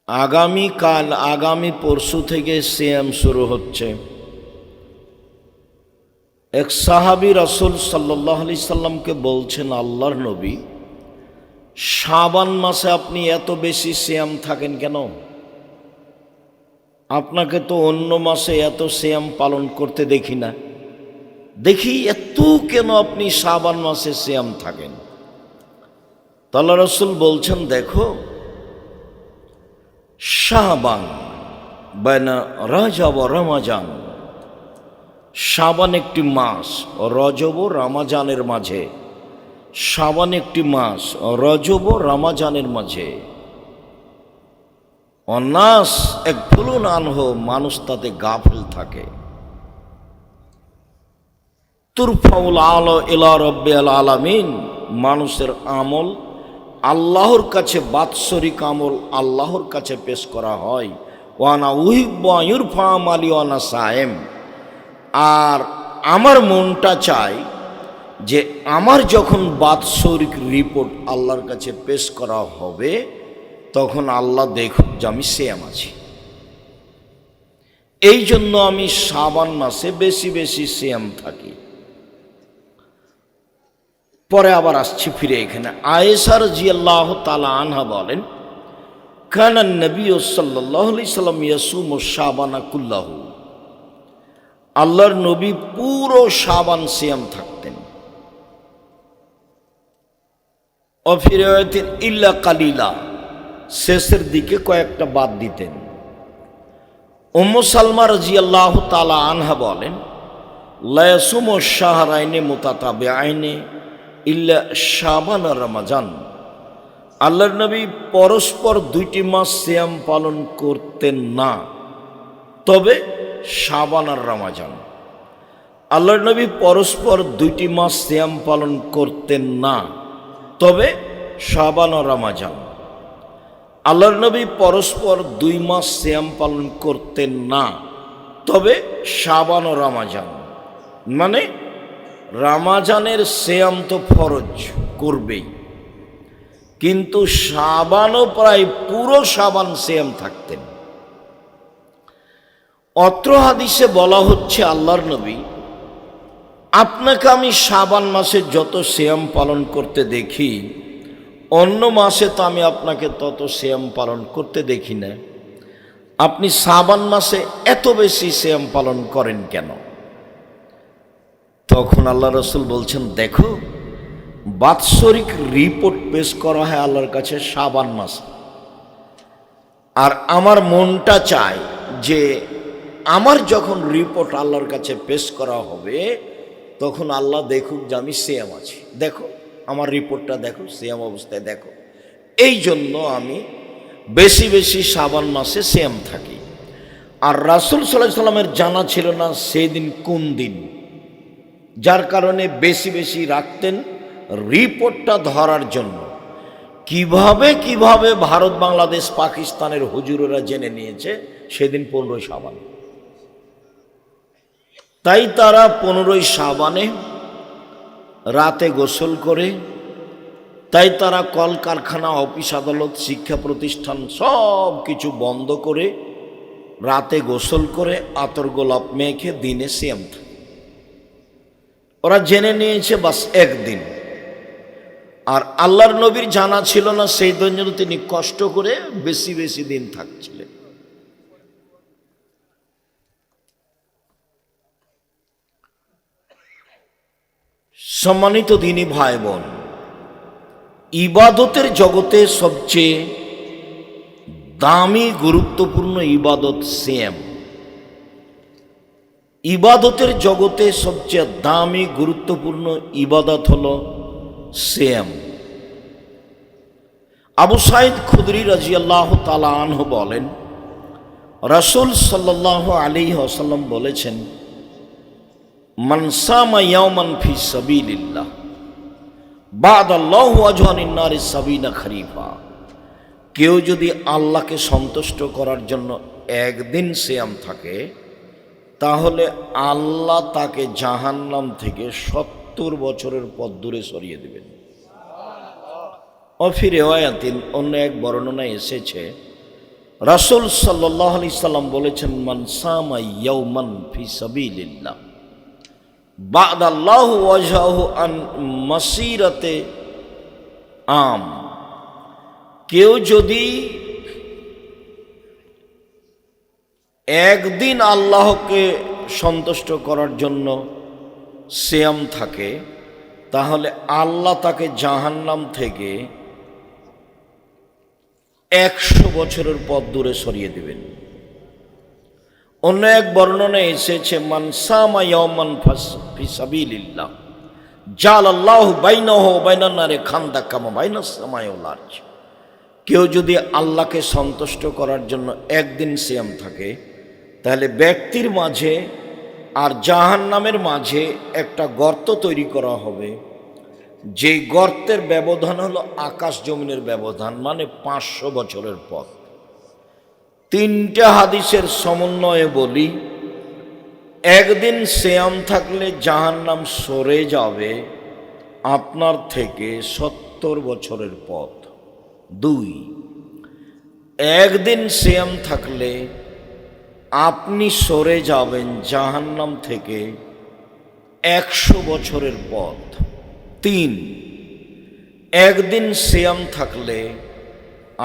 আগামী পরশু থেকে সিয়াম শুরু হচ্ছে। এক সাহাবী রাসূল সাল্লাল্লাহু আলাইহি সাল্লামকে বলছেন, আল্লাহর নবী, শাবান মাসে আপনি এত বেশি সিয়াম থাকেন কেন? আপনাকে তো অন্য মাসে এত সিয়াম পালন করতে দেখি না, দেখি এত কেন আপনি শাবান মাসে সিয়াম থাকেন? আল্লাহর রাসূল বলছেন, দেখো, শাবান বাইনা রজব ও রমজান, শাবান একটি মাস, রজব ও রমজানের মাঝে। শাবান একটি মাস, রজব ও রমজানের মাঝে। অন্নাস এক ভুলুন আনহ, মানুষ তাতে গাফিল থাকে। তুরফাউল আলো ইলা রব্বিল আলামিন, মানুষের আমল আল্লাহর কাছে, বাৎসরিক আমল আল্লাহর কাছে পেশ করা হয়। ওয়ানা উহিব্বু আন ইউরফা আমালি ওয়ানা সায়েম, আর আমার মনটা চায় যে আমার যখন বাৎসরিক রিপোর্ট আল্লাহর কাছে পেশ করা হবে, তখন আল্লাহ দেখুক যে আমি সিয়াম আছি। এই জন্য আমি শাবান মাসে বেশি বেশি সিয়াম থাকি। পরে আবার আসছি ফিরে এখানে। আয়েশা রাদিয়াল্লাহু তাআলা আনহা বলেন, কানা নবী সাল্লাল্লাহু আলাইহি সাল্লাম ইয়াসুমু শাবানা কুল্লাহু, আল্লাহর নবী পুরো শাবান সিয়াম থাকতেন। অফিরায়াতিন ইল্লা কালিলা, শেষের দিকে কয়েকটা বাদ দিতেন। উম্মু সালমা রাদিয়াল্লাহু তাআলা আনহা বলেন, লা ইয়াসুমু শাহরাইনি মুতাতাবিআইনি ইল্লা শাবান আর রমজান, আল্লাহর নবী পরস্পর দুইটি মাস সিয়াম পালন করতেন না, তবে শাবান আর রমজান। আল্লাহর নবী পরস্পর দুইটি মাস সিয়াম পালন করতেন না, তবে শাবান ও রমজান। আল্লাহর নবী পরস্পর 2 মাস সিয়াম পালন করতেন না, তবে শাবান ও রমজান। মানে রমজানের সিয়াম তো ফরজ করবেই, কিন্তু শাবানও প্রায় পুরো শাবান সিয়াম থাকতেন। অত্র হাদিসে বলা হচ্ছে, আল্লাহর নবী, আপনাকে আমি শাবান মাসে যত সিয়াম পালন করতে দেখি, অন্য মাসে তো আমি আপনাকে তত সিয়াম পালন করতে দেখি না। আপনি শাবান মাসে এত বেশি সিয়াম পালন করেন কেন? তখন আল্লাহ রাসূল বলছেন, দেখো, বাৎসরিক রিপোর্ট পেশ করা হয় আল্লাহর কাছে শাবান মাসে, আর আমার মনটা চায় যে আমার যখন রিপোর্ট আল্লাহর কাছে পেশ করা হবে, তখন আল্লাহ দেখুক যে আমি সিয়াম আছি। দেখো, আমার রিপোর্টটা দেখো, সিয়াম অবস্থায় দেখো। এই জন্য আমি বেশি বেশি শাবান মাসে সিয়াম থাকি। আর রাসূল সাল্লাল্লাহু আলাইহি সাল্লামের জানা ছিল না সেই দিন কোন দিন, যার কারণে বেশি বেশি রাখতেন রিপোর্টটা ধরার জন্য। কিভাবে ভারত, বাংলাদেশ, পাকিস্তানের হুজুরেরা জেনে নিয়েছে সেদিন 15 শাবান। তাই তারা 15 শাবানে রাতে গোসল করে, তাই তারা কলকারখানা, অফিস আদালত, শিক্ষা প্রতিষ্ঠান সব কিছু বন্ধ করে রাতে গোসল করে আতর গোলাপ মেখে দিনে সিয়াম থাকে। ওরা জেনে নিয়েছে বাস একদিন। আর আল্লাহর নবীর জানা ছিল না, সেই জন্য তিনি কষ্ট করে বেশি বেশি দিন থাকছিলেন। সম্মানিত দিনী ভাই বোন, ইবাদতের জগতে সবচেয়ে দামি গুরুত্বপূর্ণ ইবাদত সিয়াম। ইবাদতের জগতে সবচেয়ে দামি গুরুত্বপূর্ণ ইবাদত হলো সিয়াম। আবু সাঈদ খুদরি রাদিয়াল্লাহু তাআলা আনহু বলেন, রাসূল সাল্লাল্লাহু আলাইহি ওয়াসাল্লাম বলেছেন, মান সামা ইয়াওমান ফি সাবিলিল্লাহ বা'দাল্লাহু ওয়াজহানিন নারি সাবিনা খরিফা, কেউ যদি আল্লাহকে সন্তুষ্ট করার জন্য একদিন সিয়াম থাকে, তাহলে আল্লাহ তাকে জাহান্নাম থেকে 70 বছরের পথ দূরে সরিয়ে দেবেন। অফি রিওয়ায়াতিন, অন্য এক বর্ণনায় এসেছে, রাসূল সাল্লাল্লাহু আলাইহি সাল্লাম বলেছেন, মান সামা ইয়াওমান ফি সাবিলিল্লাহ বা'দাল্লাহু ওয়াজহাহু আন মাসিরাতে আম। কেউ যদি একদিন আল্লাহকে সন্তুষ্ট করার জন্য সিয়াম থাকে, তাহলে আল্লাহ তাকে জাহান্নাম থেকে 100 বছরের পথ দূরে সরিয়ে দেবেন। অন্য এক বর্ণনায় এসেছে, মান সামা ইয়াওমান ফি সাবিলিল্লাহ জালাল্লাহু বাইনাহু ওয়া বাইনান নারি খান্দাক কামা বাইনাস সামাই ওয়াল আরজ। কেউ যদি আল্লাহকে সন্তুষ্ট করার জন্য একদিন সিয়াম থাকে, তাহলে ব্যক্তির মাঝে আর জাহান্নামের মাঝে একটা গর্ত তৈরি করা হবে, যেই গর্তের ব্যবধান হলো আকাশ জমিনের ব্যবধান, মানে 500 বছরের পথ। 3টে হাদিসের সমন্বয়ে বলি, একদিন সিয়াম থাকলে জাহান্নাম সরে যাবে আপনার থেকে 70 বছরের পথ। 2, একদিন সিয়াম থাকলে আপনি সরে যাবেন জাহান্নাম থেকে 100 বছরের পথ। 3, একদিন সিয়াম থাকলে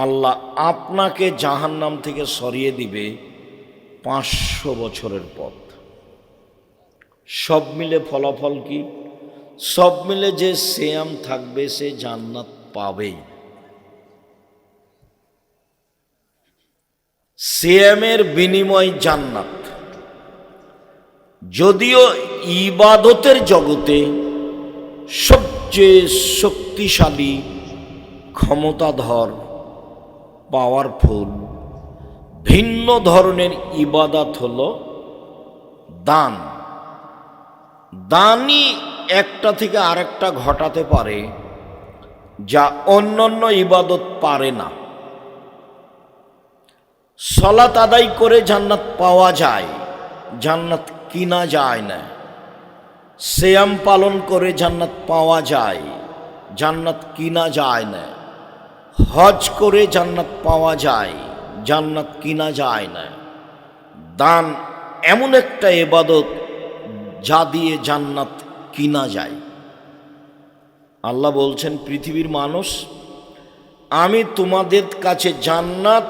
আল্লাহ আপনাকে জাহান্নাম থেকে সরিয়ে দিবে 500 বছরের পথ। সব মিলে ফলাফল কি? সব মিলে যে সিয়াম থাকবে সে জান্নাত পাবেই। সিয়ামের বিনিময় জান্নাত। যদিও ইবাদতের জগতে সবচেয়ে শক্তিশালী, ক্ষমতাধর, পাওয়ারফুল ভিন্ন ধরনের ইবাদত হলো দান। দানই একটা থেকে আরেকটা ঘটাতে পারে যা অন্যান্য ইবাদত পারে না। সালাত আদায় করে জান্নাত পাওয়া যায়, জান্নাত কিনা যায় না। সিয়াম পালন করে জান্নাত পাওয়া যায়, জান্নাত কিনা যায় না। হজ করে জান্নাত পাওয়া যায়, জান্নাত কিনা যায় না। দান এমন একটা ইবাদত যা দিয়ে জান্নাত কিনা যায়। আল্লাহ বলছেন, পৃথিবীর মানুষ, আমি তোমাদের কাছে জান্নাত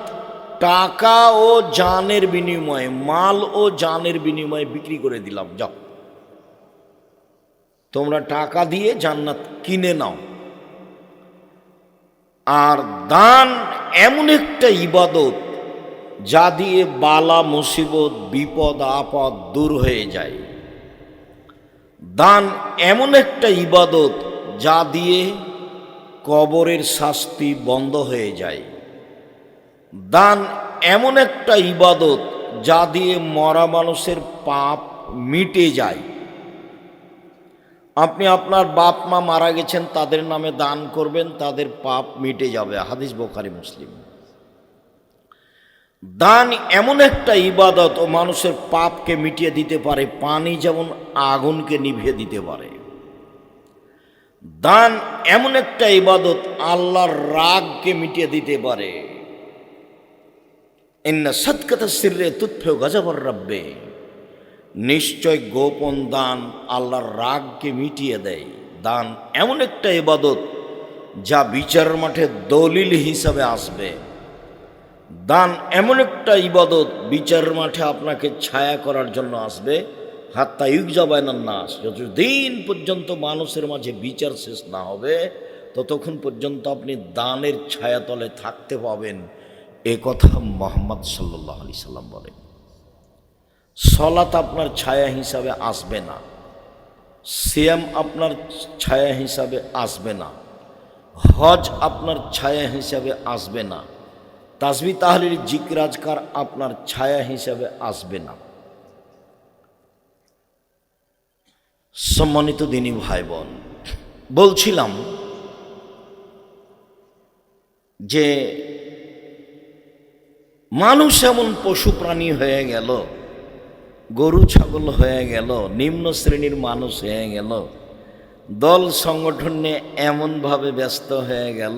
টাকা ও জানের বিনিময়ে, মাল ও জানের বিনিময়ে বিক্রি করে দিলাম। যাও, তোমরা টাকা দিয়ে জান্নাত কিনে নাও। আর দান এমন একটা ইবাদত যা দিয়ে বালা মুসিবত, বিপদ আপদ দূর হয়ে যায়। দান এমন একটা ইবাদত যা দিয়ে কবরের শাস্তি বন্ধ হয়ে যায়। দান এমন একটা ইবাদত যা দিয়ে মরা মানুষের পাপ মিটে যায়। আপনি আপনার বাপ মা মারা গেছেন, তাদের নামে দান করবেন, তাদের পাপ মিটে যাবে। হাদিস বুখারী মুসলিম। দান এমন একটা ইবাদত ও মানুষের পাপকে মিটিয়ে দিতে পারে, পানি যেমন আগুনকে নিভিয়ে দিতে পারে। দান এমন একটা ইবাদত আল্লাহর রাগকে মিটিয়ে দিতে পারে। ইন্না সাদকাতা সিররে তুতফিউ গাযাবার রাব্বে। নিশ্চয় গোপন দান আল্লাহর রাগকে মিটিয়ে দেয়। দান এমন একটা ইবাদত যা বিচারের মাঠে দলিল হিসাবে আসবে। দান এমন একটা ইবাদত বিচারের মাঠে আপনাকে ছায়া করার জন্য আসবে। হাত্তা ইউকজা বাইনান নাস, যতদিন পর্যন্ত মানুষের মাঝে বিচার শেষ না হবে ততক্ষণ পর্যন্ত আপনি দানের ছায়াতলে থাকতে পাবেন। এ কথা মুহাম্মদ সাল্লাল্লাহু আলাইহি সাল্লাম বলেন। সালাত আপনার ছায়া হিসাবে আসবে না, সিয়াম আপনার ছায়া হিসাবে আসবে না, হজ আপনার ছায়া হিসাবে আসবে না, তাসবিহ তাহলিল জিকির আজকার আপনার ছায়া হিসাবে আসবে না। সম্মানিত দিনী ভাই বোন, বলছিলাম যে মানুষ এমন পশু প্রাণী হয়ে গেল, গরু ছাগল হয়ে গেল, নিম্ন শ্রেণীর মানুষ হয়ে গেল, দল সংগঠন নিয়ে এমনভাবে ব্যস্ত হয়ে গেল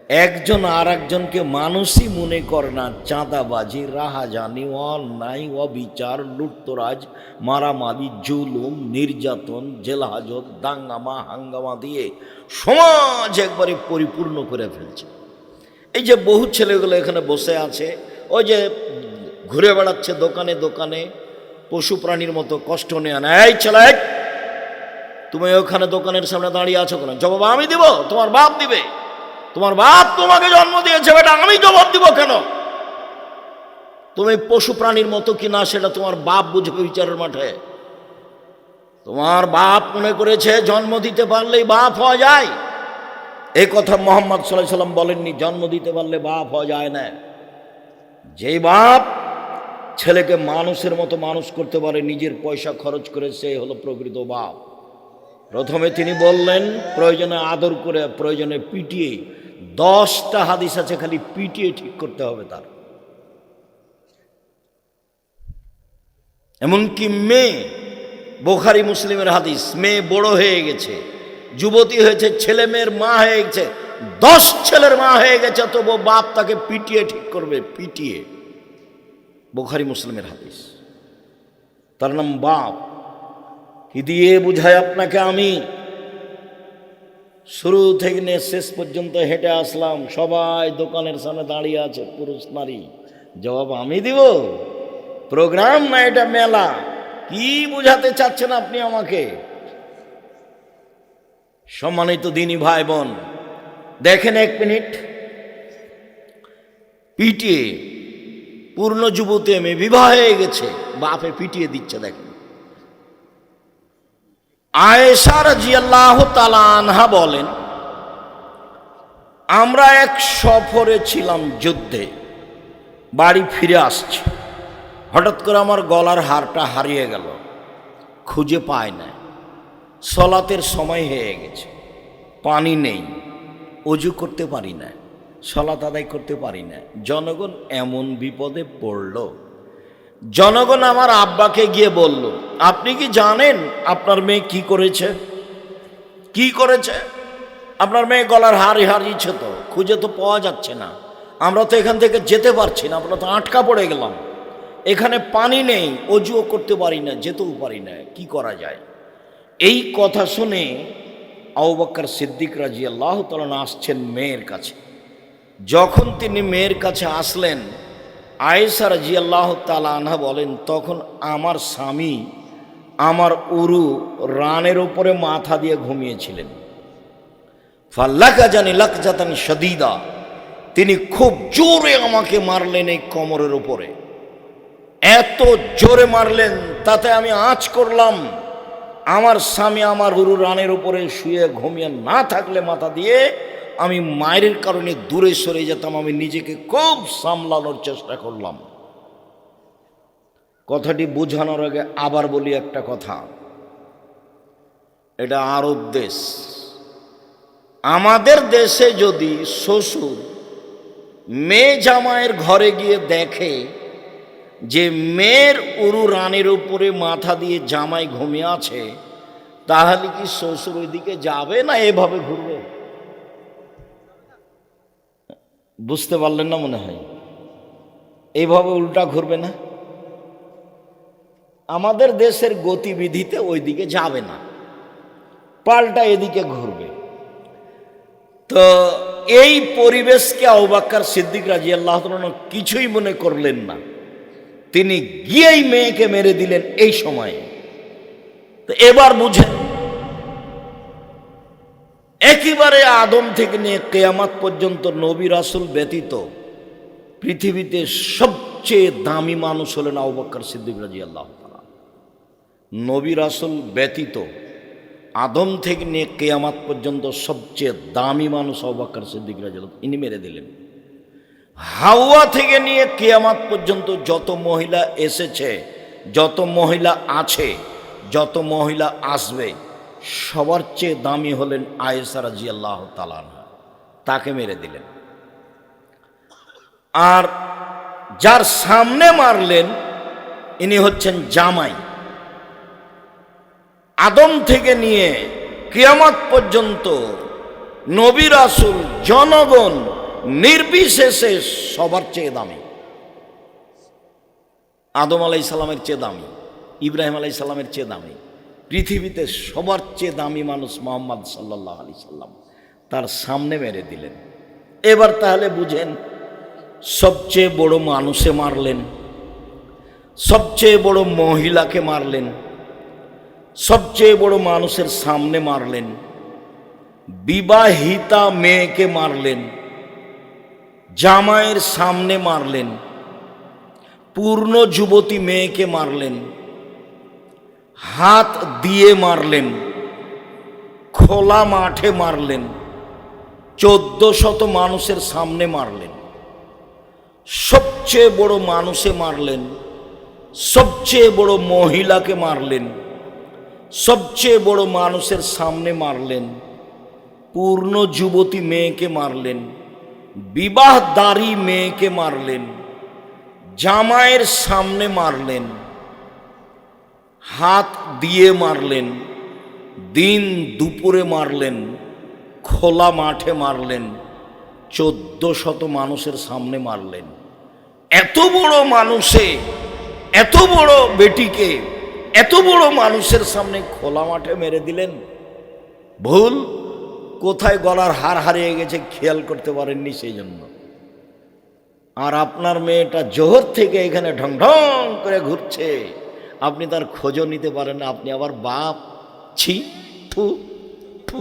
একজন আর একজনকে মানুষই মনে করে না। চাঁদাবাজি, রাহাজানি, অন্যায়, অবিচার, লুটতরাজ, মারামারি, জুলুম, নির্যাতন, জেলহাজত, দাঙ্গামা হাঙ্গামা দিয়ে সমাজ একবারে পরিপূর্ণ করে ফেলছে। এই যে বহু ছেলেগুলো এখানে বসে আছে, ওই যে ঘুরে বেড়াচ্ছে দোকানে দোকানে পশু প্রাণীর মতো, কষ্ট নেয় না। এই ছেলে, তুমি ওখানে দোকানের সামনে দাঁড়িয়ে আছো কেন? জবাব আমি দিব? তোমার বাপ দিবে? তোমার বাপ তোমাকে জন্ম দিয়েছে বেটা, আমি জবাব দিব কেন? তুমি পশু প্রাণীর মতো কিনা সেটা তোমার বাপ বুঝবে বিচারের মাঠে। তোমার বাপ মনে করেছে জন্ম দিতে পারলেই বাপ হওয়া যায়। এই কথা মোহাম্মদ সাল্লাল্লাহু আলাইহি সাল্লাম বলেননি, জন্ম দিতে পারলে বাপ হওয়া যায় না। যেই বাপ ছেলেকে মানুষের মতো মানুষ করতে পারে, নিজের পয়সা খরচ করে, সে হলো প্রকৃত বাপ। প্রথমে তিনি বললেন প্রয়োজনে আদর করে, প্রয়োজনে পিটিয়ে। 10টা হাদিস আছে খালি পিটিয়ে ঠিক করতে হবে তার। এমনকি মেয়ে, বুখারী মুসলিমের হাদিস, মেয়ে বড় হয়ে গেছে, যুবতী হয়েছে, ছেলে মেয়ের মা হয়ে গেছে, 10 ছেলের মা হয়ে গেছে, তবু বাপ তাকে পিটিয়ে ঠিক করবে, পিটিয়ে। বুখারী মুসলিমের হাদিস। তার নাম বাপ। কি দিয়ে বুঝায় আপনাকে? আমি শুরু থেকে নিয়ে শেষ পর্যন্ত হেঁটে আসলাম, সবাই দোকানের সামনে দাঁড়িয়ে আছে, পুরুষ নারী। জবাব আমি দিব? প্রোগ্রাম না এটা, মেলা। কি বুঝাতে চাচ্ছেন আপনি আমাকে? সম্মানিত দিনী ভাই বোন, দেখেন 1 মিনিট, পিটিয়ে পূর্ণ যুবতী মেয়ে বিবাহ হয়ে গেছে, বাপে পিটিয়ে দিচ্ছে। দেখেন, আয়েশা রাদিয়াল্লাহু তাআলা আনহা বলেন, আমরা এক সফরে ছিলাম, যুদ্ধে, বাড়ি ফিরে আসছি, হঠাৎ করে আমার গলার হারটা হারিয়ে গেল, খুঁজে পায় না। সলাতের সময় হয়ে গেছে, পানি নেই, ওযু করতে পারি না, সলাত আদায় করতে পারি না। জনগণ এমন বিপদে পড়ল, জনগণ আমার আব্বাকে গিয়ে বলল, আপনি কি জানেন আপনার মেয়ে কি করেছে? কি করেছে? আপনার মেয়ে গলার হার হারিয়েছে, তো খুঁজে তো পাওয়া যাচ্ছে না, আমরা তো এখান থেকে যেতে পারছি না, আমরা তো আটকা পড়ে গেলাম, এখানে পানি নেই, ওযুও করতে পারি না, যেতেও পারি না, কি করা যায়? এই কথা শুনে আবু বকর সিদ্দিক রাদিয়াল্লাহু তাআলা আসছেন মেয়ের কাছে। যখন তিনি মেয়ের কাছে আসলেন, আয়েশা রাদিয়াল্লাহু তাআলা আনহা বলেন, তখন আমার স্বামী আমার উরু রানের উপরে মাথা দিয়ে ঘুমিয়েছিলেন। ফাল্লাকাজানি লাকজাতান শাদীদা, তিনি খুব জোরে আমাকে মারলেন এই কোমরের উপরে, এত জোরে মারলেন তাতে আমি আঁচ করলাম। আমার স্বামী আমার উরু রানের উপরে শুয়ে ঘুমিয়ে না থাকলে মাথা দিয়ে আমি মায়ের কারণে দূরে সরে যেতাম, আমি নিজেকে খুব সামলানোর চেষ্টা করলাম। কথাটি বোঝানোর আগে আবার বলি একটা কথা, এটা আরব দেশ। আমাদের দেশে যদি শ্বশুর মেয়ে জামাইয়ের ঘরে গিয়ে দেখে যে মেয়ের উরু রানের উপরে মাথা দিয়ে জামাই ঘুমিয়ে আছে, তাহলে কি শ্বশুর ওইদিকে যাবে না এভাবে ঘুরবে? বুঝতে পারলেন না মনে হয়? এইভাবে উল্টা ঘুরবে না? আমাদের দেশের গতিবিধিতে ওইদিকে যাবে না, পাল্টা এদিকে ঘুরবে। তো এই পরিবেশকে আবু বকর সিদ্দিক রাদিয়াল্লাহু তাআলা কিছুই মনে করলেন না, তিনি গিয়েই মেয়েকে মেরে দিলেন এই সময়ে। তো এবার বুঝেন, একেবারে আদম থেকে নিয়ে কিয়ামত পর্যন্ত নবী রাসূল ব্যতীত পৃথিবীতে সবচেয়ে দামি মানুষ হলেন আবু বকর সিদ্দিক রাদিয়াল্লাহু তাআলা। নবী রাসূল ব্যতীত আদম থেকে নিয়ে কিয়ামত পর্যন্ত সবচেয়ে দামি মানুষ আবু বকর সিদ্দিক রাদিয়াল্লাহু তাআলা, ইনি মেরে দিলেন। হাওয়া থেকে নিয়ে কিয়ামত পর্যন্ত যত মহিলা এসেছে, যত মহিলা আছে, যত মহিলা আসবে, সবার চেয়ে দামি হলেন আয়েশা রাদিয়াল্লাহু তাআলা আনহা, তাকে মেরে দিলেন। আর যার সামনে মারলেন ইনি হচ্ছেন জামাই। আদম থেকে নিয়ে কিয়ামত পর্যন্ত নবী রাসূল, জনগণ নির্বিশেষে সবার চেয়ে দামি। আদম আলাইসাল্লামের চেয়ে দামি, ইব্রাহিম আলাইসাল্লামের চেয়ে দামি, পৃথিবীতে সবার চেয়ে দামি মানুষ মুহাম্মদ সাল্লাল্লাহু আলাইহি সাল্লাম, তার সামনে মেরে দিলেন। এবার তাহলে বুঝেন, সবচেয়ে বড় মানুষে মারলেন, সবচেয়ে বড় মহিলাকে মারলেন, সবচেয়ে বড় মানুষের সামনে মারলেন, বিবাহিতা মেয়েকে মারলেন, জামাইয়ের সামনে মারলেন, পূর্ণ যুবতী মেয়েকে মারলেন, হাত দিয়ে মারলেন, খোলা মাঠে মারলেন, 1400 মানুষের সামনে মারলেন, সবচেয়ে বড় মানুষে মারলেন, সবচেয়ে বড় মহিলাকে মারলেন, সবচেয়ে বড় মানুষের সামনে মারলেন, পূর্ণ যুবতী মেয়েকে মারলেন, বিবাহদারী মেয়েকে মারলেন, জামাইয়ের সামনে মারলেন, হাত দিয়ে মারলেন, দিন দুপুরে মারলেন, খোলা মাঠে মারলেন, 1400 মানুষের সামনে মারলেন। এত বড় মানুষে, এত বড় বেটিকে এত বড় মানুষের সামনে খোলা মাঠে মেরে দিলেন। ভুল কোথায় গলার হার হারিয়ে গেছে খেয়াল করতে পারেননি, সেই জন্য। আর আপনার মেয়েটা জোহর থেকে এখানে ঢং ঢং করে ঘুরছে, আপনি তার খোঁজও নিতে পারেন না। আপনি আবার বাপ, ছি, থু, থু।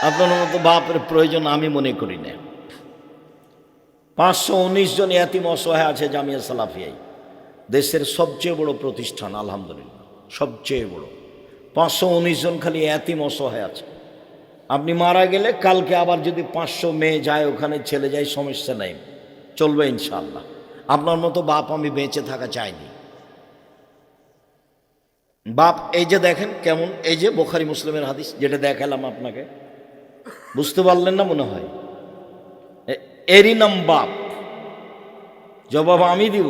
আপনার মতো বাপের প্রয়োজন আমি মনে করি না। 519 জন ইয়াতিম অসহায় আছে জামিয়া সালাফিয়ায়, দেশের সবচেয়ে বড় প্রতিষ্ঠান, আলহামদুলিল্লাহ সবচেয়ে বড়। 519 জন খালি ইয়াতিম অসহায় আছে। আপনি মারা গেলে কালকে আবার যদি 500 মেয়ে যায় ওখানে, ছেলে যায়, সমস্যা নেই, চলবে ইনশাআল্লাহ। আপনার মতো বাপ আমি বেঁচে থাকা চাইনি। বাপ এই যে দেখেন কেমন, এই যে বুখারী মুসলিমের হাদিস যেটা দেখালাম আপনাকে, বুঝতে পারলেন না মনে হয়? এরই নাম বাপ। জবাব আমি দিব।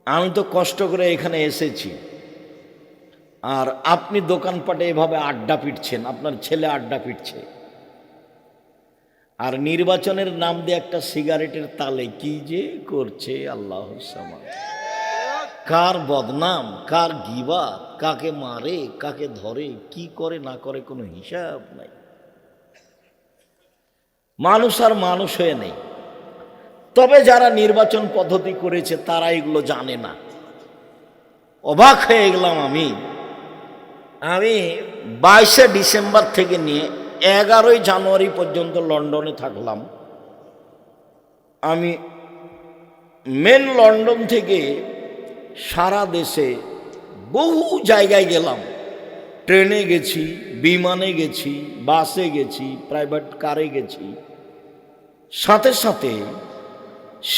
আমি তো কষ্ট করে এখানে এসেছি, আর আপনি দোকানপাটে এভাবে আড্ডা পিটছেন, আপনার ছেলে আড্ডা পিটছে, আর নির্বাচনের নাম দিয়ে একটা সিগারেটের তালে কি যে করছে আল্লাহর সামান। কার বদনাম, কার গিবাত, কাকে মারে, কাকে ধরে, কি করে না করে কোনো হিসাব নাই। মানুষ আর মানুষ হয়ে নেই। তবে যারা নির্বাচন পদ্ধতি করেছে তারা এগুলো জানে না। অবাক হয়ে গেলাম আমি 22শে ডিসেম্বর থেকে নিয়ে 11ই জানুয়ারি পর্যন্ত লন্ডনে থাকলাম। আমি মেন লন্ডন থেকে সারা দেশে বহু জায়গায় গেলাম। ট্রেনে গেছি, বিমানে গেছি, বাসে গেছি, প্রাইভেট কারে গেছি। সাথে সাথে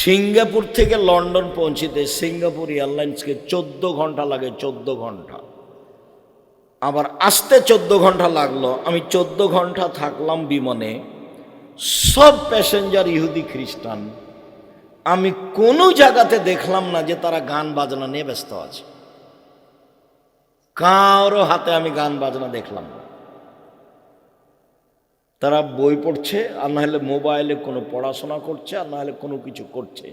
সিঙ্গাপুর থেকে লন্ডন পৌঁছিতে সিঙ্গাপুর এয়ারলাইন্সকে 14 ঘন্টা লাগে, 14 ঘন্টা। আবার আসতে 14 ঘন্টা লাগলো। আমি 14 ঘন্টা থাকলাম বিমানে। সব প্যাসেঞ্জার ইহুদি খ্রিস্টান। আমি কোনো জায়গাতে দেখলাম না যে তারা গান বাজনা নিয়ে ব্যস্ত আছে। কারো হাতে আমি গান বাজনা দেখলাম না। তারা বই পড়ছে, আর না হলে মোবাইলে কোনো পড়াশোনা করছে, আর না হলে কোনো কিছু করছে।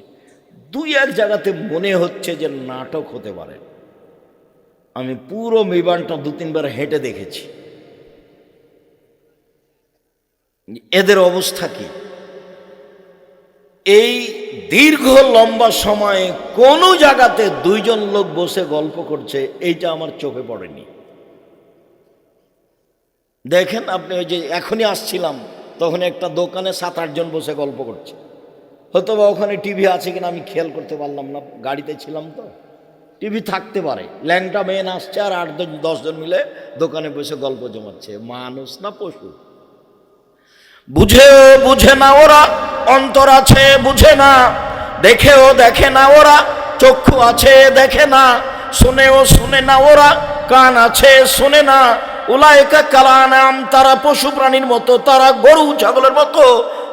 2-1 জায়গাতে মনে হচ্ছে যে নাটক হতে পারে। আমি পুরো বিমানটা 2-3 বার হেঁটে দেখেছি। এদের অবস্থা কি? এই দীর্ঘ লম্বা সময়ে কোনো জায়গাতে 2 জন লোক বসে গল্প করছে, এইটা আমার চোখে পড়েনি। দেখেন আপনি, ওই যে এখনই আসছিলাম তখন একটা দোকানে 7-8 জন বসে গল্প করছে। হয়তো বা ওখানে টিভি আছে কিনা আমি খেয়াল করতে পারলাম না, গাড়িতে ছিলাম তো। টিভি থাকতে পারে। ল্যাংটা মেয়ে আসছে আর 8-10 জন মিলে দোকানে বসে গল্প জমাচ্ছে। মানুষ না পশু? বুঝেও বুঝে না ওরা, অন্তর আছে বুঝে না, দেখেও দেখে না ওরা, চক্ষু আছে দেখে না, শুনেও শুনে না ওরা, কান আছে শুনে না। উলাইকা কালানাম, তারা পশু প্রাণীর মতো, তারা গরু ছাগলের মতো,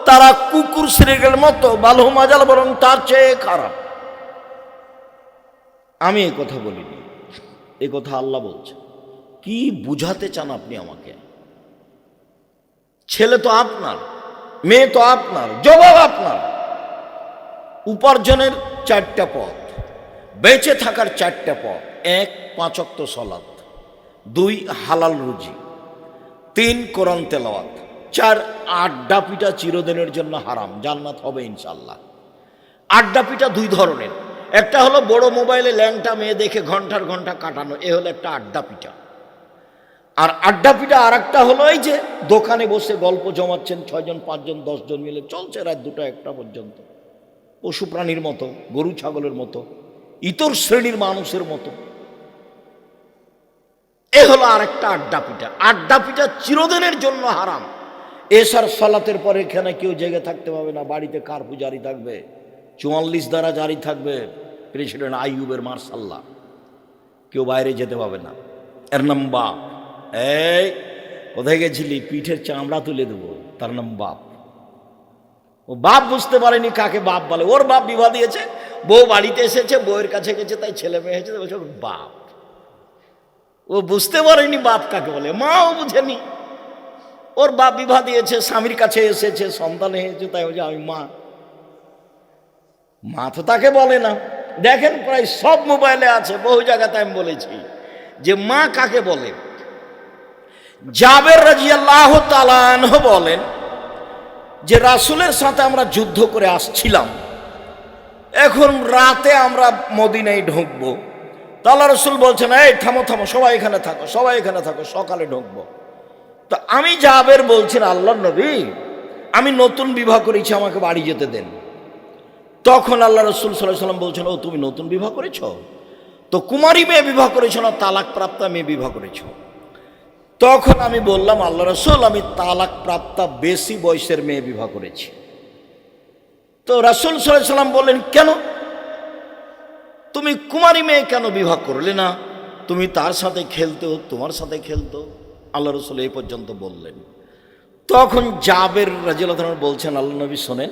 তারা কুকুর শ্রীগের মতো, বালহু মাজাল, বরং তার চেয়ে খারাপ। আমি এই কথা বলিনি, এই কথা আল্লাহ বলছে। কি বুঝাতে চান আপনি আমাকে? ছেলে তো আপনার, মেয়ে তো আপনার, জবাব আপনার। উপার্জনের 4টা পথ, বেঁচে থাকার 4টা পথ। 1, 5 ওয়াক্ত সালাত। 2, হালাল রুজি। 3, কোরআন তেলাওয়াত। 4, আড্ডা পিটা চিরদিনের জন্য হারাম, জান্নাত হবে ইনশাল্লাহ। আড্ডা পিটা 2 ধরনের, একটা হলো বড় মোবাইলে ল্যাংটা মেয়ে দেখে ঘন্টার ঘন্টা কাটানো, এ হলো একটা আড্ডা পিটা। আর আড্ডা পিটা আর একটা হলো এই যে দোকানে বসে গল্প জমাচ্ছেন 6 জন 5 জন 10 জন মিলে, চলছে রাত 2টা 1টা পর্যন্ত, পশু প্রাণীর মতো, গরু ছাগলের মতো, ইতর শ্রেণীর মানুষের মতো। এ হলো আর একটা আড্ডা পিটা। আড্ডা পিটা চিরদিনের জন্য হারাম। এশার সালাতের পরে এখানে কেউ জেগে থাকতে পারবে না, বাড়িতে কারফিউ জারি থাকবে, 44 দ্বারা জারি থাকবে, প্রেসিডেন্ট আইয়ুবের মার্শাল্লাহ, কেউ বাইরে যেতে পারবে না। এর নাম বাপ। এই কোথায় গেছিলি, পিঠের চামড়া তুলে দেবো, তার নাম বাপ। ও বাপ বুঝতে পারেনি কাকে বাপ বলে। ওর বাপ বিবাহ দিয়েছে, বউ বাড়িতে এসেছে, বউয়ের কাছে গেছে, তাই ছেলে মেয়ে হয়েছে, বলছে বাপ। ও বুঝতে পারেনি বাপ কাকে বলে, মাও বুঝেনি। ওর বাপ বিবাহ দিয়েছে, স্বামীর কাছে এসেছে, সন্তান হয়েছে, তাই বলছে আমি মা। মা তো তাকে বলে না। দেখেন প্রায় সব মোবাইলে আছে, বহু জায়গাতে আমি বলেছি যে মা কাকে বলে। জাবের রাদিয়াল্লাহু তাআলা আনহু বলেন যে রাসূলের সাথে আমরা যুদ্ধ করে আসছিলাম, এখন রাতে আমরা মদিনায় ঢুকবো। তো আল্লাহ রাসূল বলছেন, এই থামো থামো, সবাই এখানে থাকো, সবাই এখানে থাকো, সকালে ঢুকবো। তো আমি জাবের বলছেন, আল্লাহর নবী আমি নতুন বিবাহ করেছি, আমাকে বাড়ি যেতে দেন। তখন আল্লাহ রাসূল সাল্লাল্লাহু আলাইহি ওয়াসাল্লাম বলছেন, ও তুমি নতুন বিবাহ করেছ, তো কুমারী মেয়ে বিবাহ করেছ না তালাক প্রাপ্তা মেয়ে বিবাহ করেছ? তখন আমি বললাম, আল্লাহ রাসূল আমি তালাক প্রাপ্তা বেশি বয়সের মেয়ে বিবাহ করেছি। তো রাসূল সাল্লাল্লাহু আলাইহি ওয়াসাল্লাম বললেন, কেন তুমি কুমারী মেয়ে কেন বিবাহ করলে না? তুমি তার সাথে খেলতো, তোমার সাথে খেলতো। আল্লাহ রাসূল এই পর্যন্ত বললেন। তখন জাবের রাদিয়াল্লাহু তাআলা বলছেন, আল্লাহ নবী শোনেন,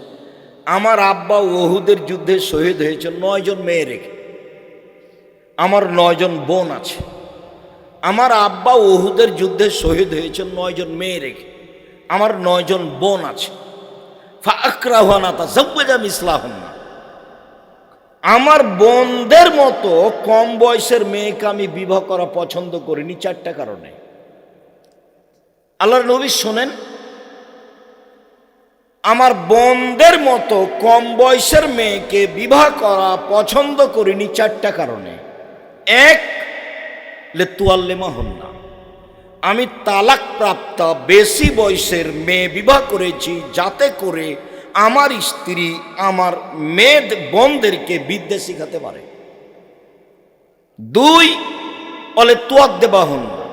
আমার আব্বা উহুদের যুদ্ধে শহীদ হয়েছে 9 জন মেয়ে রেখে, আমার 9 জন বোন আছে। আমার আব্বা উহুদের যুদ্ধে শহীদ হয়েছে 9 জন মেয়ে রেখে, আমার 9 জন বোন আছে। ফাআকরাহু আন আতাযাওয়াজা মিসলাহুন্না, আমার বোনদের মতো কম বয়সের মেয়েকে আমি বিবাহ করা পছন্দ করিনি 4টা কারণে। আল্লাহর নবী শোনেন, আমার বোনদের মতো কম বয়সের মেয়েকে বিবাহ করা পছন্দ করিনি 4টা কারণে। 1, লিতুয়াল্লিমাহুন্না, আমি তালাক প্রাপ্ত বেশি বয়সের মেয়ে বিবাহ করেছি যাতে করে আমার স্ত্রী আমার মেয়ে বোনদেরকে বিদ্যা শিখাতে পারে। 2, লিতুয়াদ্দিবাহুন্না,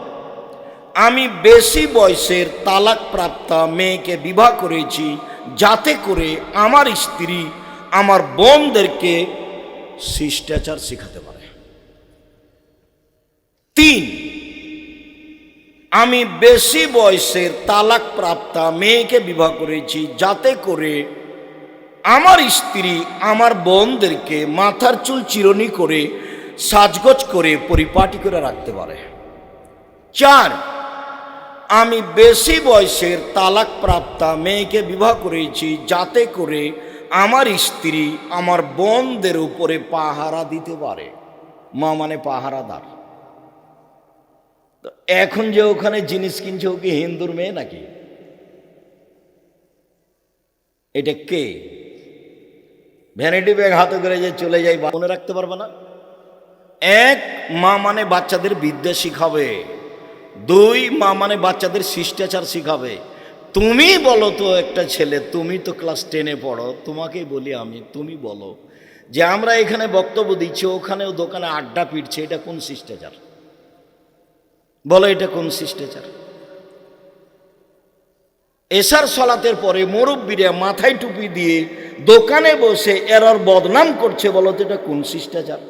আমি বেশি বয়সের তালাক প্রাপ্তা মেয়েকে বিবাহ করেছি যাতে করে আমার স্ত্রী আমার বোনদেরকে শিষ্টাচার শিখাতে পারে। 3, আমি বেশি বয়সের তালাক প্রাপ্তা মেয়েকে বিবাহ করেছি যাতে করে আমার স্ত্রী আমার বোনদেরকে মাথার চুল চিরুনি করে সাজগোজ করে পরিপাটি করে রাখতে পারে। 4, আমি বেশি বয়সের তালাক প্রাপ্তা মেয়েকে বিবাহ করেছি যাতে করে আমার স্ত্রী আমার বোনদের উপরে পাহারা দিতে পারে। মা মানে পাহারাদার। এখন যে ওখানে জিনিস কিনছে, ও কি হিন্দুর মেয়ে নাকি? এটা কে? ভ্যানিটি ব্যাগ হাতে করে যে চলে যায়, মনে রাখতে পারবে না। 1, মা মানে বাচ্চাদের বিদ্যা শিখাবে। 2, মা মানে বাচ্চাদের শিষ্টাচার শিখাবে। তুমি বলো তো, একটা ছেলে, তুমি তো ক্লাস 10-এ পড়ো, তোমাকেই বলি আমি, তুমি বলো যে আমরা এখানে বক্তব্য দিচ্ছি, ওখানেও দোকানে আড্ডা পিটছে, এটা কোন শিষ্টাচার? বলো এটা কোন শিষ্টাচার? এশার সালাতের পরে মুরব্বীরা মাথায় টুপি দিয়ে দোকানে বসে এরার বদনাম করছে, বলো তো এটা কোন শিষ্টাচার?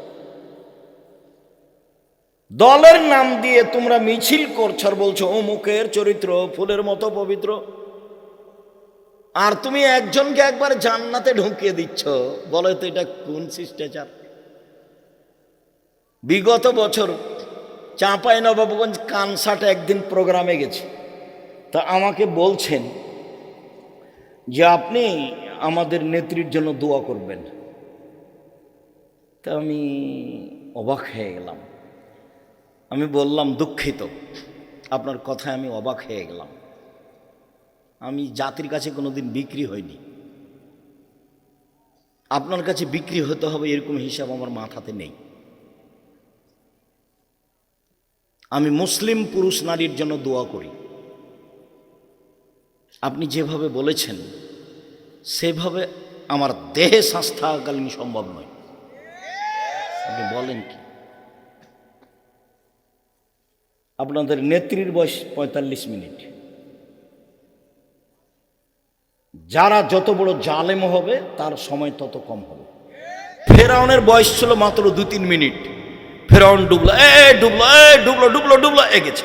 দলের নাম দিয়ে তোমরা মিছিল করছো আর বলছো অমুকের চরিত্র ফুলের মতো পবিত্র, আর তুমি একজনকে একবার জান্নাতে ঢুকিয়ে দিচ্ছ, বলো তো এটা কোন শিষ্টাচার? বিগত বছর চাঁপাইনবাবগঞ্জ কানসাটে একদিন প্রোগ্রামে গেছি, তা আমাকে বলছেন যে আপনি আমাদের নেত্রীর জন্য দোয়া করবেন। তা আমি অবাক হয়ে গেলাম। আমি বললাম, দুঃখিত, আপনার কথায় আমি অবাক হয়ে গেলাম। আমি জাতির কাছে কোনোদিন বিক্রি হইনি, আপনার কাছে বিক্রি হতে হবে এরকম হিসাব আমার মাথাতে নেই। আমি মুসলিম পুরুষ নারীর জন্য দোয়া করি। আপনি যেভাবে বলেছেন সেভাবে আমার দেহে শ্বাস থাকাকালীন সম্ভব নয়। আপনি বলেন কি? আপনাদের নেত্রীর বয়স ৪৫ মিনিট। যারা যত বড় জালেম হবে তার সময় তত কম হবে। ফেরাউনের বয়স ছিল মাত্র ২-৩ মিনিট। ফেরাউন ডুবলো, ডুবলো, ডুবলো, ডুবলো, ডুবলো, এগেছে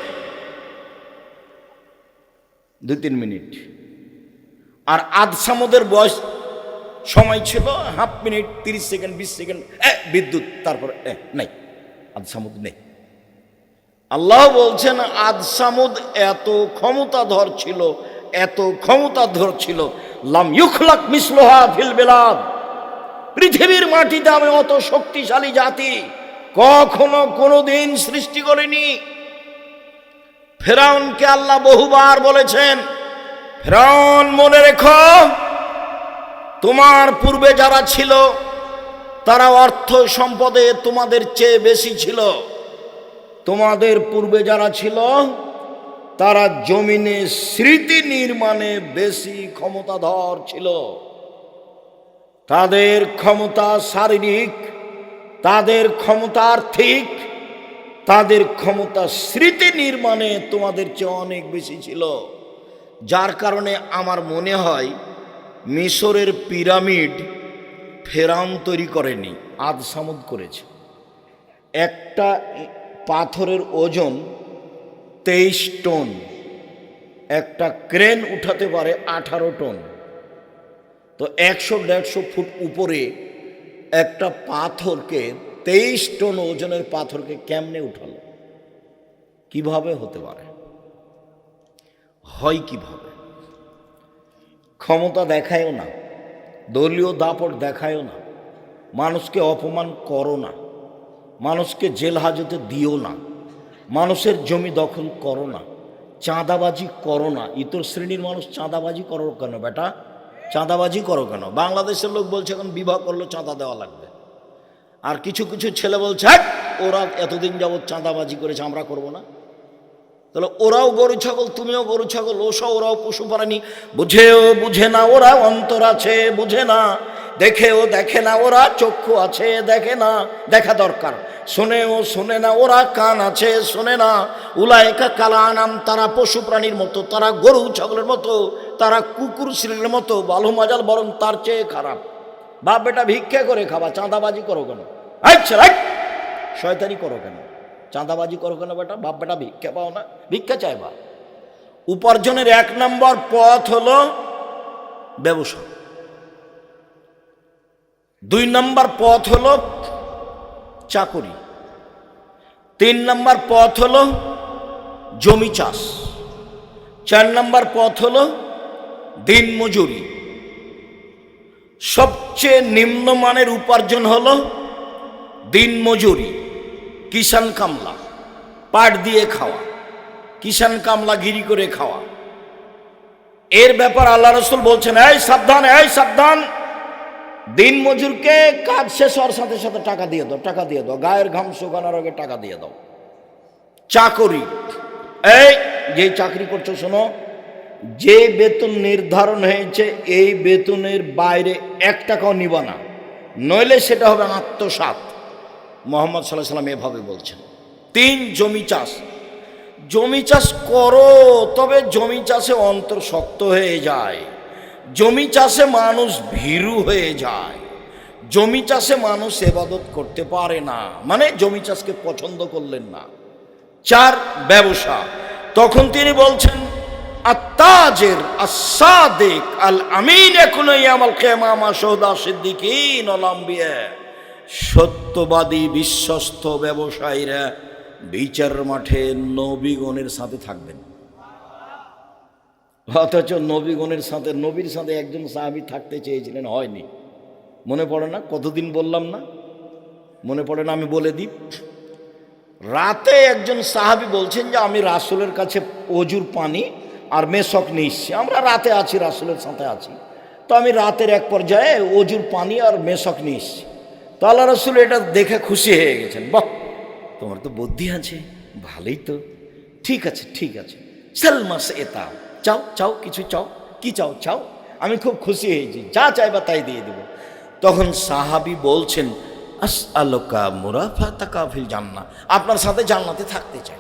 ২-৩ মিনিট। আর আদসামদের বয়স সময় ছিল হাফ মিনিট, ৩০ সেকেন্ড, ২০ সেকেন্ড, বিদ্যুৎ, তারপর নাই, আদসামুদ নেই। আল্লাহ বলছেন আদসামুদ এত ক্ষমতাধর ছিল, এত ক্ষমতাধর ছিল, লাম ইউখলাক মিসলুহা ফিল বিলাদ, পৃথিবীর মাটিতে আমি অত শক্তিশালী জাতি কখনো কোনোদিন সৃষ্টি করিনি। ফেরাউনকে আল্লাহ বহুবার বলেছেন, ফেরাউন মনে রেখো, তোমার পূর্বে যারা ছিল তারা অর্থ সম্পদে তোমাদের চেয়ে বেশি ছিল। তোমাদের পূর্বে যারা ছিল তারা জমিনে স্মৃতি নির্মাণে বেশি ক্ষমতাধর ছিল। তাদের ক্ষমতা শারীরিক, তাদের ক্ষমতা আর্থিক, তাদের ক্ষমতা স্মৃতি নির্মাণে তোমাদের চেয়ে অনেক বেশি ছিল। যার কারণে আমার মনে হয় মিশরের পিরামিড ফেরাউন তৈরি করেনি, আদসামুদ করেছে। একটা পাথরের ওজন ২৩ টন, একটা ক্রেন উঠাতে পারে ১৮ টন। তো ১০০-১৫০ ফুট উপরে একটা পাথরকে, ২৩ টন ওজনের পাথরকে কেমনে উঠালো? কিভাবে হতে পারে? হয় কিভাবে? ক্ষমতা দেখায়ও না, দলীয় দাপট দেখায়ও না, মানুষকে অপমান করো না, মানুষকে জেল হাজতে দিও না, মানুষের জমি দখল করো না, চাঁদাবাজি করো না। ইতর শ্রেণীর মানুষ চাঁদাবাজি করো কেন বেটা? চাঁদাবাজি করো কেন? বাংলাদেশের লোক বলছে এখন বিবাহ করলে চাঁদা দেওয়া লাগবে। আর কিছু কিছু ছেলে বলছে ওরা এতদিন যাবৎ চাঁদাবাজি করেছে, আমরা করব না। তাহলে ওরাও গরু ছাগল, তুমিও গরু ছাগল, ওরাও পশু প্রাণী। বুঝেও বুঝে না ওরা, অন্তর আছে বুঝে না, দেখেও দেখে না ওরা, চক্ষু আছে দেখে না, দেখা দরকার। শোনেও শোনে না ওরা, কান আছে শোনে না। উলায়েকা কালানাম, তারা পশু প্রাণীর মতো, তারা গরু ছাগলের মতো, তারা কুকুর শ্রেণীর মতো, বালু মাজাল বরং তার চেয়ে খারাপ। বাপ বেটা ভিক্ষা করে খাবা, চাঁদাবাজি করো কেন? শয়তানি করো কেন? চাঁদাবাজি করো কেন বেটা? বাপ বেটা ভিক্ষা পাও না, ভিক্ষা চাইবা। উপার্জনের ১ নম্বর পথ হলো ব্যবসা, ২ নম্বর পথ হলো চাকরি, ৩ নম্বর পথ হলো জমি চাষ, ৪ নম্বর পথ হলো দিন মজুরি। সবচেয়ে নিম্নমানের উপার্জন হলো দিন মজুরি, কিষান কামলা, পাট দিয়ে খাওয়া, কিষান কামলা গিরি করে খাওয়া। এর ব্যাপার আল্লাহ রসুল বলছেন, এই সাবধান, এই সাবধান, দিন মজুরকে কাজ শেষ হওয়ার সাথে সাথে টাকা দিয়ে দাও, টাকা দিয়ে দাও, গায়ের ঘাম শুকানোর আগে টাকা দিয়ে দাও। চাকরি, এই যে চাকরি করছো শোনো, যে বেতন নির্ধারণ হয়েছে এই বেতনের বাইরে ১ টাকাও নিবা না, নইলে সেটা হবে আত্মসাৎ। মুহাম্মদ সাল্লাল্লাহু আলাইহি ওয়াসাল্লাম এভাবে বলছেন। ৩ জমি চাষ, জমি চাষ করো, তবে জমি চাষে অন্তর শক্ত হয়ে যায়, জমি চাষে মানুষ ভীরু হয়ে যায়, জমি চাষে মানুষ ইবাদত করতে পারে না, মানে জমি চাষকে পছন্দ করলেন না। ৪ ব্যবসা, তখন তিনি বলছেন আত্তাজির আস-সাদিক আল আমিন ইয়াকুনু ইয়াউমাল কিয়ামা মা শুহাদা সিদ্দিকিন ওয়াল আম্বিয়া, সত্যবাদী বিশ্বস্ত ব্যবসায়ীরা বিচার মাঠে নবীগণের সাথে থাকবেন। অথচ নবীগণের সাথে, নবীর সাথে একজন সাহাবী থাকতে চেয়েছিলেন, হয়নি। মনে পড়ে না? কতদিন বললাম না? মনে পড়ে না? আমি বলে দিই। রাতে একজন সাহাবী বলছেন যে আমি রাসূলের কাছে অজুর পানি আর মেশক নিয়ে এসছি। আমরা রাতে আছি, রাসূলের সাথে আছি। তো আমি রাতের এক পর্যায়ে অজুর পানি আর মেশক নিয়ে এসছি। তো আল্লাহ রাসূল এটা দেখে খুশি হয়ে গেছেন। বাহ, তোমার তো বুদ্ধি আছে, ভালোই তো, ঠিক আছে ঠিক আছে, সালমাস এটা চাও, চাও কিছু চাও, কি চাও চাও, আমি খুব খুশি হয়েছি, যা চাইবা তাই দিয়ে দেব। তখন সাহাবী বলছেন, আসআলুকা মুরাফাতাকা ফিল জান্নাহ, আপনার সাথে জান্নাতে থাকতে চাই।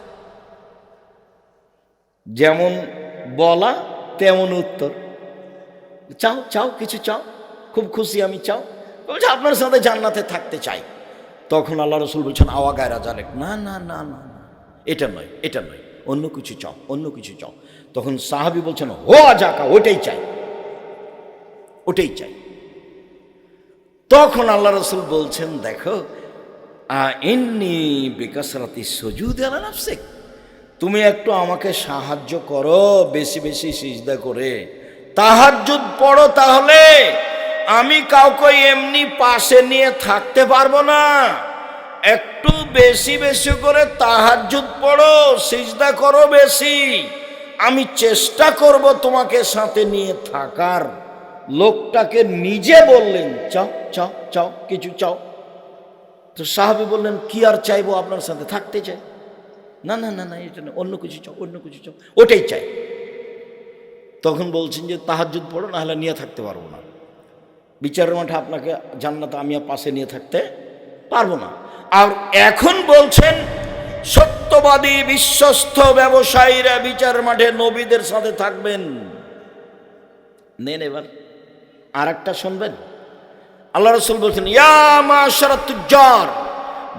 যেমন বলা তেমন উত্তর, চাও চাও কিছু চাও, খুব খুশি আমি, চাও। বলছে আপনার সাথে জান্নাতে থাকতে চাই। তখন আল্লাহ রসুল বলছেন, আওয়া গায়রা জালেক, না না না না না, এটা নয় এটা নয়, অন্য কিছু চাও, অন্য কিছু চাও। তখন সাহাবী বলছেন, হো আজাকা, ওটাই চাই, ওটাই চাই। তখন আল্লাহ রসুল বলছেন, দেখো ইন্নী বিকাসরাতি সুজুদ আলা নাফসিক, তুমি একটু আমাকে সাহায্য করো, বেশি বেশি সিজদা করে তাহাজ্জুদ পড়ো, তাহলে আমি কাউকে এমনি পাশে নিয়ে থাকতে পারবো না। একটু বেশি বেশি করে তাহাজ্জুদ পড়ো, সিজদা করো বেশি, আমি চেষ্টা করব তোমাকে সাথে নিয়ে থাকার। লোকটাকে নিজে বললেন, চাও চাও চাও কিছু চাও। তো সাহাবী বললেন, কি আর চাইবো, আপনার সাথে থাকতে চাই। না না না না, এটা না, অন্য কিছু চাও, অন্য কিছু চাও, ওটাই চাই। তখন বলছেন যে তাহাজ্জুদ পড়ো, না হলে নিয়ে থাকতে পারবো না। বিচারের মাঠে আপনাকে জান্নাতে আমি পাশে নিয়ে থাকতে পারবো না। আর এখন বলছেন সত্যবাদী বিশ্বস্ত ব্যবসায়ীরা বিচারের মাঠে নবীদের সাথে থাকবেন। নেন এবার আর একটা শুনবেন। আল্লাহ রাসূল বলছেন, ইয়া মাশারাত তুজ্জার,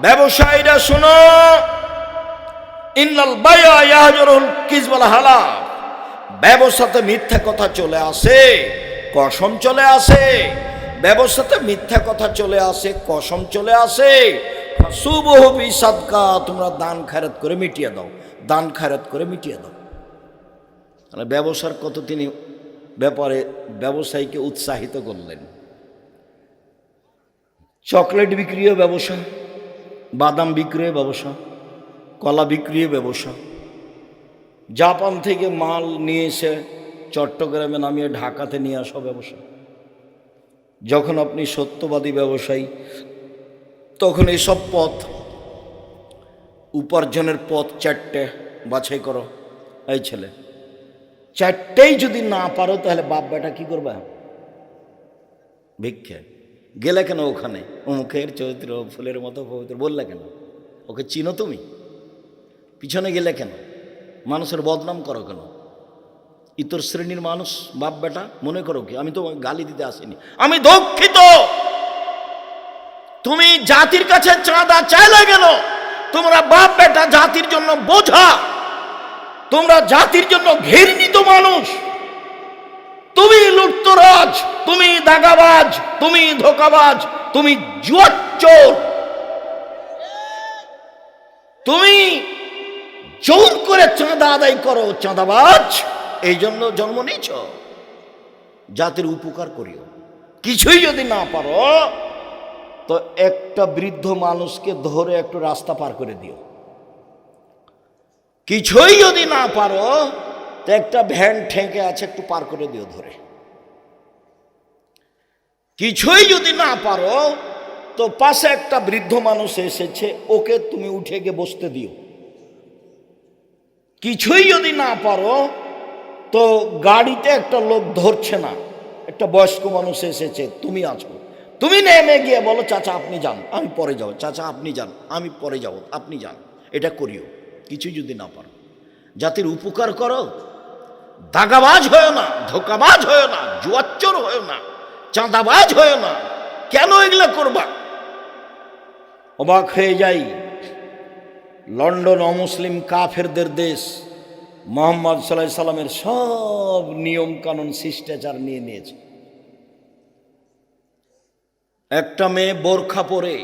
ব্যবসায়ীরা শোনো, ইন্নাল বাইয়া ইয়াহজুরুল কিযব ওয়াল হালাফ, ব্যবসাতে মিথ্যা কথা চলে আসে, কসম চলে আসে, ব্যবসাতে মিথ্যা কথা চলে আসে, কসম চলে আসে। ফাসুবহু বিসাদকা, তোমরা দান খয়রাত করে মিটিয়ে দাও, দান খয়রাত করে মিটিয়ে দাও। মানে ব্যবসার কত তিনি ব্যাপারে ব্যবসায়ীকে উৎসাহিত করলেন। চকলেট বিক্রিও ব্যবসা, বাদাম বিক্রিও ব্যবসা, কলা বিক্রিও ব্যবসা, জাপান থেকে মাল নিয়ে এসে চট্টগ্রামে নামিয়ে ঢাকাতে নিয়ে আসা ব্যবসা। যখন আপনি সত্যবাদী ব্যবসায়ী, তখন এসব পথ, উপার্জনের পথ চারটে বাছাই করো। এই ছেলে, চারটেই যদি না পারো তাহলে বাপ বেটা কি করবে? ভিক্ষে। গেলে কেন ওখানে? মুখের চরিত্র ফুলের মতো পবিত্র বললে কেন? ওকে চিনো তুমি? পিছনে গেলে কেন? মানুষের বদনাম করো কেন? ইতর শ্রেণীর মানুষ বাপ বেটা মনে করো কি? আমি তো গালি দিতে আসিনি, আমি দুঃখিত। তুমি জাতির কাছে চাঁদা চাইলে কেন? তোমরা বাপ বেটা জাতির জন্য বোঝা, তোমরা জাতির জন্য ঘৃণিত মানুষ। তুমি লুটতরাজ, তুমি দাগাবাজ, তুমি ধোকাবাজ, তুমি জুয়াচোর, তুমি জোর করে চাঁদা আদায় করো, চাঁদাবাজ। এই জন্য জন্ম নিয়েছ। জাতির উপকার করিও। কিছুই যদি না পারো তো একটা বৃদ্ধ মানুষকে ধরে একটু রাস্তা পার করে দিও। কিছুই যদি না পারো তো একটা ভ্যান ঠেকে আছে, একটু পার করে দিও ধরে। কিছুই যদি না পারো তো পাশে একটা বৃদ্ধ মানুষ এসেছে, ওকে তুমি উঠে গিয়ে বসতে দিও। কিছুই যদি না পারো তো গাড়িতে একটা লোক ধরছে না, একটা বয়স্ক মানুষ এসেছে, তুমি আছো, তুমি নেমে গিয়ে বলো, চাচা আপনি যান, আমি পরে যাব, চাচা আপনি যান, আমি পরে যাব, আপনি যান। এটা করিও। কিছুই যদি না পারো, জাতির উপকার করো। দাগাবাজ হয়েও না, ধোকাবাজ হয়েও না, জুয়াচ্চোর হয়েও না, চাঁদাবাজ হয়েও না। কেন এগুলো করবা? অবাক হয়ে যাই, লন্ডন অমুসলিম কাফেরদের দেশ, মুহাম্মদ সাল্লাল্লাহু আলাইহি সাল্লামের সব নিয়ম কানুন শিষ্টাচার নিয়ে নিয়েছে। একটা মেয়ে বোরখা পরে,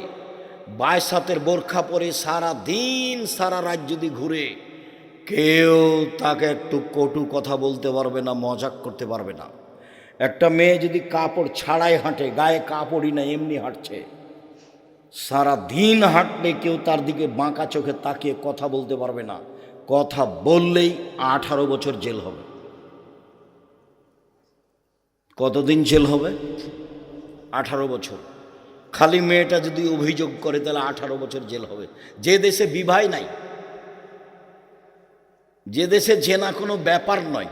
22 হাতের বোরখা পরে সারা দিন সারা রাত যদি ঘুরে, কেউ তাকে একটু কটু কথা বলতে পারবে না, মজাক করতে পারবে না। একটা মেয়ে যদি কাপড় ছাড়াই হাঁটে, গায়ে কাপড়ই না, এমনি হাঁটছে, সারা দিন হাঁটলে কেউ তার দিকে বাঁকা চোখে তাকিয়ে কথা বলতে পারবে না। কথা বললেই 18 বছর জেল হবে। কতদিন জেল হবে? 18 বছর। খালি মেয়েটা যদি অভিযোগ করে তাহলে 18 বছর জেল হবে। যে দেশে বিবাহ নাই, যে দেশে জেনা কোনো ব্যাপার নয়,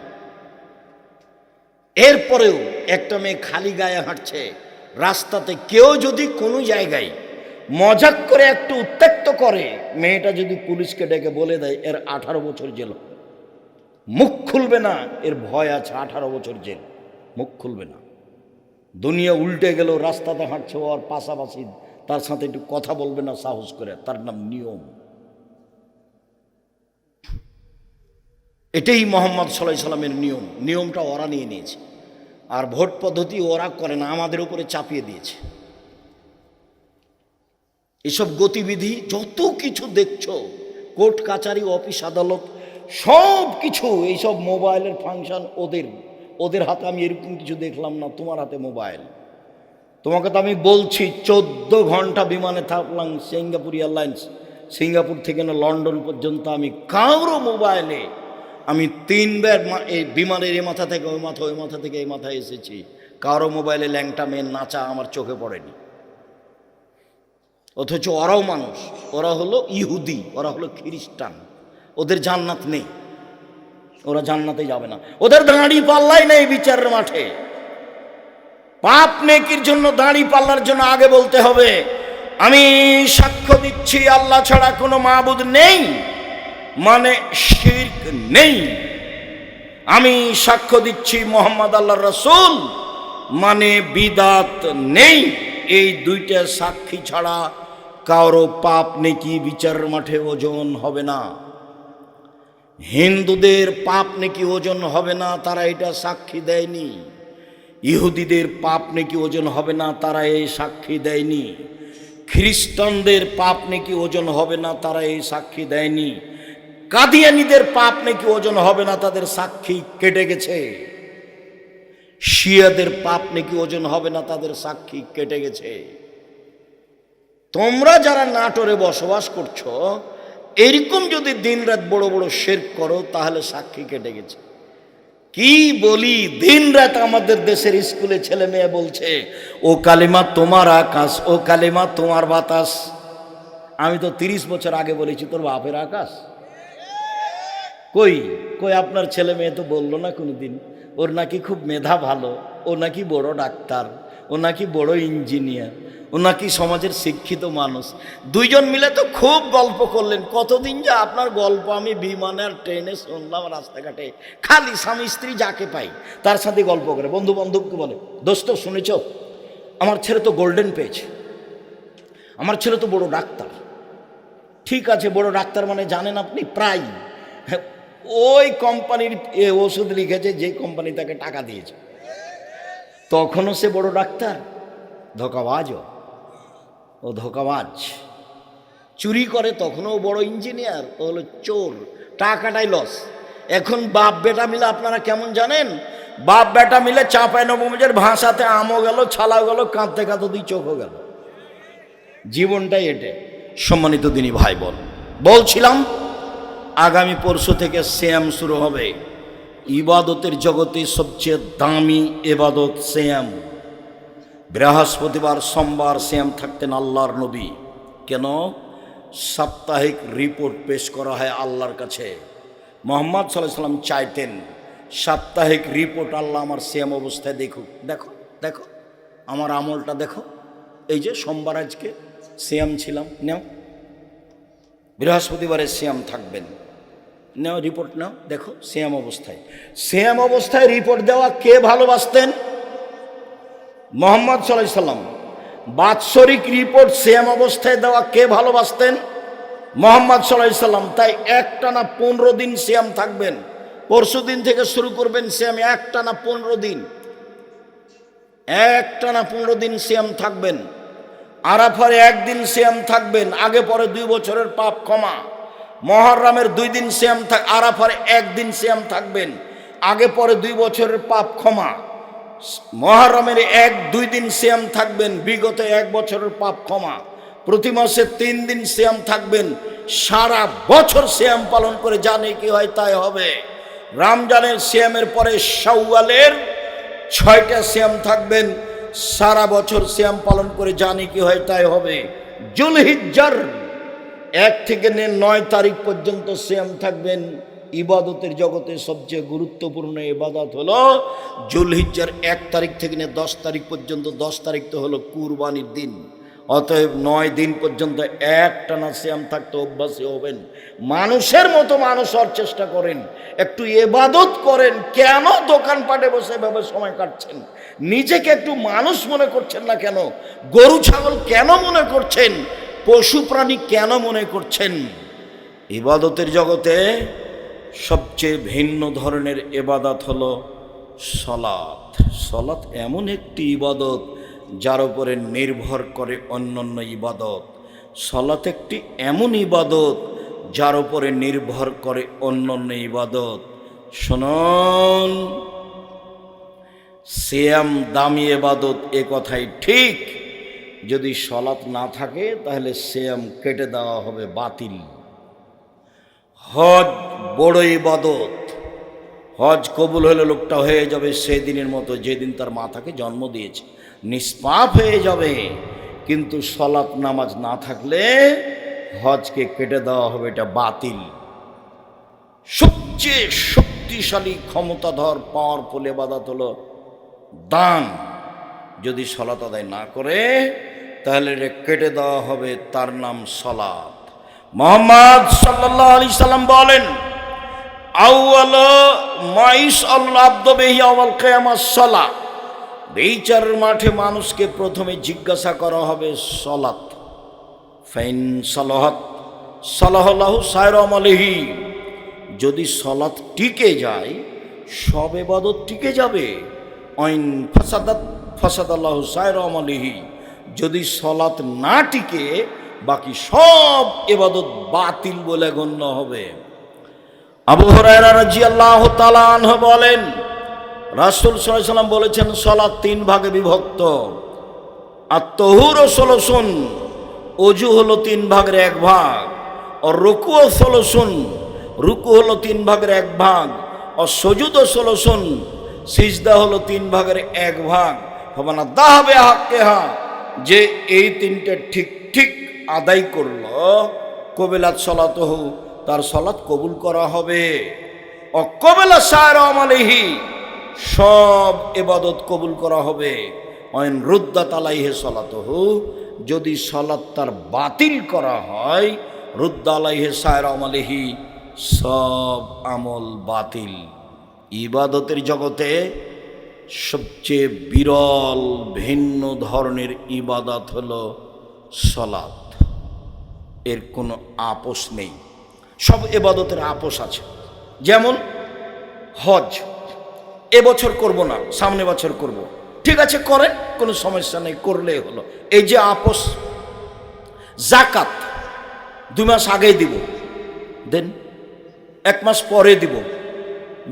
এরপরেও একটা মেয়ে খালি গায়ে হাঁটছে রাস্তাতে, কেউ যদি কোনো জায়গায় মজাক করে একটু উত্ত্যক্ত করে, মেয়েটা যদি পুলিশকে ডেকে বলে দেয় এর 18 বছর জেল, মুখ খুলবে না, এর ভয় আছে, 18 বছর জেল, মুখ খুলবে না। দুনিয়া উল্টে গেল, রাস্তাতে হাঁটছে ওর পাশাপাশি তার সাথে একটু কথা বলবে না সাহস করে, তার নাম নিয়ম। এটাই মোহাম্মদ সাল্লাল্লাহু আলাইহি সাল্লামের নিয়ম। নিয়মটা ওরা নিয়ে নিয়েছে, আর ভোট পদ্ধতি ওরা করে না, আমাদের উপরে চাপিয়ে দিয়েছে। এসব গতিবিধি যত কিছু দেখছো, কোর্ট কাচারি অফিস আদালত সব কিছু, এইসব মোবাইলের ফাংশন ওদের হাতে। আমি এরকম কিছু দেখলাম না, তোমার হাতে মোবাইল। তোমাকে তো আমি বলছি 14 ঘন্টা বিমানে থাকলাম সিঙ্গাপুর এয়ারলাইন্স, সিঙ্গাপুর থেকে না লন্ডন পর্যন্ত, আমি কারো মোবাইলে আমি 3 বার এই বিমানের এই মাথা থেকে ওই মাথা, ওই মাথা থেকে এই মাথায় এসেছি, কারো মোবাইলে ল্যাংটা মেয়ের নাচা আমার চোখে পড়েনি। অথচ ওরাও মানুষ, ওরা হলো ইহুদি, ওরা হলো খ্রিস্টান, ওদের জান্নাত নেই, ওরা জান্নাতে যাবে না, ওদের দাঁড়ি পাল্লাই নেই বিচারের মাঠে। পাপ নেকির জন্য দাঁড়ি পাল্লার জন্য আগে বলতে হবে আমি সাক্ষ্য দিচ্ছি আল্লাহ ছাড়া কোনো মাবুদ নেই, মানে শিরক নেই। আমি সাক্ষ্য দিচ্ছি মোহাম্মদ আল্লাহর রাসূল, মানে বিদাত নেই। এই দুইটা সাক্ষী ছাড়া কারো পাপ নেকি বিচারের মাঠে ওজন হবে না। হিন্দুদের পাপ নেকি ওজন হবে না, তারা এটা সাক্ষী দেয়নি। ইহুদিদের পাপ নেকি ওজন হবে না, তারা এই সাক্ষী দেয়নি। খ্রিস্টানদের পাপ নেকি ওজন হবে না, তারা এই সাক্ষী দেয়নি। কাদিয়ানীদের পাপ নেকি ওজন হবে না, তাদের সাক্ষী কেটে গেছে। শিয়াদের পাপ নেকি ওজন হবে না, তাদের সাক্ষী কেটে গেছে। তোমরা যারা নাটোরে বসবাস করছো, এরকম যদি দিনরাত বড় বড় শিরক করো, তাহলে সাক্ষী কেটে গেছে। কি বলি, দিনরাত আমাদের দেশের স্কুলে ছেলে মেয়ে বলছে ও কালিমা তোমার আকাশ, ও কালিমা তোমার বাতাস। আমি তো 30 বছর আগে বলেছি তোর বাপের আকাশ। কই কই আপনার ছেলে মেয়ে তো বললো না কোনোদিন ওর নাকি খুব মেধা ভালো, ও নাকি বড় ডাক্তার, ও নাকি বড় ইঞ্জিনিয়ার, ও নাকি সমাজের শিক্ষিত মানুষ। দুইজন মিলে তো খুব গল্প করলেন। কতদিন যা আপনার গল্প আমি বিমানে আর ট্রেনে শুনলাম, রাস্তাঘাটে খালি স্বামী স্ত্রী যাকে পাই তার সাথে গল্প করে। বন্ধু বান্ধবকে বলে দোস্ত শুনেছ আমার ছেলে তো গোল্ডেন পেয়েছে, আমার ছেলে তো বড় ডাক্তার। ঠিক আছে, বড় ডাক্তার মানে জানেন আপনি প্রায় ওই কোম্পানির ওষুধ লিখেছে যে কোম্পানি তাকে টাকা দিয়েছে, তখনও সে বড় ডাক্তার। ধোঁকাবাজও, ও ধোঁকাবাজ। চুরি করে তখনও বড় ইঞ্জিনিয়ার, ও হলো চোর, টাকাটাই লস। এখন বাপ বেটা মিলে আপনারা কেমন জানেন, বাপ বেটা মিলে চাঁপাইনবাবগঞ্জের ভাষাতে আমও গেল, ছালাও গেল, কাঁদতে কাঁদতে দুই চোখও গেল। জীবনটাই এটে। সম্মানিত দিনী ভাই বোন, বলছিলাম আগামী পরশু থেকে সিয়াম শুরু হবে। ইবাদতের জগতে সবচেয়ে দামি ইবাদত সিয়াম। বৃহস্পতিবার সোমবার সিয়াম থাকতেন আল্লাহর নবী। কেন? সাপ্তাহিক রিপোর্ট পেশ করা হয় আল্লাহর কাছে। মুহাম্মদ সাল্লাল্লাহু আলাইহি সাল্লাম চাইতেন সাপ্তাহিক রিপোর্ট আল্লাহ আমার সিয়াম অবস্থায় দেখুক। দেখো দেখো আমার আমলটা দেখো, এই যে সোমবার আজকে সিয়াম ছিলাম, নেও। বৃহস্পতিবারে সিয়াম থাকবেন, নেও রিপোর্ট নাও, দেখো সিয়াম অবস্থায়। সিয়াম অবস্থায় রিপোর্ট দেওয়া কে ভালোবাসতেন? মুহাম্মদ সাল্লাল্লাহু আলাইহি সাল্লাম। বাৎসরিক রিপোর্ট সিয়াম অবস্থায় দেওয়া কে ভালোবাসতেন? মুহাম্মদ সাল্লাল্লাহু আলাইহি সাল্লাম। তাই একটানা 15 দিন সিয়াম থাকবেন। পরশু দিন থেকে শুরু করবেন সিয়াম, একটানা 15 দিন, একটানা 15 দিন সিয়াম থাকবেন। আরাফার একদিন সিয়াম থাকবেন, আগে পরে 2 বছরের পাপ ক্ষমা। মুহররমের 2 দিন সিয়াম আরাফার 1 দিন সিয়াম থাকবেন, আগে পরে 2 বছরের পাপ ক্ষমা। মুহররমের 1-2 দিন সিয়াম থাকবেন, বিগত 1 বছরের পাপ ক্ষমা। প্রতি মাসে 3 দিন সিয়াম থাকবেন, সারা বছর সিয়াম পালন করে জানে কি হয় তাই হবে। রমজানের সিয়ামের পরে শাওয়ালের 6টা সিয়াম থাকবেন, সারা বছর সিয়াম পালন করে জানি কি হয় তাই হবে। যুলহিজ্জার 1 থেকে 9 তারিখ পর্যন্ত সিয়াম থাকবেন। ইবাদতের জগতে সবচেয়ে গুরুত্বপূর্ণ ইবাদত হলো যুলহিজ্জার 1 তারিখ থেকে 10 তারিখ পর্যন্ত। 10 তারিখ তো হলো কুরবানির দিন। অতএব 9 দিন পর্যন্ত একটানা সিয়াম থাকতে অভ্যাসী হবেন। মানুষের মতো মানুষ হওয়ার চেষ্টা করেন, একটু ইবাদত করেন। কেন দোকানপাটে বসে এভাবে সময় কাটছেন? নিজেকে একটু মানুষ মনে করছেন না কেন? গরু ছাগল কেন মনে করছেন? পশু প্রাণী কেন মনে করছেন? ইবাদতের জগতে সবচেয়ে ভিন্ন ধরনের ইবাদত হলো সালাত। সালাত এমন একটি ইবাদত যার উপরে নির্ভর করে অন্যান্য ইবাদত। সালাত একটি এমন ইবাদত যার উপরে নির্ভর করে অন্যান্য ইবাদত। শুনুন, সিয়াম দামি ইবাদত, এ কথাই ঠিক। যদি সালাত না থাকে তাহলে সিয়াম কেটে দেওয়া হবে, বাতিল। হজ বড় ইবাদত, হজ কবুল হলে লোকটা হয়ে যাবে সেদিনের মতো যেদিন তার মাতাকে জন্ম দিয়েছে, নিষ্পাপ হয়ে যাবে। কিন্তু সালাত নামাজ না থাকলে হজকে কেটে দেওয়া হবে, এটা বাতিল। সবচেয়ে শক্তিশালী ক্ষমতাধর পাওয়ারফুল ইবাদত হলো দান। যদি সালাত আদায় না করে তাহলে এটা কেটে দেওয়া হবে, তার নাম সালাত। মুহাম্মদ সাল্লাল্লাহু আলাইহি সাল্লাম বলেন, আউয়াল মাইস আল্লাহ আব্দ বিহি ইয়াউমাল কিয়ামাস সালাত। বিচারের মাঠে মানুষকে প্রথমে জিজ্ঞাসা করা হবে সালাত। ফাইন সালাহাত সালাহাল্লাহু সায়রা আমালিহি। যদি সালাত টিকে যায় সব ইবাদত টিকে যাবে। আইন ফাসাদাত ফাসাদাল্লাহু সায়রা আমালিহি। যদি সালাত না টিকে বাকি সব ইবাদত বাতিল বলে গণ্য হবে। আবু হুরায়রা রাদিয়াল্লাহু তাআলা আনহু বলেন, রাসূল সাল্লাল্লাহু আলাইহি ওয়াসাল্লাম বলেছেন, সালাত 3 ভাগে বিভক্ত। আত-তাহুর সলসুন, ওযু হলো 3 ভাগের 1 ভাগ। আর রুকু সলসুন, রুকু হলো 3 ভাগের 1 ভাগ। আর সুজুদ সলসুন, সিজদা হলো 3 ভাগের 1 ভাগ। ফামানা দাহাবে হাক্কেহা, যে এই 3টে ঠিক ঠিক আদায় করলো, কবিলাত সালাতুহু, তার সালাত কবুল করা হবে। অকবেলা সায়রা আমালিহি, সব ইবাদত কবুল করা হবে। আইন রুদ্দাত আলাইহি সালাতুহু, যদি সালাত তার বাতিল করা হয়, রুদ্দা আলাইহি সায়রা আমালিহি, সব আমল বাতিল। ইবাদতের জগতে সবচেয়ে বিরল ভিন্ন ধরনের ইবাদত হলো সালাত। এর কোনো আপোষ নেই। সব ইবাদতের আপোষ আছে। যেমন হজ এবছর করব না, সামনে বছর করব, ঠিক আছে করেন, কোনো সমস্যা নেই, করলেই হলো, এই যে আপোষ। যাকাত 2 মাস আগেই দিব, দেন 1 মাস পরে দিব,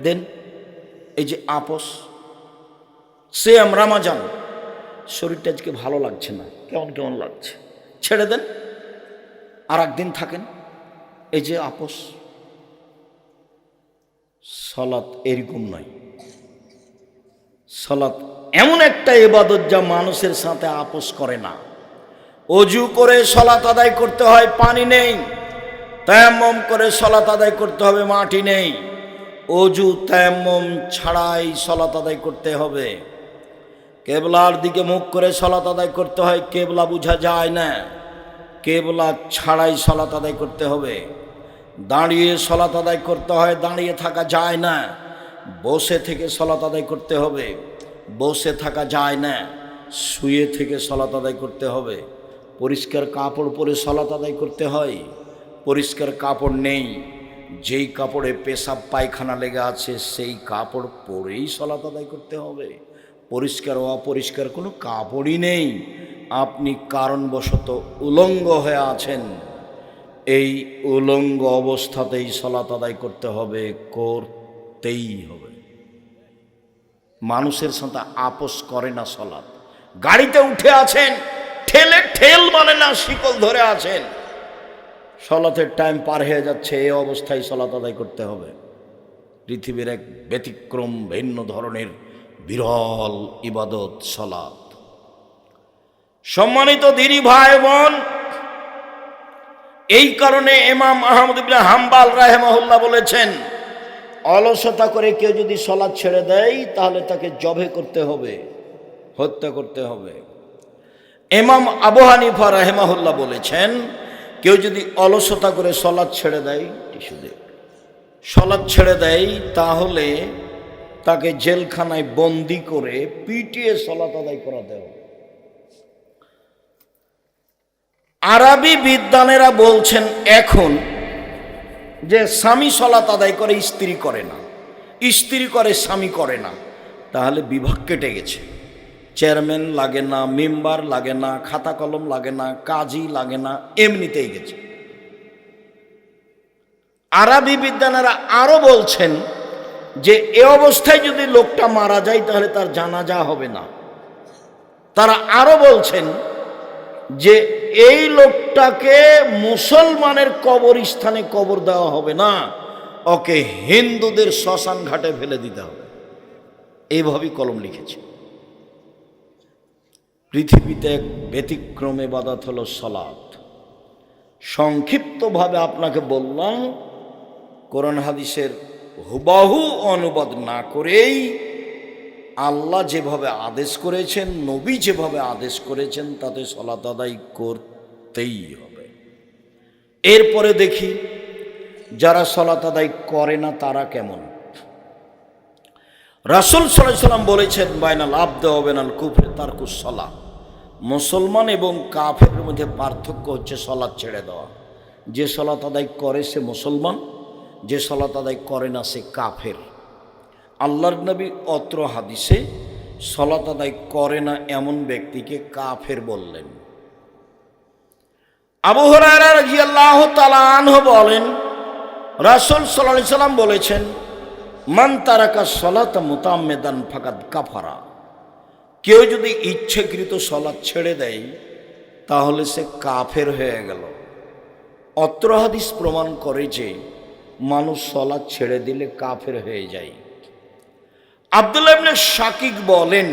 দেন, এই যে আপোষ। সিয়াম রমজান, শরীরটা আজকে ভালো লাগছে না, কেমন কেমন লাগছে, ছেড়ে দেন, আর একদিন থাকেন, এই যে আপোষ। সালাত এরকম নয়। সালাত এমন একটা ইবাদত যা মানুষের সাথে আপোষ করে না। অজু করে সালাত আদায় করতে হয়, পানি নেই। তায়াম্মুম করে সালাত আদায় করতে হবে, মাটি নেই। অজু তায়াম্মুম ছাড়াই সালাত আদায় করতে হবে। কেবলার দিকে মুখ করে সালাত আদায় করতে হয়, কেবলা বোঝা যায় না, কেবলা ছাড়াই সালাত আদায় করতে হবে। দাঁড়িয়ে সালাত আদায় করতে হয়, দাঁড়িয়ে থাকা যায় না। বসে থেকে সালাত আদায় করতে হবে, বসে থাকা যায় না। শুয়ে থেকে সালাত আদায় করতে হবে। পরিষ্কার কাপড় পরে সালাত আদায় করতে হয়, পরিষ্কার কাপড় নেই, যেই কাপড়ে পেশাব পায়খানা লেগে আছে সেই কাপড় পরেই সালাত আদায় করতে হবে। পরিষ্কার ও অপরিষ্কার কোনো কাপড়ই নেই, আপনি কারণবশত উলঙ্গ হয়ে আছেন, এই উলঙ্গ অবস্থাতেই সালাত আদায় করতে হবে, করতেই হবে। মানুষের সাথে আপোষ করে না সালাত। গাড়িতে উঠে আছেন, ঠেলে ঠেল মানে না, শিকল ধরে আছেন, সালাতের টাইম পার হয়ে যাচ্ছে, এই অবস্থায় সালাত আদায় করতে হবে। পৃথিবীর এক ব্যতিক্রম, ভিন্ন ধরনের বিরল ইবাদত সালাত। সম্মানিত দিনী ভাই বোন, এই কারণে ইমাম আহমদ ইবনে হাম্বল রাহিমাহুল্লাহ বলেছেন, অলসতা করে কেউ যদি সালাত ছেড়ে দেয় তাহলে তাকে জবে করতে হবে, হত্যা করতে হবে। ইমাম আবু হানিফা রাহিমাহুল্লাহ বলেছেন, কেউ যদি অলসতা করে সালাত ছেড়ে দেয়, সালাত ছেড়ে দেয়, তাহলে তাকে জেলখানায় বন্দি করে পিটিয়ে সালাত আদায় করাতে হবে। আরবি বিদ্বানেরা বলছেন এখন যে স্বামী সালাত আদায় করে, স্ত্রী করে না, স্ত্রী করে স্বামী করে না, তাহলে বিভাগ কেটে গেছে। চেয়ারম্যান লাগে না, মেম্বার লাগে না, খাতা কলম লাগে না, কাজী লাগে না, এমনিতেই গেছে। আরবি বিদ্বানেরা আরো বলছেন যে এ অবস্থায় যদি লোকটা মারা যায় তাহলে তার জানাজা হবে না। তারা আরো বলছেন যে এই লোকটাকে মুসলমানের কবরস্থানে কবর দেওয়া হবে না, ওকে হিন্দুদের শ্মশান ঘাটে ফেলে দিতে হবে। এইভাবেই কলম লিখেছে। পৃথিবীতে এক ব্যতিক্রম ইবাদত হলো সালাত। সংক্ষিপ্তভাবে আপনাকে বললাম, কোরআন হাদিসের হুবাহু অনুবাদ না করেই আল্লাহ যেভাবে আদেশ করেছেন, নবী যেভাবে আদেশ করেছেন, তাতে সালাত আদায় করতেই হবে। এরপরে দেখি যারা সালাত আদায় করে না তারা কেমন। রাসূল সাল্লাল্লাহু আলাইহি ওয়াসাল্লাম বলেছেন, বাইনাল আবদি ওয়া বাইনাল কুফরি তারকুস সালাহ। মুসলমান এবং কাফেরের মধ্যে পার্থক্য হচ্ছে সালাত ছেড়ে দেওয়া। যে সালাত আদায় করে সে মুসলমান, যে সালাত আদায় করে না সে কাফের। আল্লাহর নবী অত্র হাদিসে সালাত আদায় করে না এমন ব্যক্তিকে কাফের বললেন। আবু হুরায়রা রাদিয়াল্লাহু তাআলা আনহু বলেন, রাসূল সাল্লাল্লাহু আলাইহি সাল্লাম বলেছেন, মান তারাকা সালাতা মুতাআম্মিদান ফাকাদ কাফারা। কেউ যদি ইচ্ছাকৃত সালাত ছেড়ে দেয় তাহলে সে কাফের হয়ে গেল। অত্র হাদিস প্রমাণ করে যে মানুষ সালাত ছেড়ে দিলে কাফের হয়ে যায়। আব্দুল্লাহ ইবনে শাকিক বলেন,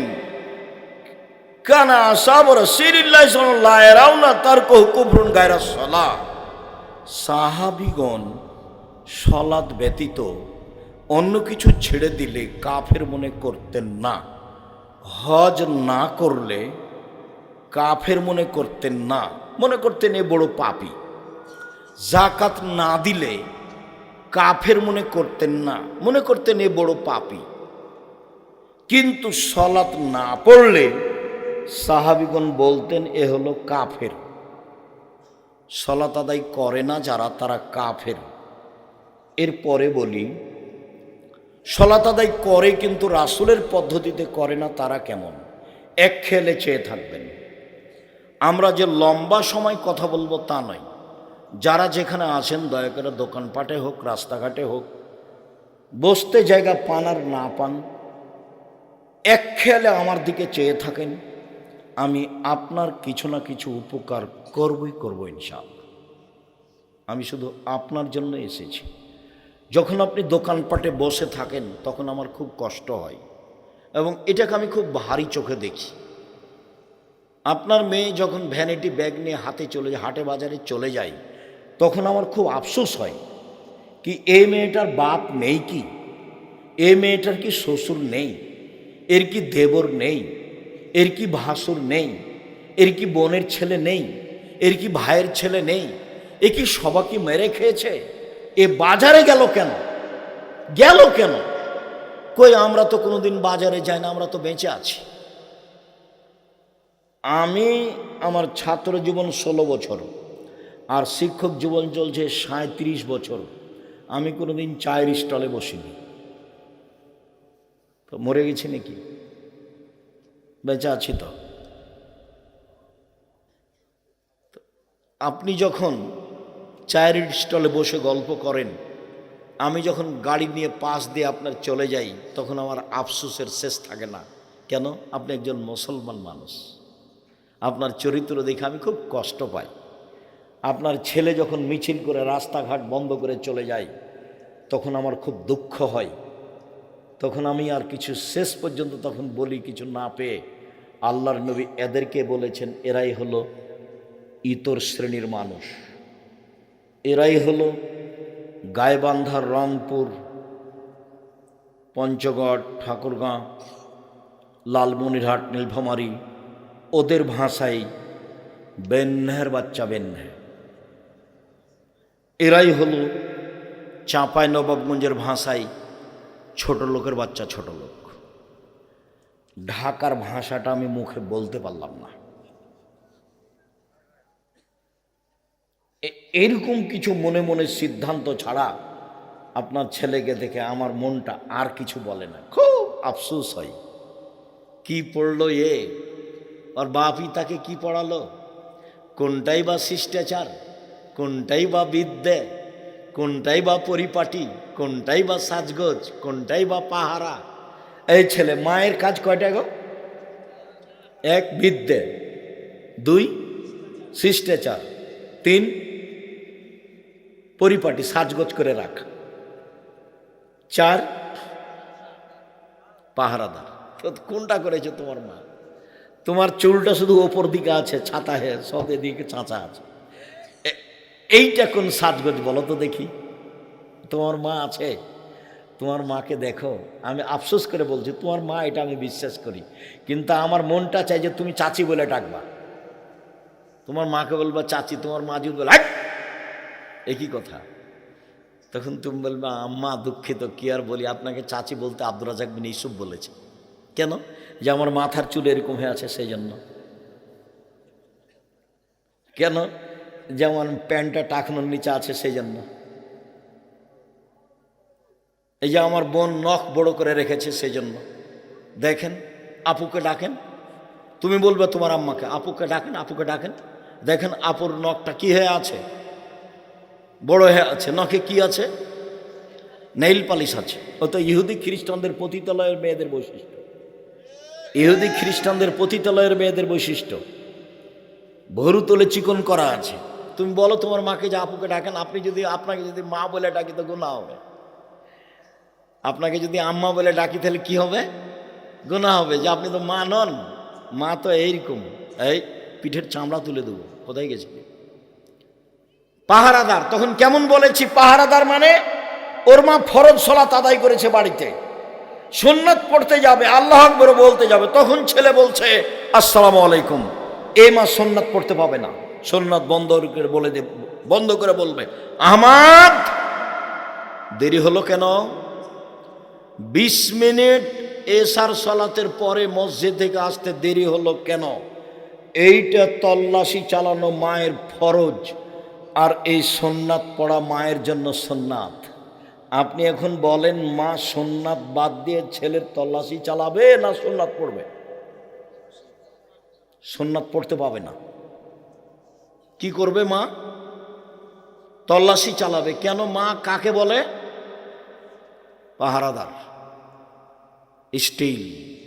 কানা আসহাবু রাসূলিল্লাহ সাল্লাল্লাহু আলাইহি ওয়াসাল্লাম তারকুহু কুফরুন গায়রা সালাহ। সাহাবীগণ সালাত ব্যতীত অন্য কিছু ছেড়ে দিলে কাফের মনে করতেন না। হজ না করলে কাফের মনে করতেন না, মনে করতেন এ বড় পাপী। যাকাত না দিলে কাফের মনে করতেন না, মনে করতেন এ বড় পাপী। কিন্তু সালাত না পড়লে সাহাবীগণ বলতেন এ হলো কাফের। সালাত আদায় করে না যারা, তারা কাফের। এরপরে বলি, সালাত আদায় করে কিন্তু রাসূলের পদ্ধতিতে করে না তারা কেমন। এক খেলে চেয়ে থাকবেন। আমরা যে লম্বা সময় কথা বলবো তা নয়। যারা যেখানে আছেন দয়া করে দোকানপাটে হোক, রাস্তাঘাটে হোক, বসতে জায়গা পান আর না পান, এক খেয়ালে আমার দিকে চেয়ে থাকেন। আমি আপনার কিছু না কিছু উপকার করবই ইনশাআল্লাহ। আমি শুধু আপনার জন্য এসেছি। যখন আপনি দোকানপাটে বসে থাকেন তখন আমার খুব কষ্ট হয় এবং এটাকে আমি খুব ভারী চোখে দেখি। আপনার মেয়ে যখন ভ্যানিটি ব্যাগ নিয়ে হাটে বাজারে চলে যায় তখন আমার খুব আফসোস হয় কি এই মেয়েটার বাপ নেই কি, এই মেয়েটার কি শ্বশুর নেই, এর কি দেবর নেই, এর কি ভাসুর নেই, এর কি বোনের ছেলে নেই, এর কি ভাইয়ের ছেলে নেই, এ কি সবাইকে মেরে খেয়েছে, এ বাজারে গেল কেন? কই আমরা তো কোনোদিন বাজারে যাই না, আমরা তো বেঁচে আছি। আমি আমার ছাত্র জীবন 16 বছর আর শিক্ষক জীবন চলছে 37 বছর। আমি কোনোদিন চায়ের স্টলে বসিনি। তো মরে গেছি নাকি? বেঁচে আছি তো। আপনি যখন চায়ের স্টলে বসে গল্প করেন, আমি যখন গাড়ি নিয়ে পাশ দিয়ে আপনার চলে যাই তখন আমার আফসোসের শেষ থাকে না। কেন? আপনি একজন মুসলমান মানুষ, আপনার চরিত্র দেখে আমি খুব কষ্ট পাই। আপনার ছেলে যখন মিছিল করে রাস্তাঘাট বন্ধ করে চলে যায় তখন আমার খুব দুঃখ হয়। তখন আমি আর কিছু শেষ পর্যন্ত তখন বলি কিছু না পেয়ে, আল্লাহর নবী এদেরকে বলেছেন এরাই হলো ইতর শ্রেণীর মানুষ, এরাই হলো গাইবান্ধার, রংপুর, পঞ্চগড়, ঠাকুরগাঁ, লালমনিরহাট, নীলফামারী, ওদের ভাষায় বেন্যার বাচ্চা বেন্যা। এরাই হলো চাঁপাই নবাবগঞ্জের ভাষায় ছোট লোকের বাচ্চা ছোট লোক। ঢাকার ভাষাটা আমি মুখে বলতে পারলাম না। এরকম কিছু মনে মনে সিদ্ধান্ত ছাড়া আপনার ছেলেকে দেখে আমার মনটা আর কিছু বলে না, খুব আফসোস হয়। কি পড়লো আর বাপই তাকে কি পড়ালো? কোনটাই বা শিষ্টাচার, কোনটাই বা বিদ্যে, কোনটাই বা পরিপাটি, কোনটাই বা সাজগোজ, কোনটাই বা পাহারা। এই ছেলে মায়ের কাজ কয়টা গো? এক, বিদ্যে; দুই, শিষ্টাচার; তিন, পরিপাটি সাজগোজ করে রাখা; চার, পাহারাদার। কোনটা করেছে তোমার মা? তোমার চুলটা শুধু ওপর দিকে আছে, ছাতা সব দিকে চাঁচা আছে। এইটা কোন সাজগোজ বলো তো দেখি? তোমার মা আছে? তোমার মাকে দেখো। আমি আফসোস করে বলছি, তোমার মা, এটা আমি বিশ্বাস করি, কিন্তু আমার মনটা চাই যে তুমি চাচি বলে ডাকবা। তোমার মাকে বলবা চাচি, তোমার মা যদি বলে একই কথা, তখন তুমি বলবা আম্মা দুঃখিত, কি আর বলি, আপনাকে চাচি বলতে আব্দুর রাজ্জাক বিন ইউসুফ বলেছে। কেন? যে আমার মাথার চুল এরকম হয়ে আছে সেই জন্য। কেন? যেমন প্যান্টটা টাকনোর নিচে আছে সেই জন্য। এই যে আমার বোন নখ বড় করে রেখেছে সেই জন্য। দেখেন, আপুকে ডাকেন, তুমি বলবে তোমার আম্মাকে, আপুকে ডাকেন, আপুকে ডাকেন, দেখেন আপুর নখটা কি হয়ে আছে, বড় হয়ে আছে। নখে কি আছে? নেইল পালিশ আছে। ও তো ইহুদি খ্রিস্টানদের পতিতালয়ের মেয়েদের বৈশিষ্ট্য। ইহুদি খ্রিস্টানদের পতিতালয়ের মেয়েদের বৈশিষ্ট্য, ভরু তোলে চিকন করা আছে। তুমি বলো তোমার মাকে যে আপুকে ডাকেন। আপনাকে যদি মা বলে ডাকি তো গুনাহ হবে। আপনাকে যদি আম্মা বলে ডাকি তাহলে কি হবে? গুনাহ হবে, যে আপনি তো মা নন। মা তো এইরকম, এই পিঠের চামড়া তুলে দেবো। কোথায় গেছে? পাহারাদার। তখন কেমন বলেছি? পাহারাদার মানে ওর মা ফরজ সালাত আদায় করেছে বাড়িতে, সুন্নাত পড়তে যাবে, আল্লাহু আকবার বলতে যাবে, তখন ছেলে বলছে আসসালামু আলাইকুম। এই মা সুন্নাত পড়তে পাবে না, সুন্নাত বন্ধ করে বলবে আহমদ দেরি হলো কেন? 20 মিনিট এশার সালাতের পরে মসজিদ থেকে আসতে দেরি হলো কেন? এইটা তল্লাশি চালানো মায়ের ফরজ, আর এই সুন্নাত পড়া মায়ের জন্য সুন্নাত। আপনি এখন বলেন মা সুন্নাত বাদ দিয়ে ছেলের তল্লাশি চালাবে না সুন্নাত পড়বে? সুন্নাত পড়তে পাবে না। কি করবে মা? তল্লাশি চালাবে। কেন? মা কাকে বলে? পাহারাদার, স্টিল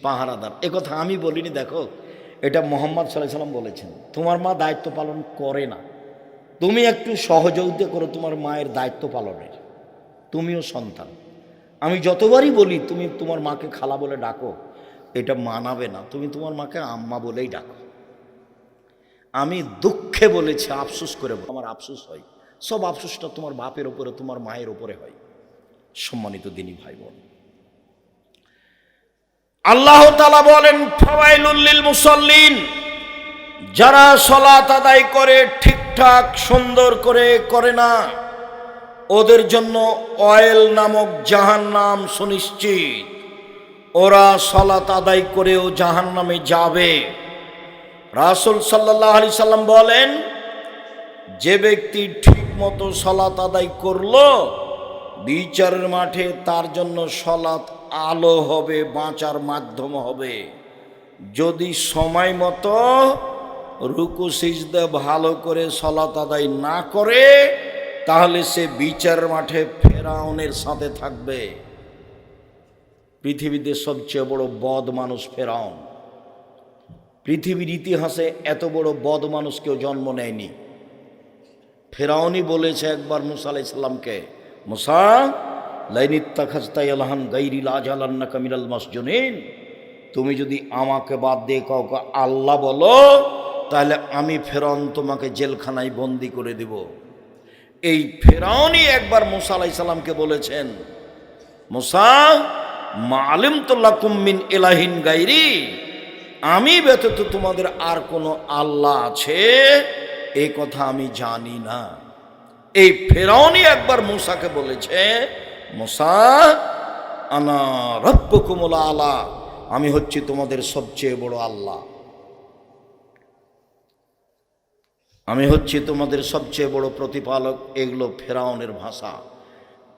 পাহারাদার। একথা আমি বলিনি, দেখো এটা মুহাম্মদ সাল্লাল্লাহু আলাইহি ওয়াসাল্লাম বলেছেন। তোমার মা দায়িত্ব পালন করে না, তুমি একটু সহযোগিতা করো তোমার মায়ের দায়িত্ব পালনের। তুমিও সন্তান। আমি যতবারই বলি তুমি তোমার মাকে খালা বলে ডাকো, এটা মানাবে না, তুমি তোমার মাকে আম্মা বলেই ডাকো। আমি দুঃখে বলেছি, আফসোস করে আমার আফসোস হয়। সব আফসোসটা তোমার বাপের ওপরে, তোমার মায়ের ওপরে হয়। সম্মানিত দিনী ভাই বোন, আল্লাহ তাআলা বলেন ফাওয়াইলুল লিল মুসাল্লিন, যারা সালাত আদায় করে ঠিকঠাক সুন্দর করে না, ওদের জন্য অয়েল নামক জাহান্নাম সুনিশ্চিত। ওরা সালাত আদায় করেও জাহান্নামে যাবে। রাসূল সাল্লাল্লাহু আলাইহি সাল্লাম বলেন, যে ব্যক্তি ঠিক মতো সালাত আদায় করলো, বিচারের মাঠে তার জন্য সালাত আলো হবে, বাঁচার মাধ্যম হবে। যদি সময় মতো রুকু সিজদা ভালো করে সালাত আদায় না করে, তাহলে সে বিচার মাঠে ফেরাউনের সাথে থাকবে। পৃথিবীতে সবচেয়ে বড় বদ মানুষ ফেরাউন। পৃথিবীর ইতিহাসে এত বড় বদ মানুষ কেউ জন্ম নেয়নি। ফেরাউনই বলেছে একবার মুসা আলাইহিস সালামকে, মুসা লাইনিত্তাখাযতা ইলাহান গায়রি লাজালান্নাকা মিনাল মাসজুনিন, তুমি যদি আমাকে বাদ দিয়ে কাউকে আল্লাহ বলো তাহলে আমি ফেরাউন তোমাকে জেলখানায় বন্দি করে দেব। এই ফেরাউনই একবার মুসা আলাইহিস সালামকে বলেছেন, মুসা মা আলিমতু লাকুম মিন ইলাহিন গায়রি, আমি ব্যতীত তোমাদের আর কোনো আল্লাহ আছে এই কথা আমি জানি না। এই ফেরাউনই একবার মুসাকে বলেছে, মুসা আনা রাব্বুকুমুল আলা, আমি হচ্ছি তোমাদের সবচেয়ে বড় আল্লাহ, আমি হচ্ছি তোমাদের সবচেয়ে বড় প্রতিপালক। এগুলো ফেরাউনের ভাষা।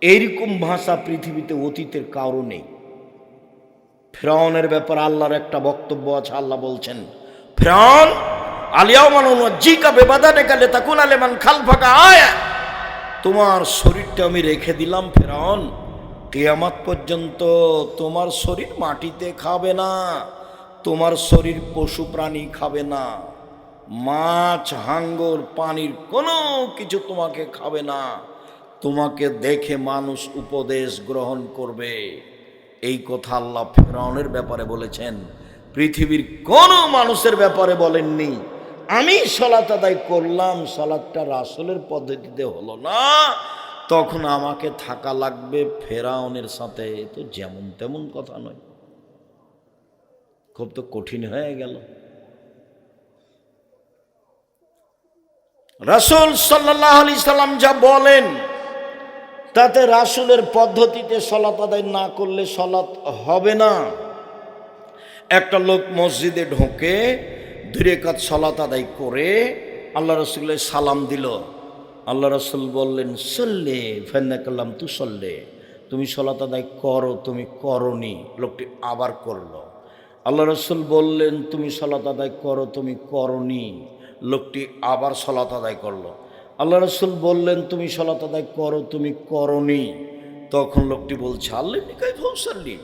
এইরকম ভাষা পৃথিবীতে অতীতের কারো নেই। ফেরাউনের ব্যাপারে আল্লাহর একটা বক্তব্য আছে। আল্লাহ বলছেন, ফেরাউন আলিয়াউমা নুনজ্জিকা বিবাদানিকা লিতাকুনা লিমান খালফাকা আয়া, তোমার শরীরটা আমি রেখে দিলাম ফেরাউন, কিয়ামত পর্যন্ত তোমার শরীর মাটিতে খাবে না, তোমার শরীর পশু প্রাণী খাবে না, মাছ হাঙ্গর পানির কোনো কিছু তোমাকে খাবে না, তোমাকে দেখে মানুষ উপদেশ গ্রহণ করবে। এই কথা আল্লাহ ফেরাউনের ব্যাপারে বলেছেন, পৃথিবীর কোনো মানুষের ব্যাপারে বলেননি। আমি সালাত আদায় করলাম, সালাতটা রাসূলের পদ্ধতিতে হলো না, তখন আমাকে থাকা লাগবে ফেরাউনের সাথে। তো যেমন তেমন কথা নয়, খুব তো কঠিন হয়ে গেল। রাসূল সাল্লাল্লাহু আলাইহি সাল্লাম যা বলেন তাতে রাসূলের পদ্ধতিতে সালাত আদায় না করলে সালাত হবে না। একটা লোক মসজিদে ঢোকে, 2 রাকাত সালাত আদায় করে আল্লাহ রাসূলের সালাম দিল। আল্লাহ রাসূল বললেন, সল্লি ফান্নাকাল্লাম তুসল্লি, তুমি সালাত আদায় করো, তুমি করনি। লোকটি আবার করলো। আল্লাহ রাসূল বললেন, তুমি সালাত আদায় করো, তুমি করনি। লোকটি আবার সালাত আদায় করলো। আল্লাহ রাসূল বললেন, তুমি সালাত আদায় করো, তুমি করনি। তখন লোকটি বলছে, আল্লামনি কাইফা উসাল্লি,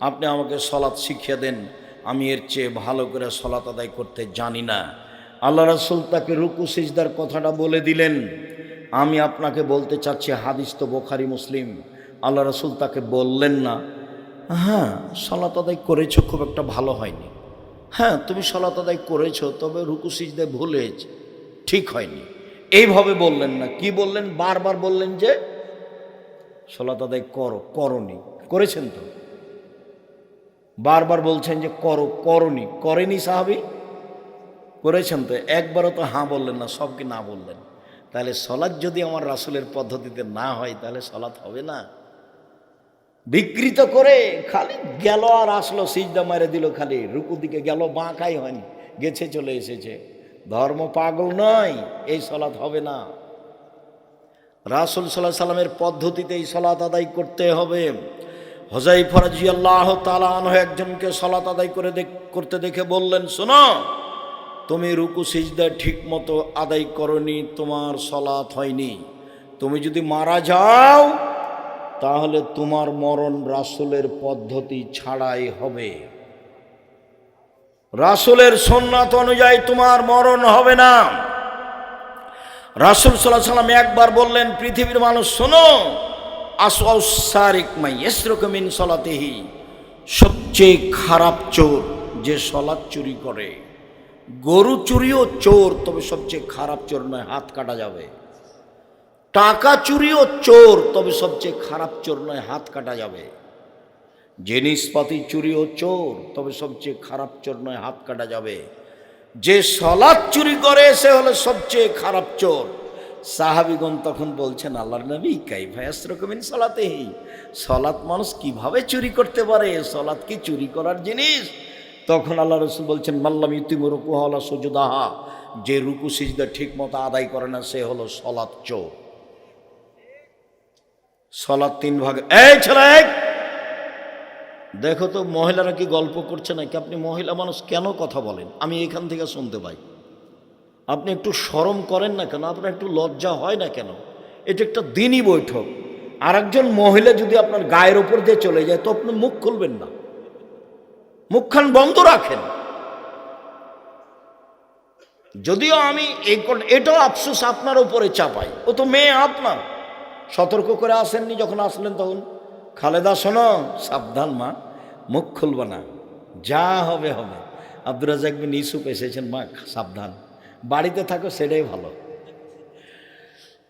আপনি আমাকে সালাত শিখিয়ে দেন, আমি এর চেয়ে ভালো করে সালাত আদায় করতে জানি না। আল্লাহ রাসূল তাকে রুকু সিজদার কথাটা বলে দিলেন। আমি আপনাকে বলতে চাচ্ছি, হাদিস তো বুখারী মুসলিম। আল্লাহ রাসূল তাকে বললেন না, হ্যাঁ সালাত আদায় করেছো, খুব একটা ভালো হয়নি। হ্যাঁ তুমি সালাত আদায় করেছো, তবে রুকু সিজদায় ভুল হয়েছে, ঠিক হয়নি। এইভাবে বললেন না। কি বললেন? বারবার বললেন যে সালাত আদায় করো, করনি। করেছেন তো? বারবার বলছেন যে করো, করনি। করেনি সাহাবী? করেছেন তো? একবারও তো হ্যাঁ বললেন না, সব কি না বললেন? তাহলে সালাত যদি আমার রাসূলের পদ্ধতিতে না হয় তাহলে সালাত হবে না। বিকৃত করে খালি গেল আর আসলো, সিজদা মারে দিল, খালি রুকু দিকে গেল, বাঁকাই হয়নি, গেছে চলে এসেছে। ধর্ম পাগল নয়, এই সালাত হবে না। রাসূল সাল্লাল্লাহু আলাইহি সাল্লামের পদ্ধতিতে এই সালাত আদায় করতে হবে। হুযায়ফা রাদিয়াল্লাহু তাআলা আনহু একজনকে সালাত আদায় করতে দেখে বললেন, শোনো, তুমি রুকু সিজদা ঠিক মতো আদায় করনি, তোমার সালাত হয়নি। তুমি যদি মারা যাও তাহলে তোমার মরণ রাসূলের পদ্ধতি ছাড়াই হবে। রাসূলের সুন্নাত অনুযায়ী তোমার মরণ হবে না। রাসূল সাল্লাল্লাহু আলাইহি সাল্লাম একবার বললেন, পৃথিবীর মানুষ শোনো, আসওয়াউস সারিক মান ইয়াসরুকু মিন সালাতিহি, সবচেয়ে খারাপ চোর যে সালাত চুরি করে। গরু চুরিও চোর, তবে সবচেয়ে খারাপ চোর নয়, হাত কাটা যাবে। টাকা চুরিও চোর, তবে সবচেয়ে খারাপ চোর নয়, হাত কাটা যাবে। জিনিসপাতি চুরিও চোর, তবে সবচেয়ে খারাপ চোর নয়, হাত কাটা যাবে। যে সালাত চুরি করে সে হলো সবচেয়ে খারাপ চোর। সাহাবীগণ তখন বলছেন, আল্লাহর নবী কাইফা ইয়াসরুকু মিন সালাতিহি, সালাত মানুষ কিভাবে চুরি করতে পারে? সালাত কি চুরি করার জিনিস? তখন আল্লাহ রাসূল বলছেন, মাল্লাম ইউতিমু রুকুহা ওয়ালা সুজুদাহা, যে রুকু সিজদা ঠিক মতো আদায় করে না সে হলো সালাত চোর। সালাত 3 ভাগে। এই ছেলে, দেখো তো মহিলারা কি গল্প করছে নাকি? আপনি মহিলা মানুষ কেন কথা বলেন? আমি এখান থেকে শুনতে পাই। আপনি একটু শরম করেন না কেন? আপনার একটু লজ্জা হয় না কেন? এটা একটা দিনই বৈঠক। আর একজন মহিলা যদি আপনার গায়ের ওপর দিয়ে চলে যায় তো আপনি মুখ খুলবেন না, মুখখান বন্ধ রাখেন। যদিও আমি এটাও আফসোস আপনার উপরে চাপাই, ও তো মেয়ে আপনার, সতর্ক করে আসেননি যখন আসলেন তখন, খালেদা শোনো সাবধান মা, মুখ খুলবে না, যা হবে হবে। আব্দুর রাজ্জাক বিন ইউসুফ এসেছেন, মা সাবধান, বাড়িতে থাকো সেটাই ভালো।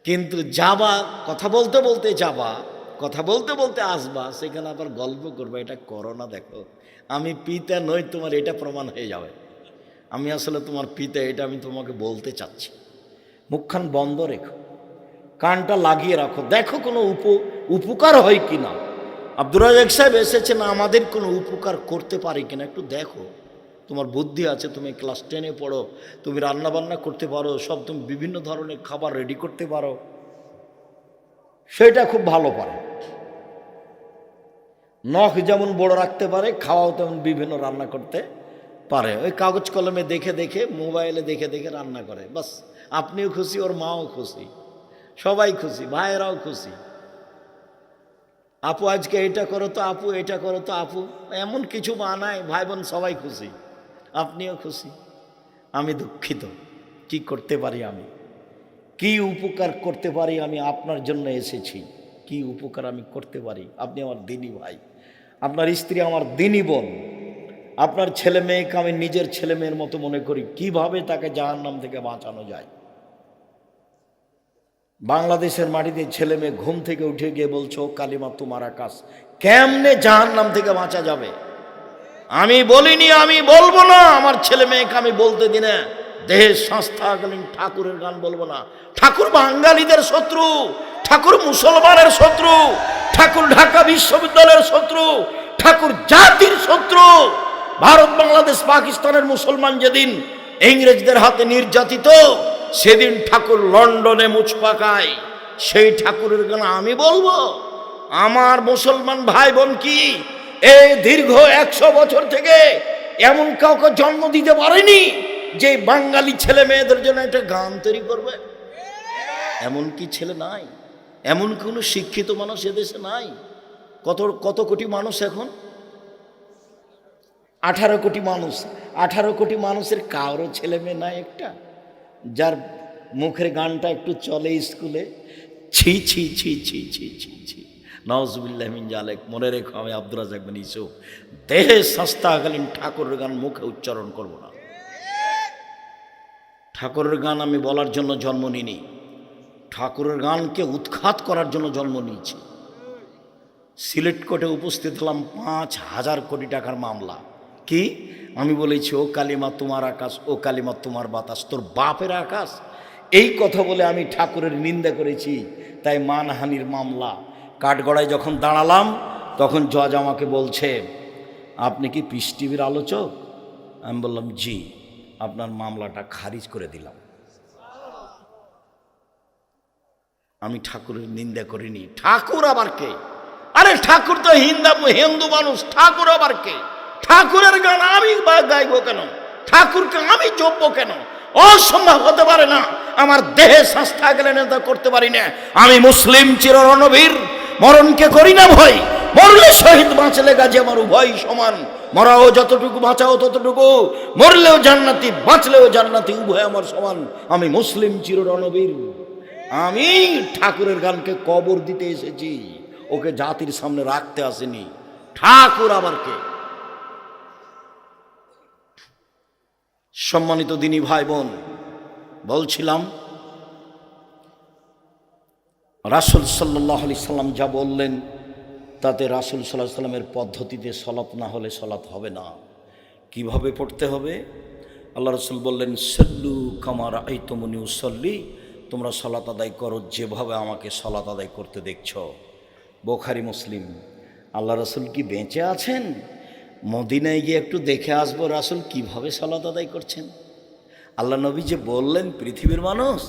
কিন্তু যাবা, কথা বলতে বলতে যাবা, কথা বলতে বলতে আসবা, সেখানে আবার গল্প করবে, এটা করো না। দেখো আমি পিতা নই তোমার, এটা প্রমাণ হয়ে যাবে আমি আসলে তোমার পিতা, এটা আমি তোমাকে বলতে চাচ্ছি। মুখখান বন্ধ রেখো, কানটা লাগিয়ে রাখো, দেখো কোনো উপকার হয় কিনা। আব্দুর রাজ্জাক সাহেব এসেছেন, আমাদের কোনো উপকার করতে পারি কিনা একটু দেখো। তোমার বুদ্ধি আছে, তুমি ক্লাস 10-এ পড়ো, তুমি রান্না বান্না করতে পারো, সব তুমি বিভিন্ন ধরনের খাবার রেডি করতে পারো, সেটা খুব ভালো পারে। নখ যেমন বড় রাখতে পারে, খাওয়াও তেমন বিভিন্ন রান্না করতে পারে। ওই কাগজ কলমে দেখে দেখে, মোবাইলে দেখে দেখে রান্না করে, বাস আপনিও খুশি, ওর মাও খুশি, সবাই খুশি, ভাইয়েরাও খুশি। আপু আজকে এটা করো তো আপু, এটা করো তো আপু, এমন কিছু বানায়, ভাই বোন সবাই খুশি, আপনিও খুশি। আমি দুঃখিত, কি করতে পারি আমি, কি উপকার করতে পারি আমি আপনার জন্য এসেছি, কি উপকার আমি করতে পারি। আপনি আমার দিনী ভাই, আপনার স্ত্রী আমার দিনী বোন, আপনার ছেলে মেয়েকে আমি নিজের ছেলে মেয়ের মতো মনে করি। কিভাবে তাকে জাহান্নাম থেকে বাঁচানো যায়। বাংলাদেশের মাটিতে ছেলে মেয়ে ঘুম থেকে উঠে গিয়ে বলছো কালিমা তোমার আকাশ, কেমনে জাহান্নাম থেকে বাঁচা যাবে? আমি বলিনি, আমি বলবো না, আমার ছেলে মেয়েকে আমি বলতে দিই না। দেহের সংস্থাকালীন ঠাকুরের গান বলবো না। ঠাকুর বাঙালিদের শত্রু, ঠাকুর মুসলমানের শত্রু, ঠাকুর ঢাকা বিশ্ববিদ্যালয়ের শত্রু, ঠাকুর জাতির শত্রু। ভারত বাংলাদেশ পাকিস্তানের মুসলমান যেদিন ইংরেজদের হাতে নির্যাতিত, সেদিন ঠাকুর লন্ডনে মুছ পাকায়, সেই ঠাকুরের গান আমি বলবো? আমার মুসলমান ভাই বোন কি এই দীর্ঘ 100 বছর থেকে এমন কাউকে জন্ম দিতে পারেনি যে বাঙালি ছেলে মেয়েদের জন্য একটা গান তৈরি করবে? এমন কি ছেলে নাই? এমন কোনো শিক্ষিত মানুষ এদেশে নাই? কত কোটি মানুষ এখন? 18 কোটি মানুষ। 18 কোটি মানুষের কারো ছেলে মেয়ে নাই একটা, যার মুখের গানটা একটু চলে স্কুলে? ছি ছি ছি ছি ছি ছি ছি, নাউজুবিল্লাহ মিন জালিক। মনে রেখো, আমি আব্দুর রাজ্জাক বিন ইউসুফ দেহে সংস্থাকালীন ঠাকুরের গান মুখে উচ্চারণ করব না। ঠাকুরের গান আমি বলার জন্য জন্ম নিইনি, ঠাকুরের গানকে উৎখাত করার জন্য জন্ম নিয়েছি। সিলেট কোর্টে উপস্থিত হলাম, 5,000 কোটি টাকার মামলা। কি আমি বলেছি, ও কালিমা তোমার আকাশ, ও কালিমা তোমার বাতাস, তোর বাপের আকাশ, এই কথা বলে আমি ঠাকুরের নিন্দা করেছি। তাই মানহানির মামলা। কাঠগড়ায় যখন দাঁড়ালাম তখন জজ আমাকে বলছে, আপনি কি পিস টিভির আলোচক? আমি বললাম জি। আপনার মামলাটা খারিজ করে দিলাম। আমি ঠাকুরের নিন্দা করিনি। ঠাকুর আবার কে? আরে ঠাকুর তো হিন্দু মানুষ, ঠাকুর আবার কে? ঠাকুরের গান আমি গাইবো কেন? ঠাকুরকে আমি জপবো কেন? অসম্ভব হতে পারে না। আমার দেহে সংস্থা গেলে নেতা করতে পারি না। আমি মুসলিম চির রণবীর, মরণকে করি না ভয়, মরলে শহীদ বাঁচলে গাজী আমার উভয় সমান। মরাও যতটুকু, বাঁচাও ততটুকু, মরলেও জান্নাতি বাঁচলেও জান্নাতি, উভয় আমার সমান। আমি মুসলিম চির রণবীর। আমি ঠাকুরের গানকে কবর দিতে এসেছি, ওকে জাতির সামনে রাখতে আসেনি। ঠাকুর আবার কে? সম্মানিত দিনী ভাই বোন, বলছিলাম রাসূল সাল্লাল্লাহু আলাইহি সাল্লাম যা বললেন তাতে রাসূল সাল্লাল্লাহু আলাইহি সাল্লামের পদ্ধতিতে সলাত না হলে সলাত হবে না। কিভাবে পড়তে হবে? আল্লাহ রাসূল বললেন, সাল্লু কামা রাআইতুমুনি উসাল্লি, তোমরা সলাত আদায় করো যেভাবে আমাকে সলাত আদায় করতে দেখছ। বুখারী মুসলিম। আল্লাহ রাসূল কি বেঁচে আছেন? মদিনায় গিয়ে একটু দেখে আসবো রাসূল কিভাবে সলাত আদায় করছেন। আল্লাহ নবী যে বললেন, পৃথিবীর মানুষ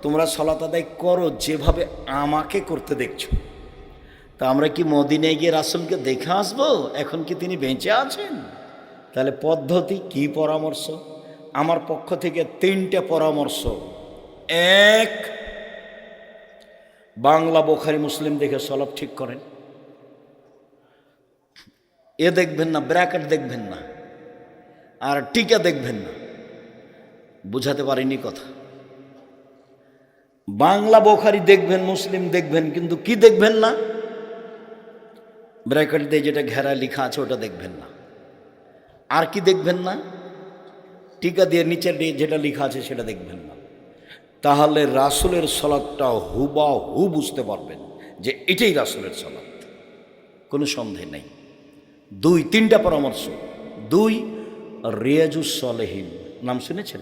তোমরা সলাত আদায় করো যেভাবে আমাকে করতে দেখছো। তা আমরা কি মদিনায় গিয়ে রাসূলকে দেখে আসবো? এখন কি তিনি বেঁচে আছেন? তাহলে পদ্ধতি কি? পরামর্শ আমার পক্ষ থেকে 3টে পরামর্শ। 1, বাংলা বোখারি মুসলিম দেখে সলাপ ঠিক করেন। এ দেখবেন না, ব্র্যাকেট দেখবেন না, আর টিকা দেখবেন না। বুঝাতে পারিনি কথা। বাংলা বোখারি দেখবেন, মুসলিম দেখবেন, কিন্তু কি দেখবেন না? ব্র্যাকেট দিয়ে যেটা ঘেরা লেখা আছে ওটা দেখবেন না। আর কি দেখবেন না? টিকা দিয়ে নিচের যেটা লেখা আছে সেটা দেখবেন না। তাহলে রাসূলের সলাৎটা হুবাহু বুঝতে পারবেন যে এটাই রাসূলের সলাৎ, কোনো সন্দেহ নেই। দুই, তিনটা পরামর্শ। দুই, রিয়াজুস সলেহিন নাম শুনেছেন?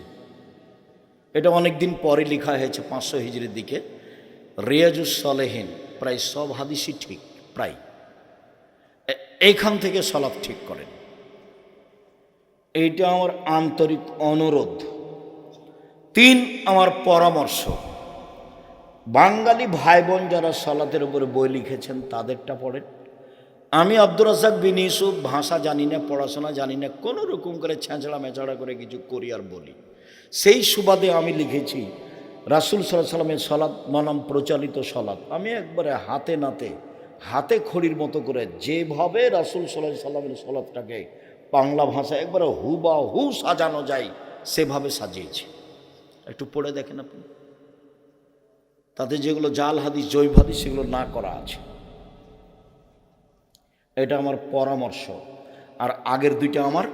এটা অনেক দিন পরে লেখা হয়েছে, 500 হিজরির দিকে। রিয়াজুস সলেহিন প্রায় সব হাদিসই ঠিক, প্রায়। এইখান থেকে সলাৎ ঠিক করেন, এইটা আমার আন্তরিক অনুরোধ। তিন, আমার পরামর্শ, বাঙালি ভাই বোন যারা সলাতের উপরে বই লিখেছেন তাদেরটা পড়েন। আমি আব্দুর রাজ্জাক বিন ইউসুফ ভাষা জানি না, পড়াশোনা জানি না, কোনো রকম করে ছেঁচড়া মেচড়া করে কিছু করি আর বলি। সেই সুবাদে আমি লিখেছি রাসূল সাল্লাল্লাহু আলাইহি ওয়াসাল্লামের সলাৎ বনাম প্রচলিত সলাৎ। আমি একবারে হাতে নাতে, হাতে খড়ির মতো করে যেভাবে রাসূল সাল্লাল্লাহু আলাইহি ওয়াসাল্লামের সলাৎটাকে বাংলা ভাষায় একবারে হুবাহু সাজানো যায় সেভাবে সাজিয়েছি। একটু পড়ে দেখেন আপনি, তাতে যেগুলো জাল হাদিস, জৈব হাদিস, সেগুলো না করা আছে। এটা আমার পরামর্শ। আর আগের দুইটা আমার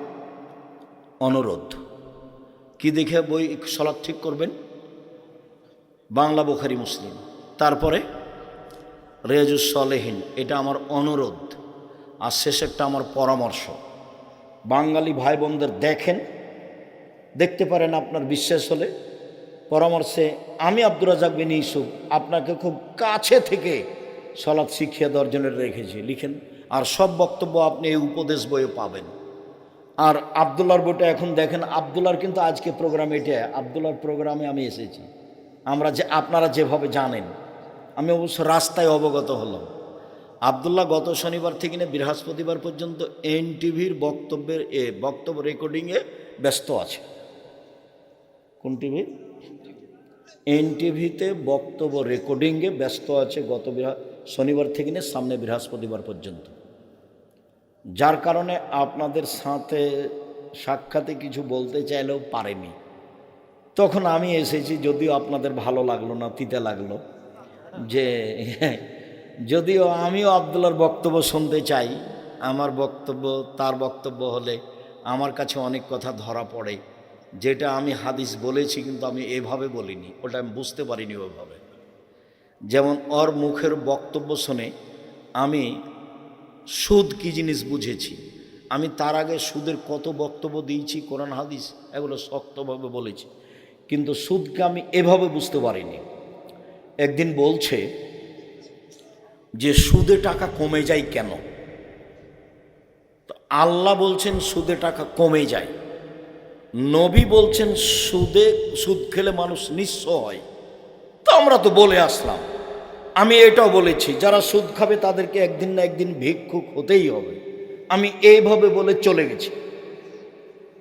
অনুরোধ। কি দেখে বই সলাৎ ঠিক করবেন? বাংলা বোখারি মুসলিম, তারপরে রিয়াজুস সলেহিন, এটা আমার অনুরোধ। আর শেষেরটা আমার পরামর্শ। বাঙালি ভাই বোনদের দেখেন, দেখতে পারেন আপনার বিশ্বাস হলে। পরামর্শে আমি আব্দুর রাজ্জাক বিন ইউসুফ আপনাকে খুব কাছে থেকে সলাৎ শিখিয়ে দেওয়ার জন্য রেখেছি, লিখেন। আর সব বক্তব্য আপনি এই উপদেশ বইয়ে পাবেন। আর আবদুল্লাহর বইটা এখন দেখেন। আবদুল্লাহর কিন্তু আজকে প্রোগ্রাম, এটা আবদুল্লাহর প্রোগ্রামে আমি এসেছি। আপনারা যেভাবে জানেন, আমি অবশ্য রাস্তায় অবগত হলাম। আবদুল্লাহ গত শনিবার থেকে নিয়ে বৃহস্পতিবার পর্যন্ত এনটিভির বক্তব্য রেকর্ডিংয়ে ব্যস্ত আছে। কোন টিভি? এনটিভিতে বক্তব্য রেকর্ডিংয়ে ব্যস্ত আছে গত শনিবার থেকে নিয়ে সামনে বৃহস্পতিবার পর্যন্ত। যার কারণে আপনাদের সাথে সাক্ষাতে কিছু বলতে চাইলেও পারেনি। তখন আমি এসেছি, যদিও আপনাদের ভালো লাগলো না, তিতে লাগলো, যে যদিও আমিও আবদুল্লাহর বক্তব্য শুনতে চাই। আমার বক্তব্য তার বক্তব্য হলে আমার কাছে অনেক কথা ধরা পড়ে, যেটা আমি হাদিস বলেছি কিন্তু আমি এভাবে বলিনি, ওটা আমি বুঝতে পারিনি ওইভাবে। যেমন ওর মুখের বক্তব্য শুনে আমি সুদ কী জিনিস বুঝেছি। আমি তার আগে সুদের কত বক্তব্য দিয়েছি, কোরআন হাদিস এগুলো শক্তভাবে বলেছি, কিন্তু সুদকে আমি এভাবে বুঝতে পারিনি। একদিন বলছে যে সুদে টাকা কমে যায় কেন? তো আল্লাহ বলছেন সুদে টাকা কমে যায়, নবী বলছেন সুদ খেলে মানুষ নিঃস্ব হয়। তো আমরা তো বলে আসলাম, আমি এটাও বলেছি যারা সুদ খাবে তাদেরকে একদিন না একদিন ভিক্ষুক হতেই হবে। আমি এইভাবে বলে চলে গেছি,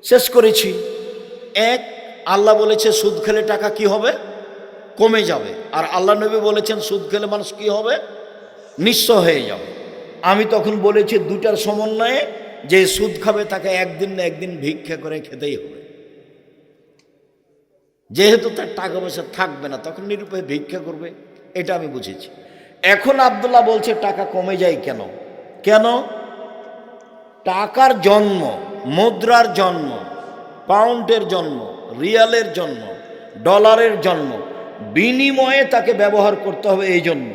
শেষ করেছি। আল্লাহ বলেছে সুদ খেলে টাকা কি হবে? কমে যাবে। আর আল্লাহ নবী বলেছেন সুদ খেলে মানুষ কি হবে? নিঃস্ব হয়ে যাবে। আমি তখন বলেছি দুটার সমন্বয়ে, যে সুদ খাবে তাকে একদিন না একদিন ভিক্ষা করে খেতেই হবে। যেহেতু তার টাকা পয়সা থাকবে না, তখন নিরুপায় ভিক্ষা করবে, এটা আমি বুঝেছি। এখন আব্দুল্লাহ বলছে টাকা কমে যায় কেন? কেন? টাকার জন্ম, মুদ্রার জন্ম, পাউন্ডের জন্ম, রিয়ালের জন্ম, ডলারের জন্ম, বিনিময়ে তাকে ব্যবহার করতে হবে। এই জন্য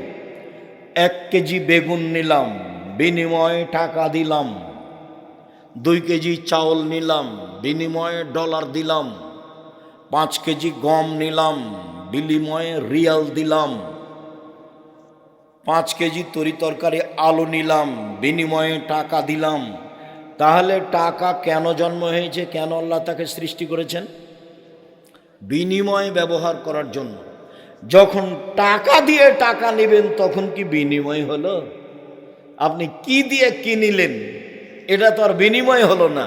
1 কেজি বেগুন নিলাম, বিনিময়ে টাকা দিলাম। 2 কেজি চাউল নিলাম, বিনিময়ে ডলার দিলাম। 5 কেজি গম নিলাম, বিনিময়ে রিয়াল দিলাম। 5 কেজি তরিতরকারি আলু নিলাম, বিনিময়ে টাকা দিলাম। তাহলে টাকা কেন জন্ম হয়েছে? কেন আল্লাহ তাকে সৃষ্টি করেছেন? বিনিময়ে ব্যবহার করার জন্য। যখন টাকা দিয়ে টাকা নেবেন তখন কি বিনিময় হলো? আপনি কি দিয়ে কি নিলেন? এটা তো আর বিনিময় হলো না,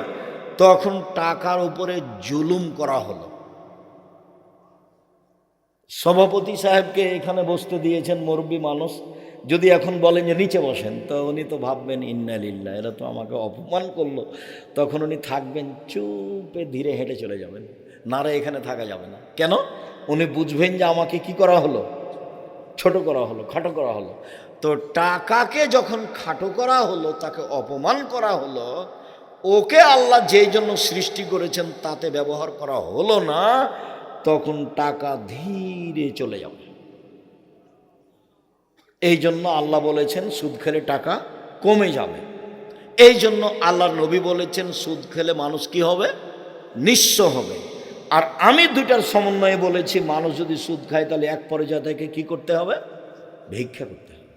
তখন টাকার উপরে জুলুম করা হলো। সভাপতি সাহেবকে এখানে বসতে দিয়েছেন, মুরব্বী মানুষ, যদি এখন বলেন যে নিচে বসেন, তো উনি তো ভাববেন ইন্না লিল্লাহ, এরা তো আমাকে অপমান করলো। তখন উনি থাকবেন চুপে, ধীরে হেঁটে চলে যাবেন, নারে এখানে থাকা যাবে না। কেন? উনি বুঝবেন যে আমাকে কি করা হলো, ছোট করা হলো, খাটো করা হলো। তো টাকাকে যখন খাটো করা হলো, তাকে অপমান করা হলো, ওকে আল্লাহ যেই জন্য সৃষ্টি করেছেন তাতে ব্যবহার করা হলো না, তখন টাকা ধীরে চলে যাবে। এই জন্য আল্লাহ বলেছেন সুদ খেলে টাকা কমে যাবে। এই জন্য আল্লাহর নবী বলেছেন সুদ খেলে মানুষ কি হবে, নিঃস্ব হবে। আর আমি দুটার সমন্বয়ে বলেছি, মানুষ যদি সুদ খায় তাহলে এক পর্যায়ে থেকে কি করতে হবে, ভিক্ষা করতে হবে।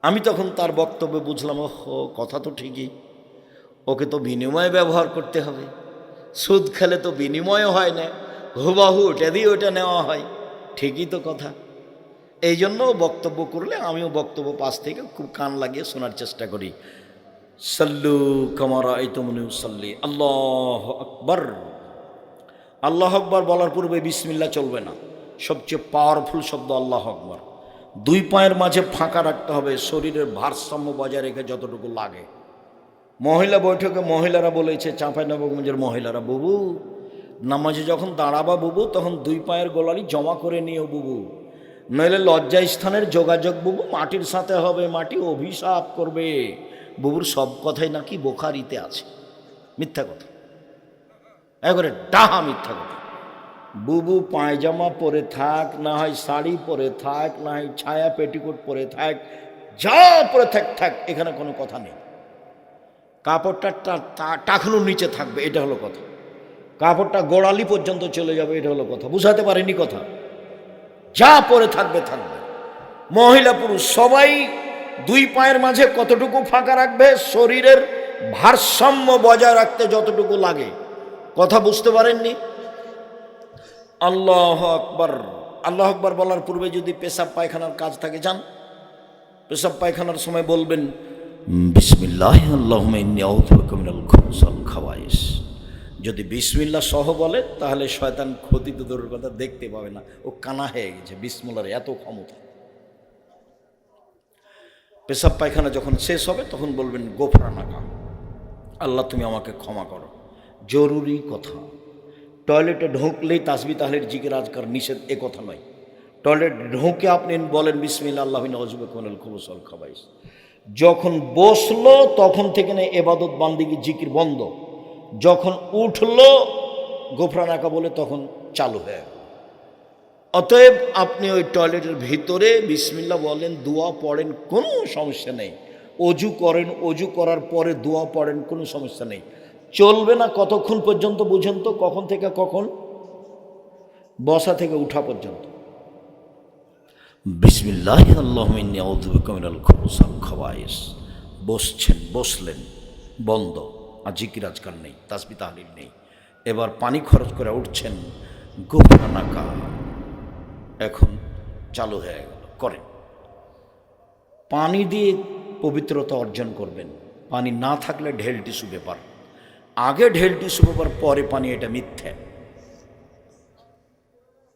আমি তখন তার বক্তব্যে বুঝলাম, ও কথা তো ঠিকই, ওকে তো বিনিময়ে ব্যবহার করতে হবে। সুদ খেলে তো বিনিময় হয় না, হুবাহু ওটা দিয়ে ওটা নেওয়া হয়, ঠিকই তো কথা। এই জন্য বক্তব্য করলে আমিও বক্তব্য পাশ থেকে খুব কান লাগিয়ে শোনার চেষ্টা করি। সাল্লু কামা রাআইতুমুনি উসাল্লি। আল্লাহু আকবার। আল্লাহ আকবার বলার পূর্বে বিসমিল্লাহ চলবে না। সবচেয়ে পাওয়ারফুল শব্দ আল্লাহ আকবার। দুই পায়ের মাঝে ফাঁকা রাখতে হবে, শরীরের ভারসাম্য বজায় রেখে যতটুকু লাগে। মহিলা বৈঠকে মহিলারা বলেছে, চাঁপাইনবাবগঞ্জের মহিলারা, বুবু নামাজে যখন দাঁড়াবা বুবু, তখন দুই পায়ের গোলালি জমা করে নিও বুবু, নইলে লজ্জা স্থানের যোগাযোগ বুবু মাটির সাথে হবে, মাটি অভিশাপ করবে। বুবুর সব কথাই নাকি বোখারিতে আছে, মিথ্যা কথা, একবারে ডাহা মিথ্যা কথা। বুবু পায়জামা পরে থাক, না হয় শাড়ি পরে থাক, না হয় ছায়া পেটিকোট পরে থাক, যা পরে থাক থাক, এখানে কোনো কথা নেই। কাপড়টা টাকনুর নিচে থাকবে, এটা হলো কথা। কাপড়টা গোড়ালি পর্যন্ত চলে যাবে, এটা হলো কথা। বুঝাতে পারেনি কথা? যা পরে থাকবে থাকবে। মহিলা পুরুষ সবাই দুই পায়ের মাঝে কতটুকু ফাঁকা রাখবে, শরীরের ভারসাম্য বজায় রাখতে যতটুকু লাগে। কথা বুঝতে পারেননি? আল্লাহ আকবার। আল্লাহ আকবার বলার পূর্বে যদি পেশাব পায়খানার কাজ থাকে, যান পেশাব পায়খানার সময় বলবেন বিসমিল্লাহ আল্লাহুম্মা ইন্নী আউযু বিকা মিনাল খুবুসি ওয়াল খাবায়েস। যদি বিসমিল্লাহ সহ বলে তাহলে শয়তান ক্ষতি তো দূরের কথা দেখতে পাবে না, ও কানা হয়ে গেছে। বিসমিল্লাহর এত ক্ষমতা। পেশাব পায়খানা যখন শেষ হবে তখন বলবেন গোফরানাকা, আল্লাহ তুমি আমাকে ক্ষমা করো। জরুরি কথা। টয়লেটে ঢুকলেই তাসবিহ তাহলিল জিকির আজকার নিষেধ, এ কথা নয়। টয়লেট ঢুকে আপনি বলেন বিসমিল্লাহ আল্লাহু আউযু বিকা মিনাল খুবুসি ওয়াল খাবায়েস। যখন বসলো তখন থেকে না ইবাদত বান্দিগি জিকির বন্ধ, যখন উঠলো গোফরানাকা বলে তখন চালু হয়ে গেল। অতএব আপনি ওই টয়লেটের ভিতরে বিসমিল্লাহ বলেন, দোয়া পড়েন, কোনো সমস্যা নেই। অজু করেন, অজু করার পরে দোয়া পড়েন, কোনো সমস্যা নেই। চলবে না কতক্ষণ পর্যন্ত বুঝেন তো? কখন থেকে কখন? বসা থেকে উঠা পর্যন্ত। বিসমিল্লাহ আল্লাহুম্মা ইন্নী আউযু বিকা মিনাল খুবুসি ওয়াল খাবায়েস। বসছেন, বসলেন, বন্ধ, আর জিকির আজকার নেই, তাসবিহ তাহলিল নেই। এবার পানি খরচ করে উঠছেন, গোফরানাকা এখন চালু হয়ে গেল, করেন। পানি দিয়ে পবিত্রতা অর্জন করবেন। পানি না থাকলে ঢেল টিস্যু পেপার, আগে ঢেল টিস্যু পেপার পরে পানি, এটা মিথ্যে।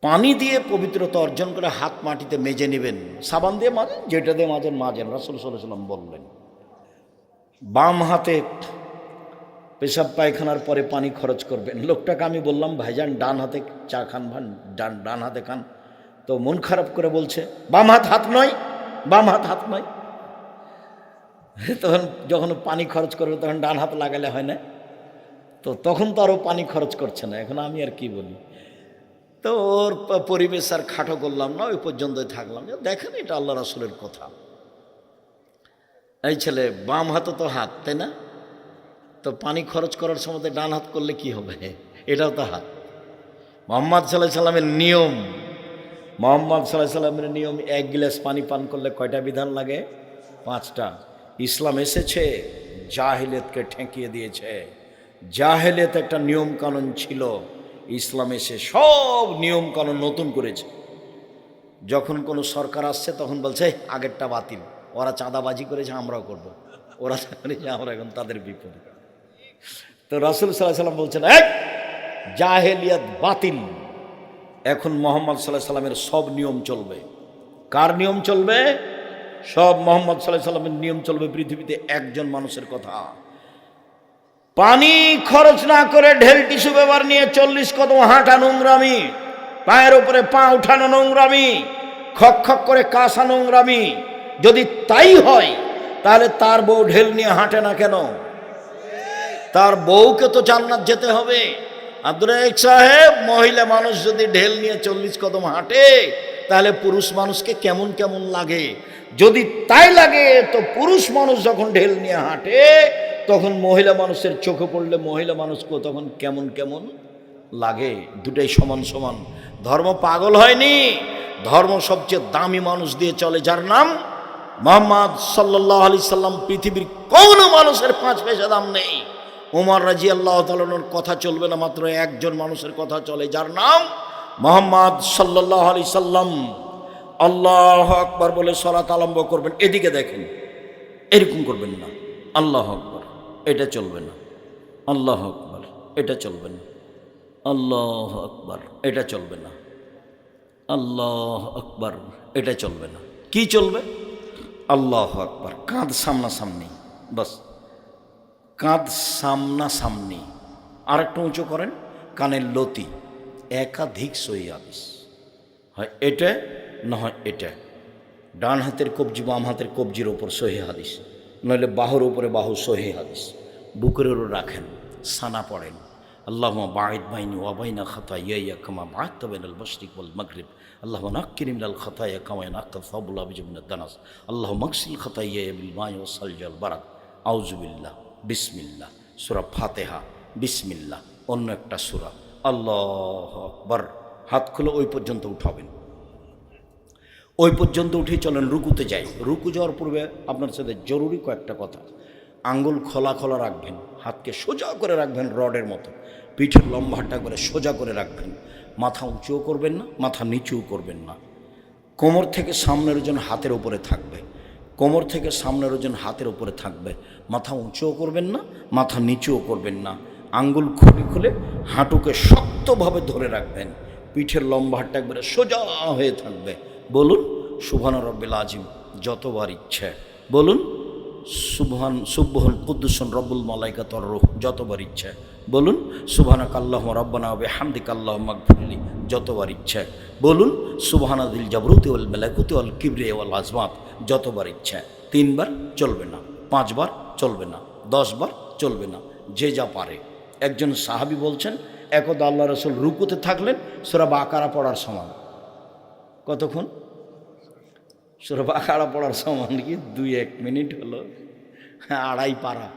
পানি দিয়ে পবিত্রতা অর্জন করে হাত মাটিতে মেজে নেবেন, সাবান দিয়ে মাজেন, যেটা দিয়ে মাজেন মাজেন, রাসূল সাল্লাল্লাহু আলাইহি ওয়াসাল্লাম বললেন। বাম হাতে পেশাব পায়খানার পরে পানি খরচ করবেন। লোকটাকে আমি বললাম, ভাইজান ডান হাতে চা খান, ভান ডান হাতে খান। তো মন খারাপ করে বলছে বাম হাত হাত নয়, বাম হাত হাত নয়। তখন যখন পানি খরচ করবে তখন ডান হাত লাগালে হয় না? তো তখন তো আরও পানি খরচ করছে না। এখন আমি আর কি বলি? তো ওর পরিবেশ আর খাটো করলাম না, ওই পর্যন্তই থাকলাম। দেখেন, এটা আল্লাহ রাসূলের কথা। এই ছেলে বাম হাতও তো হাত, তাই না? তো পানি খরচ করার সময় ডান হাত করলে কি হবে? এটাও তো হাত। মুহাম্মদ সাল্লাল্লাহু আলাইহি সাল্লামের নিয়ম, মুহাম্মদ সাল্লাল্লাহু আলাইহি সাল্লামের নিয়ম, এক গ্লাস পানি পান করলে কয়টা বিধান লাগে? 5টা। ইসলাম এসেছে জাহেলিয়াতকে ঠেকিয়ে দিয়েছে। জাহেলিয়াত একটা নিয়ম কানুন ছিল, ইসলাম এসে সব নিয়ম কানুন নতুন করেছে। যখন কোনো সরকার আসছে তখন বলছে আগেরটা বাতিল, ওরা চাঁদাবাজি করেছে আমরাও করব, ওরা করেছে আমরা এখন তাদের বিপরীত। তো রাসূল সাল্লাল্লাহু আলাইহি সাল্লাম বলছেন, জাহেলিয়াত বাতিল, এখন মোহাম্মদ সাল্লাল্লাহু আলাইহি সাল্লামের সব নিয়ম চলবে। কার নিয়ম চলবে? সব মোহাম্মদ সাল্লাল্লাহু আলাইহি সাল্লামের নিয়ম চলবে। পৃথিবীতে একজন মানুষের কথা, পানি খরচ না করে ঢেল টিস্যু ব্যবহার নিয়ে 40 কদম হাঁটা নোংরামি, পায়ের উপরে পা উঠানো নোংরামি, খক খক করে কাশা নোংরামি। যদি তাই হয় তাহলে তার বউ ঢেল নিয়ে হাঁটে না কেন? তার বউকে তো জান্নাত যেতে হবে। আব্দুর রাজ্জাক সাহেব, মহিলা মানুষ যদি ঢেল নিয়ে 40 কদম হাঁটে তাহলে পুরুষ মানুষকে কেমন কেমন লাগে? যদি তাই লাগে তো পুরুষ মানুষ যখন ঢেল নিয়ে হাঁটে তখন মহিলা মানুষের চোখে পড়লে মহিলা মানুষকে তখন কেমন কেমন লাগে? দুটাই সমান সমান। ধর্ম পাগল হয়নি, ধর্ম সবচেয়ে দামি মানুষ দিয়ে চলে, যার নাম মুহাম্মদ সাল্লাল্লাহু আলাইহি সাল্লাম। পৃথিবীর কোনো মানুষের 5 পয়সা দাম নেই। ওমর রাদিয়াল্লাহু তাআলার কথা চলবে না, মাত্র একজন মানুষের কথা চলে, যার নাম মুহাম্মদ সাল্লাল্লাহু আলাইহি সাল্লাম। আল্লাহু আকবার বলে সালাত আরম্ভ করবেন, এদিকে দেখেন, এরকম করবেন না। আল্লাহু আকবার, এটা চলবে না। আল্লাহু আকবার, এটা চলবে না। আল্লাহু আকবার, এটা চলবে না। আল্লাহু আকবার, এটা চলবে না। কি চলবে? আল্লাহু আকবার, কাঁধ সামনাসামনি, বাস কাঁধ সামনাসামনি। আর একটু উঁচু করেন, কানের লতি। একাধিক সহিহ হাদিস, হয় এটা না হয় এটা। ডান হাতের কবজি বাম হাতের কবজির ওপর সহিহ হাদিস, নইলে বাহুর উপরে বাহু সহিহ হাদিস। বুকের উপর রাখেন, সানা পড়েন, আল্লাহুম্মা বাঈদ বাইনি ওয়া বাইনা খাতায়ায়া কামা বা'আদতা বাইনাল মাশরিক ওয়াল মাগরিব, আল্লাহুম্মা নাক্কিনি মিনাল খাতায়া কামা ইয়ানক্কা সাবুল আবিজ মিনাদ দানাস, আল্লাহুম্মা আগসিল খাতায়ায়া বিল মাই ওয়াস সালজি ওয়াল বারাদ, আউযু বিল্লাহ, বিসমিল্লাহ। সূরা ফাতিহা, বিসমিল্লাহ। অন্য একটা সূরা, আল্লাহু আকবার। হাত খুলে ওই পর্যন্ত উঠাবেন, ওই পর্যন্ত উঠে চলেন রুকুতে যাই। রুকু যাওয়ার পূর্বে আপনার সাথে জরুরি কয়েকটা কথা। আঙ্গুল খোলা খোলা রাখবেন, হাতকে সোজা করে রাখবেন রডের মতো, পিঠের লম্বাটা করে সোজা করে রাখবেন। মাথা উঁচুও করবেন না, মাথা নিচুও করবেন না। কোমর থেকে সামনের ওজন হাতের উপরে থাকবে, কোমর থেকে সামনের ওজন হাতের উপরে থাকবে। মাথা উঁচুও করবেন না, মাথা নিচুও করবেন না। আঙ্গুল খুলে খুলে হাঁটুকে শক্তভাবে ধরে রাখবেন, পিঠের লম্বাটা একবারে সোজা হয়ে থাকবে। বলুন সুবহান রব্বিল আজিম যতবার ইচ্ছে। বলুন সুবহান কুদ্দুসুন রব্বুল মালাইকাত ওয়ার রূহ যতবার ইচ্ছে। বলুন সুবহানাকা আল্লাহুম্মা রাব্বানা ওয়া বিহামদিকা আল্লাহুম্মা গফিরলি যতবার ইচ্ছে। বলুন সুবহানাদিল জাবরুতি ওয়াল মালাকুতি ওয়াল কিবরিয়া ওয়াল আজমাত যতবার ইচ্ছে। 3 বার চলবে না, 5 বার চলবে না, 10 বার চলবে না, যে যা পারে। একজন সাহাবী বলছেন, একদা আল্লাহ রাসূল রুকুতে থাকলেন সূরা বাকারা পড়ার সমান। কতক্ষণ? সূরা বাকারা পড়ার সমান কি 2-1 মিনিট হলো? 2.5 পারা,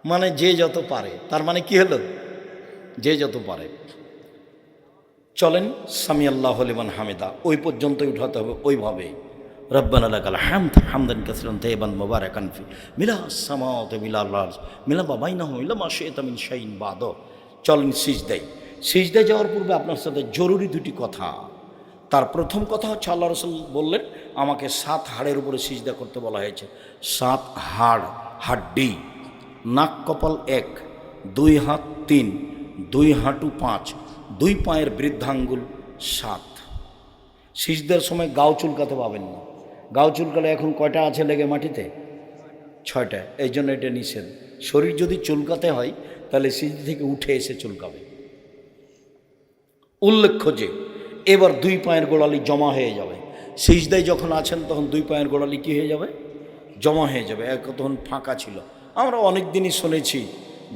মানে যে যত পারে। তার মানে কি হলো? যে যত পারে। চলেন সামি আল্লাহু লিমান হামিদা, ওই পর্যন্তই উঠাতে হবে ওইভাবে। রব্বানা লাকাল হামদ হামদান কাসীরান তাইয়িবান মুবারাকান ফি মিলাস সামাওয়াতি মিলাল আরদ মিলা মা বাইনাহু ইলা মা শাইতা মিন শাইইন বাদ। চলেন সিজদায়। সিজদায় যাওয়ার পূর্বে আপনার সাথে জরুরি 2টি কথা। তার প্রথম কথা হচ্ছে, আল্লাহ রাসূল বললেন আমাকে 7 হাড়ের উপরে সিজদা করতে বলা হয়েছে। 7 হাড়, হাড্ডি। নাক কপাল 1, 2 হাত 3, 2 হাঁটু 5, 2 পায়ের বৃদ্ধাঙ্গুল 7। সিজদার সময় গাও চুলকাতে পাবেন না। গাও চুলকালে এখন কয়টা আছে লেগে মাটিতে? 6টা। এই জন্য এটা নিষেধ। শরীর যদি চুলকাতে হয় তাহলে সিজদা থেকে উঠে এসে চুলকাবে। উল্লেখ্য যে এবার 2 পায়ের গোড়ালি জমা হয়ে যাবে। সিজদায় যখন আছেন তখন 2 পায়ের গোড়ালি কী হয়ে যাবে? জমা হয়ে যাবে। তখন ফাঁকা ছিল। আমরা অনেক দিনই শুনেছি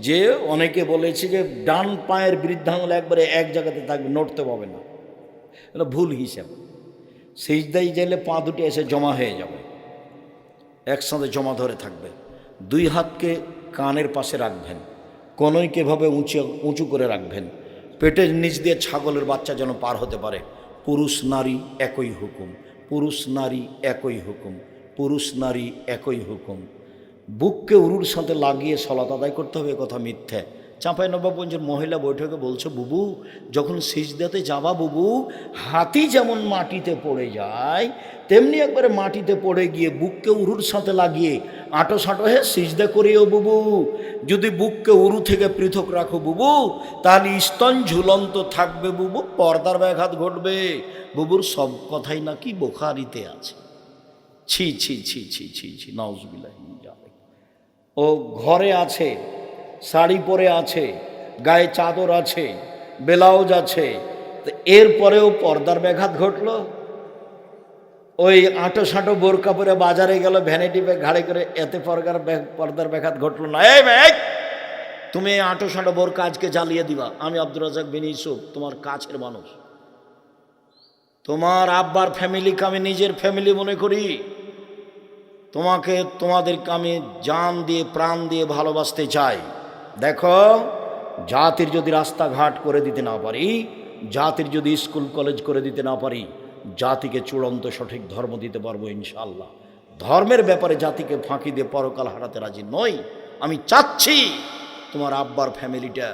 যে অনেকে বলেছে যে ডান পায়ের বৃদ্ধাঙ্গুল একবারে এক জায়গাতে থাকবে, নড়তে পাবে না। এটা ভুল হিসাব। সিজদায় গেলে পা দুটি এসে জমা হয়ে যাবে, একসাথে জমা ধরে থাকবে। 2 হাতকে কানের পাশে রাখবেন, কনুইকে এভাবে উঁচু করে রাখবেন। পেটের নিচ দিয়ে ছাগলের বাচ্চা যেন পার হতে পারে। পুরুষ নারী একই হুকুম, পুরুষ নারী একই হুকুম, পুরুষ নারী একই হুকুম। বুককে উরুর সাথে লাগিয়ে সালাত আদায় করতে হবে, কথা মিথ্যে। চাঁপাইনবাবগঞ্জের মহিলা বৈঠকে বলছে, বুবু যখন সিজদাতে যাবা বুবু, হাতি যেমন মাটিতে পড়ে যায় তেমনি একবারে মাটিতে পড়ে গিয়ে বুককে উরুর সাথে লাগিয়ে আঁটো সাঁটো হে সিজদা করিও বুবু, যদি বুককে উরু থেকে পৃথক রাখো বুবু, তাহলে স্তন ঝুলন্ত থাকবে বুবু, পর্দার ব্যাঘাত ঘটবে। বুবুর সব কথাই নাকি বুখারীতে আছে। ছি ছি ছি ছি ছি ছি, নাউজুবিল্লাহ। ও ঘরে আছে, শাড়ি পরে আছে, গায়ে চাদর আছে, ব্লাউজ আছে, তো এরপরেও পর্দার ব্যাঘাত ঘটলো। ওই আঁটো সাঁটো বোরকা পরে বাজারে গেল, ভ্যানিটি ব্যাগ ঘাড়ে করে, এতে পর্দার ব্যাঘাত ঘটলো না। এই ব্যাগ, তুমি এই আঁটো সাঁটো বোরকা আজকে জ্বালিয়ে দিবা। আমি আব্দুর রাজ্জাক বিন ইউসুফ, তোমার কাছের মানুষ, তোমার আব্বার ফ্যামিলিকে আমি নিজের ফ্যামিলি মনে করি। তোমাদেরকে আমি জান দিয়ে প্রাণ দিয়ে ভালোবাসতে চাই। দেখো, জাতির যদি রাস্তাঘাট করে দিতে না পারি, জাতির যদি স্কুল কলেজ করে দিতে না পারি, জাতিকে চূড়ান্ত সঠিক ধর্ম দিতে পারবো ইনশাআল্লাহ। ধর্মের ব্যাপারে জাতিকে ফাঁকি দিয়ে পরকাল হারাতে রাজি নই। আমি চাচ্ছি তোমার আব্বার ফ্যামিলিটা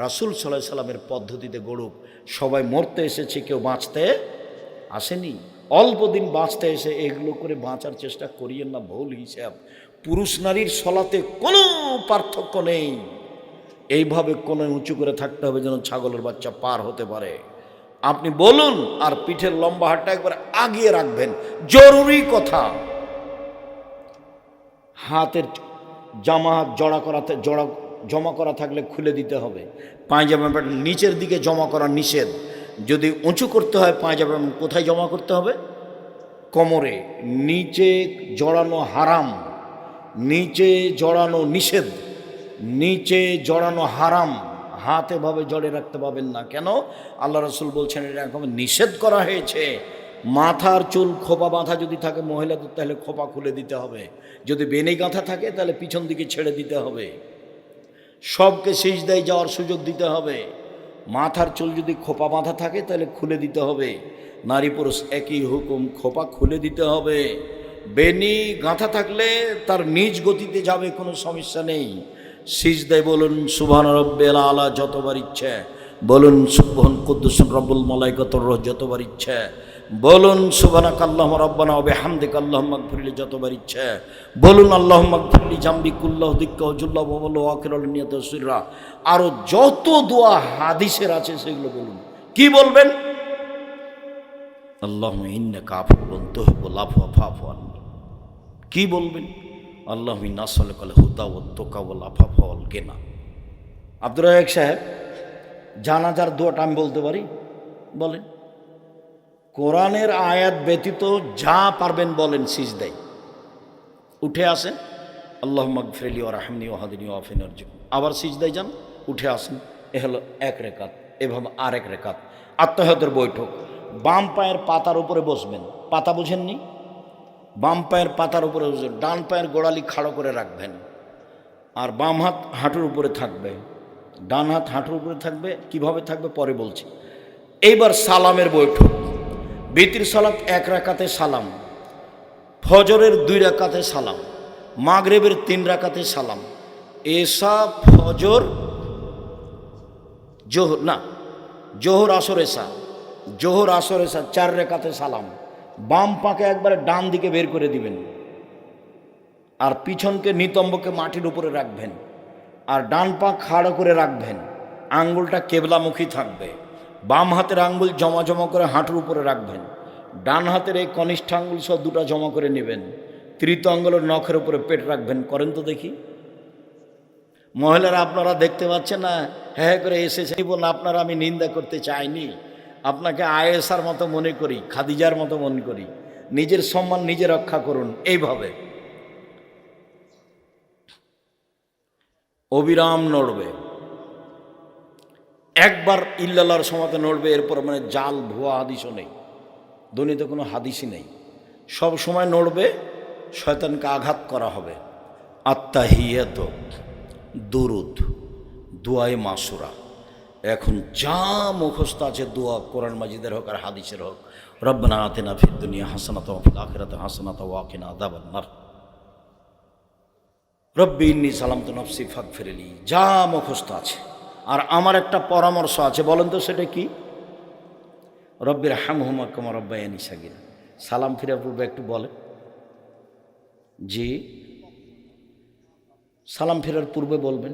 রাসূল সাল্লাল্লাহু আলাইহি সাল্লামের পদ্ধতিতে গড়ুক। সবাই মরতে এসেছে, কেউ বাঁচতে আসেনি। অল্প দিন বাঁচতে এসে এগুলো করে বাঁচার চেষ্টা করিয়েন না, ভুল হিসাব। পুরুষ নারীর সলাতে কোনো পার্থক্য নেই। এইভাবে কোনো উঁচু করে থাকতে হবে যেন ছাগলের বাচ্চা পার হতে পারে। আপনি বলুন, আর পিঠের লম্বা হাতটা একবার আগিয়ে রাখবেন, জরুরি কথা। হাতের জামা জমা করা থাকলে খুলে দিতে হবে। পায়জামা নিচের দিকে জমা করা নিষেধ। যদি উঁচু করতে হয় পায়জামা কোথায় জমা করতে হবে? কোমরে। নিচে জড়ানো হারাম, নিচে জড়ানো নিষেধ, নিচে জড়ানো হারাম। হাত এভাবে জড়ে রাখতে পাবেন না। কেন? আল্লাহ রাসূল বলছেন এরকম নিষেধ করা হয়েছে। মাথার চুল খোপা বাঁধা যদি থাকে মহিলাদের, তাহলে খোপা খুলে দিতে হবে। যদি বেনি গাঁথা থাকে তাহলে পিছন দিকে ছেড়ে দিতে হবে। সবকে সিজদায় যাওয়ার সুযোগ দিতে হবে। মাথার চুল যদি খোপা বাঁধা থাকে তাহলে খুলে দিতে হবে। নারী পুরুষ একই হুকুম, খোপা খুলে দিতে হবে। বেনি গাঁথা থাকলে তার নিজ গতিতে যাবে, কোনো সমস্যা নেই। সিজদায় বলুন সুবহান রাব্বিয়াল আলা যতবার ইচ্ছে, বলুন সুবহান কুদ্দুসুন রব্বুল মালাইকাতুর রূহ যতবার ইচ্ছে, বলুন সুবহানাকাল্লাহুম্মা রাব্বানা ওয়া বিহামদিকা আল্লাহুম্মা ইগফিরলি যতবার ইচ্ছে, বলুন আল্লাহুম্মা ইগফিরলি জামবি কুল্লাহু দিক্কা ওয়া জুল্লাহু ওয়া বলু আখিরাল নিয়াত সিররা। আরো যত দোয়া হাদিসের আছে সেগুলো বলুন। কি বলবেন? আল্লাহুম্মা ইন্নাকা আফুউন তুহিব্বুল আফওয়া ফা'ফু আননি। কি বলবেন? আল্লাহুম্মা ইন্না আসআলুকাল হুদা ওয়াত তুকা ওয়াল আফাফা ওয়াল গিনা। আব্দুর রাজ্জাক সাহেব, জানাজার দোয়াটা আমি বলতে পারি? বলেন। কোরআনের আয়াত ব্যতীত যা পারবেন বলেন। সিজদায় উঠে আসেন, আল্লাহুম্মা ইগফিরলি ওয়ারহামনি ওয়াহদিনি ওয়াআফিনি ওয়ারজুকনি। আবার সিজদায় যান, উঠে আসেন। এ হলো এক রেকাত। এভাবে আরেক রেকাত। আত্তাহিয়াতের বৈঠক। বাম পায়ের পাতার উপরে বসবেন। পাতা বুঝেননি? বাম পায়ের পাতার উপরে বসবেন, ডান পায়ের গোড়ালি খাড়ো করে রাখবেন, আর বাম হাত হাঁটুর উপরে থাকবে, ডান হাত হাঁটুর উপরে থাকবে। কিভাবে থাকবে পরে বলছি। এইবার সালামের বৈঠক। বিতির সালাত 1 রাকাতে সালাম, ফজরের 2 রাকাতে সালাম, মাগরিবের 3 রাকাতে সালাম, এশা ফজর জোহর আসর এশা, জোহর আসর এশা 4 রাকাতে সালাম। বাম পাকে একবারে ডান দিকে বের করে দিবেন, আর পিছনকে নিতম্বকে মাটির উপরে রাখবেন, আর ডান পা খাড়ো করে রাখবেন। আঙ্গুলটা কেবলামুখী থাকবে। বাম হাতের আঙ্গুল জমা জমা করে হাঁটুর উপরে রাখবেন। ডান হাতের এই কনিষ্ঠ আঙ্গুল সব দুটা জমা করে নেবেন। তৃতীয় আঙ্গুলের নখের উপরে পেট রাখবেন। করেন তো দেখি। মহিলারা আপনারা দেখতে পাচ্ছেন না, হ্যাঁ করে এসেছে না। আপনারা, আমি নিন্দা করতে চাইনি, আপনাকে আয়েশার মতো মনে করি, খাদিজার মতো মনে করি। নিজের সম্মান নিজে রক্ষা করুন। এইভাবে অবিরাম নড়বে। একবার ইল্লাল্লাহর সমাতে নড়বে, এরপর মানে জাল ভুয়া হাদিসও নেই, দুনিয়াতে কোনো হাদিসই নেই। সব সময় নড়বে, শয়তানকে আঘাত করা হবে। আত্তাহিয়াত, দুরুদ, দুয়ায়ে মাসুরা। এখন যা মুখস্থ আছে দোয়া, কোরআন মাজিদের হোক আর হাদিসের হোক। রব্বানা আতিনা ফিদ দুনিয়া হাসানাতাও ওয়া ফিল আখিরাতি হাসানাতাও ওয়া কিনা আযাবান নার, রব্বি ইন্নী যালামতু নাফসি ফাগফিরলি। যা মুখস্থ আছে। আর আমার একটা পরামর্শ আছে, বলেন তো সেটা কি? রব্বির হামহুমা কামা রাব্বায়ানি সাগীরা। সালাম ফিরে পূর্বে একটু বলে। জি, সালাম ফেরার পূর্বে বলবেন,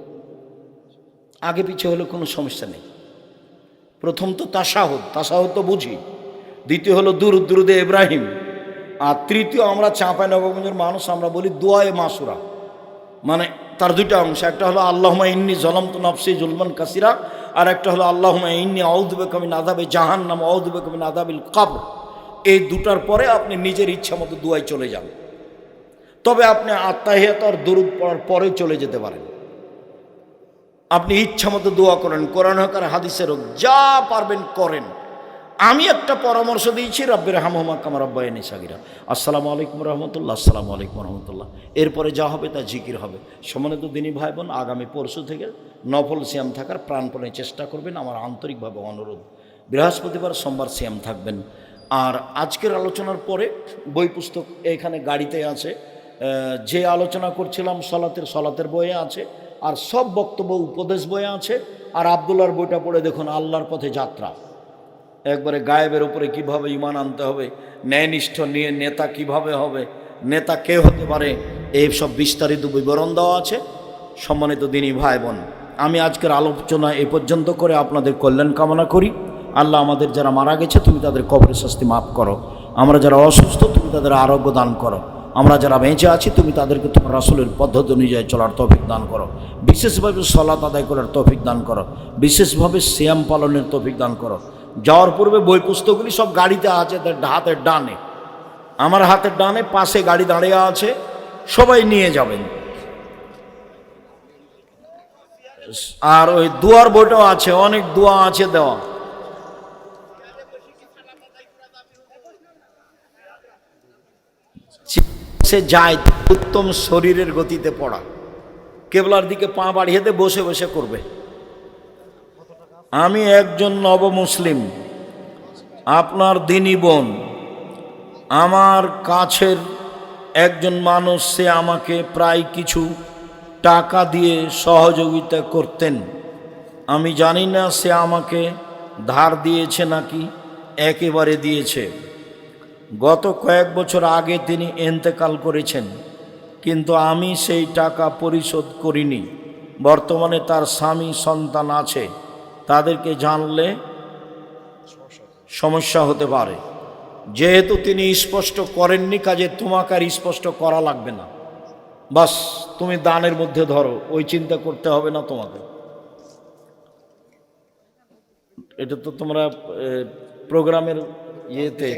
আগে পিছে হলে কোনো সমস্যা নেই। প্রথম তো তাশাহুদ তো বুঝি, দ্বিতীয় হলো দুরুদে ইব্রাহিম, আর তৃতীয় আমরা চাঁপাইনবাবগঞ্জের মানুষ আমরা বলি দোয়ায়ে মাসুরা, মানে তার দুইটা অংশ, একটা হলো আল্লাহুম্মা ইন্নী যালামতু নাফসি যুলমান কাসীরা, আর একটা হলো আল্লাহুম্মা ইন্নী আউযু বিকা মিন আযাবি জাহান্নাম ওয়া আউযু বিকা মিন আযাবিল কবর। এই দুটার পরে আপনি নিজের ইচ্ছা মতো দুয়ায় চলে যান। তবে আপনি আত্তাহিয়াত আর দুরুদ পড়ার পরে চলে যেতে পারেন। আপনি ইচ্ছা মতো দোয়া করেন, কোরআন হোক আর হাদিসের হোক, যা পারবেন করেন। আমি একটা পরামর্শ দিয়েছি, রব্বির হামহুমা কামা রাব্বায়ানি সাগীরা। আসসালামু আলাইকুম রহমতুল্লাহ, আসসালামু আলাইকুম রহমতুল্লাহ। এরপরে যা হবে তা জিকির হবে। সম্মানিত দিনী ভাই বোন, আগামী পরশু থেকে নফল সিয়াম থাকার প্রাণপণে চেষ্টা করবেন, আমার আন্তরিকভাবে অনুরোধ। বৃহস্পতিবার সোমবার সিয়াম থাকবেন। আর আজকের আলোচনার পরে বই পুস্তক এখানে গাড়িতে আছে, যে আলোচনা করছিলাম সলাতের বইয়ে আছে, আর সব বক্তব্য উপদেশ বইয়ে আছে। আর আব্দুল্লাহর বইটা পড়ে দেখুন, আল্লাহর পথে যাত্রা, একবারে গায়েবের উপরে কিভাবে ঈমান আনতে হবে, ন্যায়নিষ্ঠ নিয়ে নেতা কিভাবে হবে, নেতা কে হতে পারে, এই সব বিস্তারিত বিবরণ দেওয়া আছে। সম্মানিত দিনী ভাই বোন, আমি আজকের আলোচনা এ পর্যন্ত করে আপনাদের কল্যাণ কামনা করি। আল্লাহ আমাদের যারা মারা গেছে তুমি তাদের কবরের শাস্তি মাফ করো, আমরা যারা অসুস্থ তুমি তাদের আরোগ্য দান করো, আমরা যারা বেঁচে আছি তুমি তাদেরকে তোমার রাসূলের পদ্ধতি অনুযায়ী চলার তৌফিক দান করো, বিশেষভাবে সালাত আদায় করার তৌফিক দান করো, বিশেষভাবে সিয়াম পালনের তৌফিক দান করো। যাওয়ার পূর্বে বই পুস্তকগুলি সব গাড়িতে আছে, হাতের ডানে, আমার হাতের ডানে পাশে গাড়ি দাঁড়িয়ে আছে, সবাই নিয়ে যাবেন। আর ওই দুয়ার বইটাও আছে, অনেক দোয়া আছে দেওয়া। সে যায় উত্তম শরীরের গতিতে পড়া, কেবলার দিকে পা বাড়িয়ে দিয়ে বসে বসে করবে। আমি একজন নবমুসলিম, আপনার দিনী বোন, আমার কাছের একজন মানুষ, সে আমাকে প্রায় কিছু টাকা দিয়ে সহযোগিতা করতেন। আমি জানি না সে আমাকে ধার দিয়েছে নাকি একেবারে দিয়েছে। গত কয়েক বছর আগে তিনি ইন্তেকাল করেছেন, কিন্তু আমি সেই টাকা পরিশোধ করিনি। বর্তমানে তার স্বামী সন্তান আছে, তাদেরকে জানলে সমস্যা হতে পারে। যেহেতু তিনি স্পষ্ট করেননি, কাজে তোমাকে আর স্পষ্ট করা লাগবে না, বাস তুমি দানের মধ্যে ধরো, ওই চিন্তা করতে হবে না তোমাকে। এটা তো তোমরা প্রোগ্রামের ইয়েতে।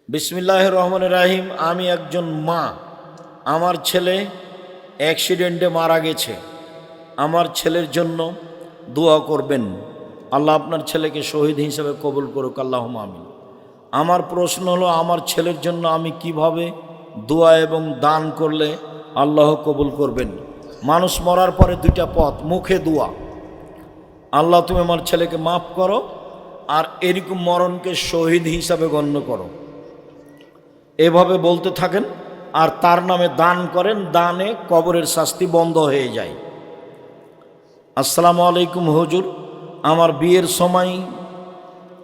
বিসমিল্লাহির রহমানির রহিম। আমি একজন মা, আমার ছেলে অ্যাক্সিডেন্টে মারা গেছে, আমার ছেলের জন্য দোয়া করবেন। আল্লাহ আপনার ছেলেকে শহীদ হিসেবে কবুল করুক, আল্লাহুম্মা আমিন। আমার প্রশ্ন হলো, আমার ছেলের জন্য আমি কিভাবে দোয়া এবং দান করলে আল্লাহ কবুল করবেন? মানুষ মরার পরে দুইটা পথ, মুখে দোয়া, আল্লাহ তুমি আমার ছেলেকে মাফ করো, আর এরকম মরণকে শহীদ হিসাবে গণ্য করো, এভাবে বলতে থাকেন। আর তার নামে দান করেন, দানে কবরের শাস্তি বন্ধ হয়ে যায়। আসসালামু আলাইকুম হুজুর, আমার বিয়ের সময়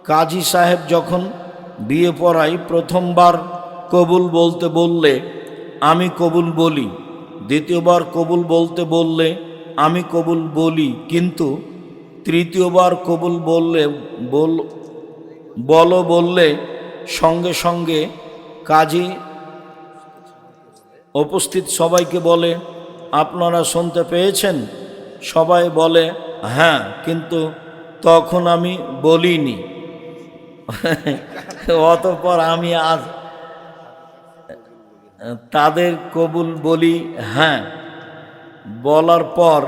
কাজী সাহেব যখন বিয়ে পড়াই, প্রথমবার কবুল বলতে বললে আমি কবুল বলি, দ্বিতীয়বার কবুল বলতে বললে আমি কবুল বলি, কিন্তু তৃতীয়বার কবুল বললে সঙ্গে সঙ্গে কাজী উপস্থিত সবাইকে বলে, আপনারা শুনতে পেয়েছেন? সবাই বলে হ্যাঁ, কিন্তু তখন আমি বলিনি। অতঃপর আমি আজ তাদের কবুল বলি হ্যাঁ। বলার পর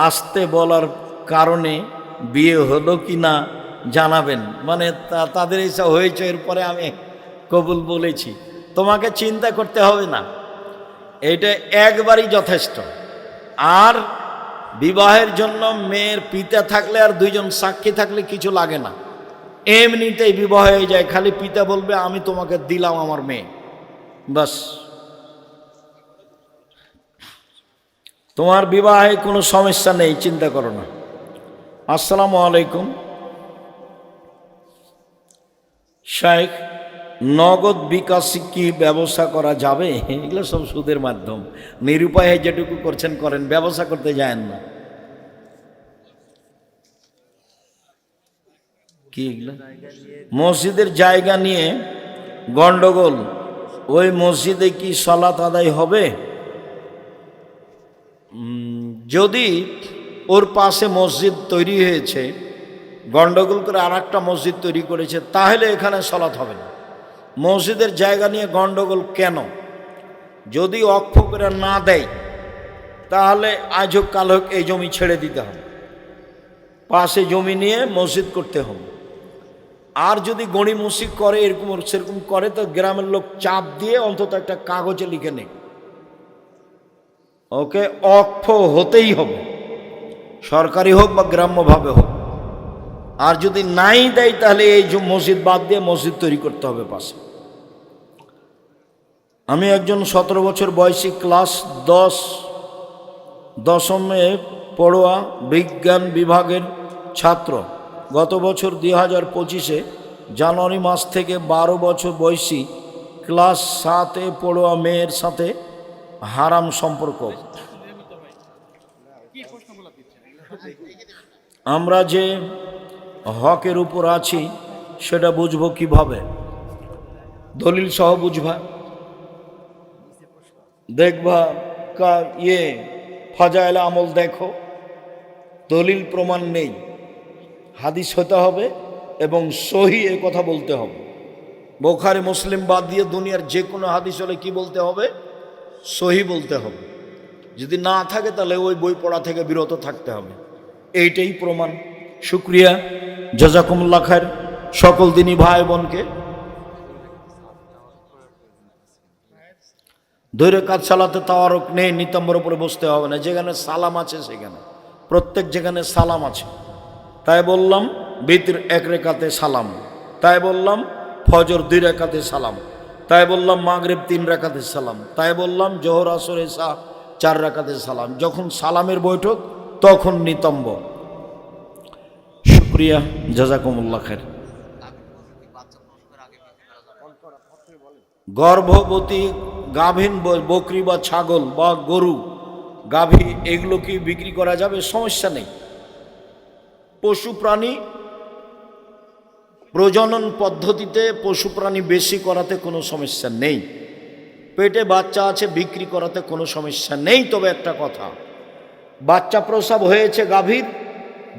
আসতে বলার কারণে বিয়ে হলো কি না জানাবেন। মানে তাদের এইসব হয়েছে, এরপরে আমি কবুল বলেছি। তোমাকে চিন্তা করতে হবে না, এটা একবারই যথেষ্ট। আর বিবাহের জন্য মেয়ের পিতা থাকলে আর দুইজন সাক্ষী থাকলে কিছু লাগে না, এমনিতেই বিবাহ হয়ে যায়। খালি পিতা বলবে আমি তোমাকে দিলাম আমার মেয়ে, বাস। তোমার বিবাহে কোনো সমস্যা নেই, চিন্তা করো না। আসসালামু আলাইকুম। শাইখ, নগদ বিকাশ কি ব্যবসা করা যাবে? এগুলো সব সুদের মাধ্যম। নিরুপায় যেটুকু করছেন করেন, ব্যবসা করতে যায়েন না। কি এগুলো? মসজিদের জায়গা নিয়ে গন্ডগোল, ওই মসজিদে কি সালাত আদায় হবে? যদি ওর পাশে মসজিদ তৈরি হয়েছে, গন্ডগোল করে আর একটা মসজিদ তৈরি করেছে, তাহলে এখানে সালাত হবে না। মসজিদের জায়গা নিয়ে গন্ডগোল কেন? যদি অক্ষ করে না দেয় তাহলে আজ হোক কাল হোক এই জমি ছেড়ে দিতে হবে, পাশে জমি নিয়ে মসজিদ করতে হবে। আর যদি গড়িমসি করে, এরকম সেরকম করে, তো গ্রামের লোক চাপ দিয়ে অন্তত একটা কাগজে লিখে নেই, ওকে অক্ষ হতেই হবে, সরকারি হোক বা গ্রাম্যভাবে হোক। আর যদি নাই দেয় তাহলে এই মসজিদ বাদ দিয়ে মসজিদ তৈরি করতে হবে পাশে। আমি একজন 17 বছর বয়সী ক্লাস 10মে পড়ুয়া, বিজ্ঞান বিভাগের ছাত্র। গত বছর 2025-এ জানুয়ারি মাস থেকে 12 বছর বয়সী ক্লাস 7-এ পড়ুয়া মেয়ের সাথে হারাম সম্পর্ক। আমরা যে হকের উপর আছি সেটা বুঝবো কিভাবে? দলিল সহ বুঝবা, দেখবা ফাজাইল আমল দেখো, দলিল প্রমাণ নেই, হাদিস হতে হবে এবং সহি এ কথা বলতে হবে। বুখারী মুসলিম বাদ দিয়ে দুনিয়ার যে কোনো হাদিস হলে কি বলতে হবে? সহি বলতে হবে। যদি না থাকে তাহলে ওই বই পড়া থেকে বিরত থাকতে হবে, এইটাই প্রমাণ। শুক্রিয়া, জাযাকুমুল্লাহ খায়ের সকল দিনী ভাই বোনকে। 2 রাকাত সালাতে তাওয়ারুক নেই, নিতম্বর উপরে বসতে হবে না। যেখানে সালাম আছে সেখানে, প্রত্যেক যেখানে সালাম আছে, তাই বললাম বিতর 1 রাকাতে সালাম, তাই বললাম ফজর 2 রাকাতে সালাম, তাই বললাম মাগরিব 3 রাকাতে সালাম, তাই বললাম জোহর আসর এশা 4 রাকাতে সালাম। যখন সালামের বৈঠক তখন নিতম্ব। শুক্রিয়া, জাযাকুমুল্লাহ খায়ের। গর্ভবতী গাভীন বকরি বা ছাগল বা গরু, গাভী, এগুলো কি বিক্রি করা যাবে? সমস্যা নেই। পশু প্রাণী প্রজনন পদ্ধতিতে পশু প্রাণী বেশি করাতে কোনো সমস্যা নেই। পেটে বাচ্চা আছে, বিক্রি করাতে কোনো সমস্যা নেই। তবে একটা কথা, বাচ্চা প্রসব হয়েছে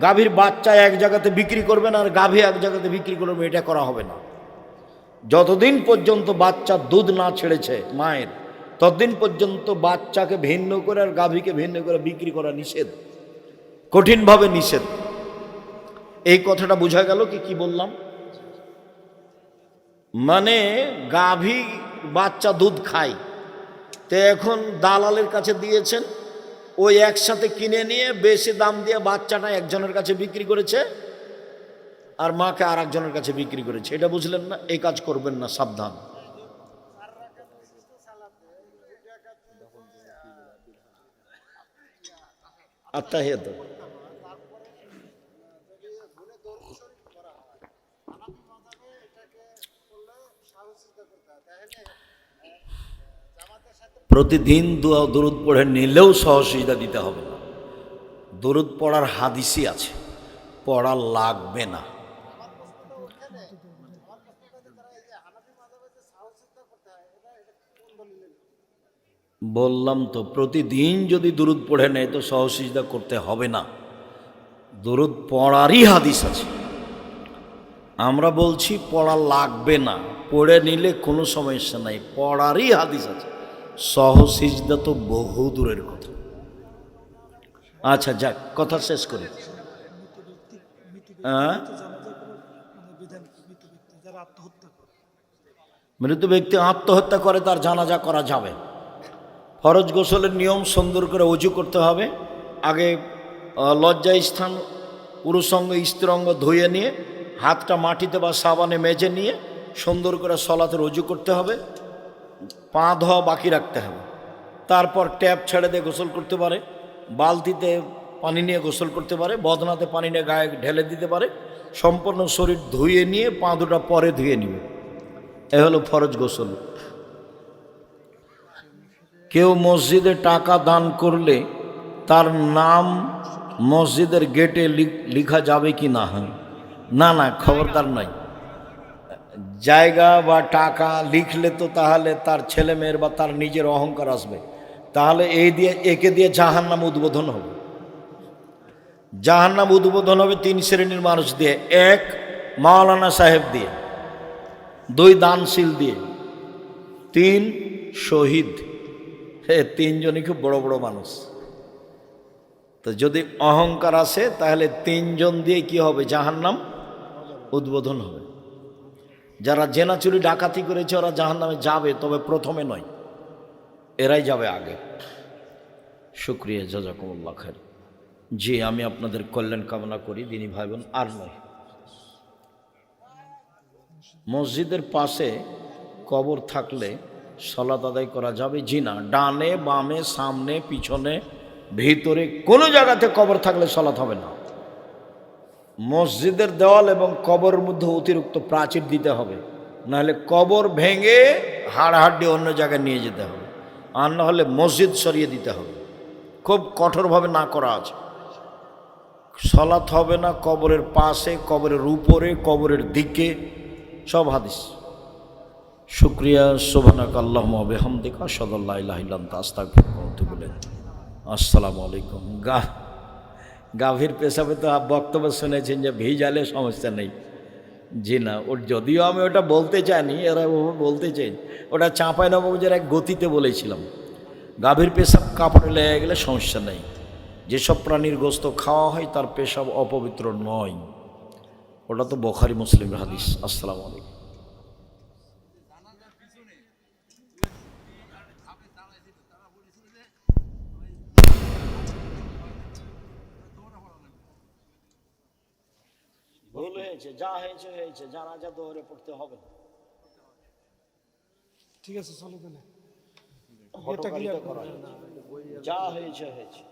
গাভীর বাচ্চা এক জায়গাতে বিক্রি করবেন আর গাভী এক জায়গাতে বিক্রি করবেন, এটা করা হবে না। যতদিন পর্যন্ত বাচ্চা দুধ না ছেড়েছে মায়ের, ততদিন পর্যন্ত বাচ্চাকে ভিন্ন করে আর গাভীকে ভিন্ন করে বিক্রি করা নিষেধ, কঠিনভাবে নিষেধ। এই কথাটা বোঝা গেল কি বললাম? মানে গাভী বাচ্চা দুধ খায়, তো এখন দালালের কাছে দিয়েছেন, ওই একসাথে কিনে নিয়ে বেশি দাম দিয়ে বাচ্চাটা একজনের কাছে বিক্রি করেছে আর মাকে আর একজনের কাছে বিক্রি করেছে। এটা বুঝলেন না? এই কাজ করবেন না, সাবধান। আত্তাহিয়াত। প্রতিদিন দোয়া দরুদ পড়ে নিলেও সহসিজদা দিতে হবে না। দরুদ পড়ার হাদিসই আছে, পড়া লাগবে না। বললাম তো, প্রতিদিন যদি দরুদ পড়ে নেয় তো সহসিজদা করতে হবে না। দরুদ পড়ারই হাদিস আছে, আমরা বলছি পড়া লাগবে না, পড়ে নিলে কোনো সমস্যা নাই, পড়ারই হাদিস আছে। সহসিজদা তো বহু দূরের কথা। আচ্ছা যাক, কথা শেষ করি। মৃত ব্যক্তি আত্মহত্যা করে তার জানাজা করা যাবে। ফরজ গোসলের নিয়ম, সুন্দর করে ওযু করতে হবে। আগে লজ্জা স্থান পুরুষঙ্গ স্ত্রীঙ্গ ধুয়ে নিয়ে হাতটা মাটিতে বা সাবানে মেজে নিয়ে সুন্দর করে সলাতের ওযু করতে হবে। পা ধোয়া বাকি রাখতে হবে। তারপর ট্যাপ ছেড়ে দিয়ে গোসল করতে পারে, বালতিতে পানি নিয়ে গোসল করতে পারে, বদনাতে পানি নিয়ে গায়ে ঢেলে দিতে পারে। সম্পূর্ণ শরীর ধুয়ে নিয়ে পা দুটা পরে ধুয়ে নেবে। এ হলো ফরজ গোসল। কেউ মসজিদে টাকা দান করলে তার নাম মসজিদের গেটে লিখা যাবে কি না? না না, খবরদার নাই। জায়গা বা টাকা লিখলে তো তাহলে তার ছেলে মেয়ের বা তার নিজের অহংকার আসবে, তাহলে একে দিয়ে জাহান্নাম উদ্বোধন হবে। জাহান্নাম উদ্বোধন হবে 3 শ্রেণীর মানুষ দিয়ে: 1 মাওলানা সাহেব দিয়ে, 2 দানশীল দিয়ে, 3 শহীদ। 3 জনই খুব বড় বড় মানুষ। তো যদি অহংকার আসে তাহলে 3 জন দিয়ে কি হবে? জাহান্নাম উদ্বোধন হবে। যারা জেনা চুরি ডাকাতি করেছে ওরা জাহান্নামে যাবে, তবে প্রথমে নয়, এরাই যাবে আগে। শুকরিয়া, জাযাকুমুল্লাহ খাইর। জি, আমি আপনাদের কল্যাণ কামনা করি দিনী ভাই বোন। আর নয়, মসজিদের পাশে কবর থাকলে সালাত আদায় করা যাবে? জি না। ডানে বামে সামনে পিছনে ভিতরে কোনো জায়গাতে কবর থাকলে সালাত হবে না। মসজিদের দেওয়াল এবং কবরের মধ্যে অতিরিক্ত প্রাচীর দিতে হবে, নাহলে কবর ভেঙে হাড়হাড্ডি অন্য জায়গায় নিয়ে যেতে হবে, আর না হলে মসজিদ সরিয়ে দিতে হবে। খুব কঠোরভাবে না করা আছে। সালাত হবে না কবরের পাশে, কবরের উপরে, কবরের দিকে, সব হাদিস। শুকরিয়া। সুবহানাকা আল্লাহুম্মা ওয়া বিহামদিকা আশহাদু আল্লা ইলাহা ইল্লা আনতা আস্তাগফিরুকা ওয়া আতুবু ইলাইক। আসসালামু আলাইকুম। গাভীর পেশাবে তো বক্তব্য শুনেছেন যে ভিজালে সমস্যা নেই। জি না, ওর যদিও আমি ওটা বলতে চাইনি, এরা বলতে চাই। ওটা চাঁপাইনবাবগঞ্জের এক গতিতে বলেছিলাম, গাভীর পেশাব কাপড়ে লেগে গেলে সমস্যা নেই। যেসব প্রাণীর গোস্ত খাওয়া হয় তার পেশাব অপবিত্র নয়। ওটা তো বুখারী মুসলিমের হাদিস। আসসালামু আলাইকুম। ভুল হয়েছে, যা হয়েছে হয়েছে, জানাজা দোহরে পড়তে হবে না। ঠিক আছে, চলো তাহলে। হটকারিতা করা যাবে না। যা হয়েছে হয়েছে।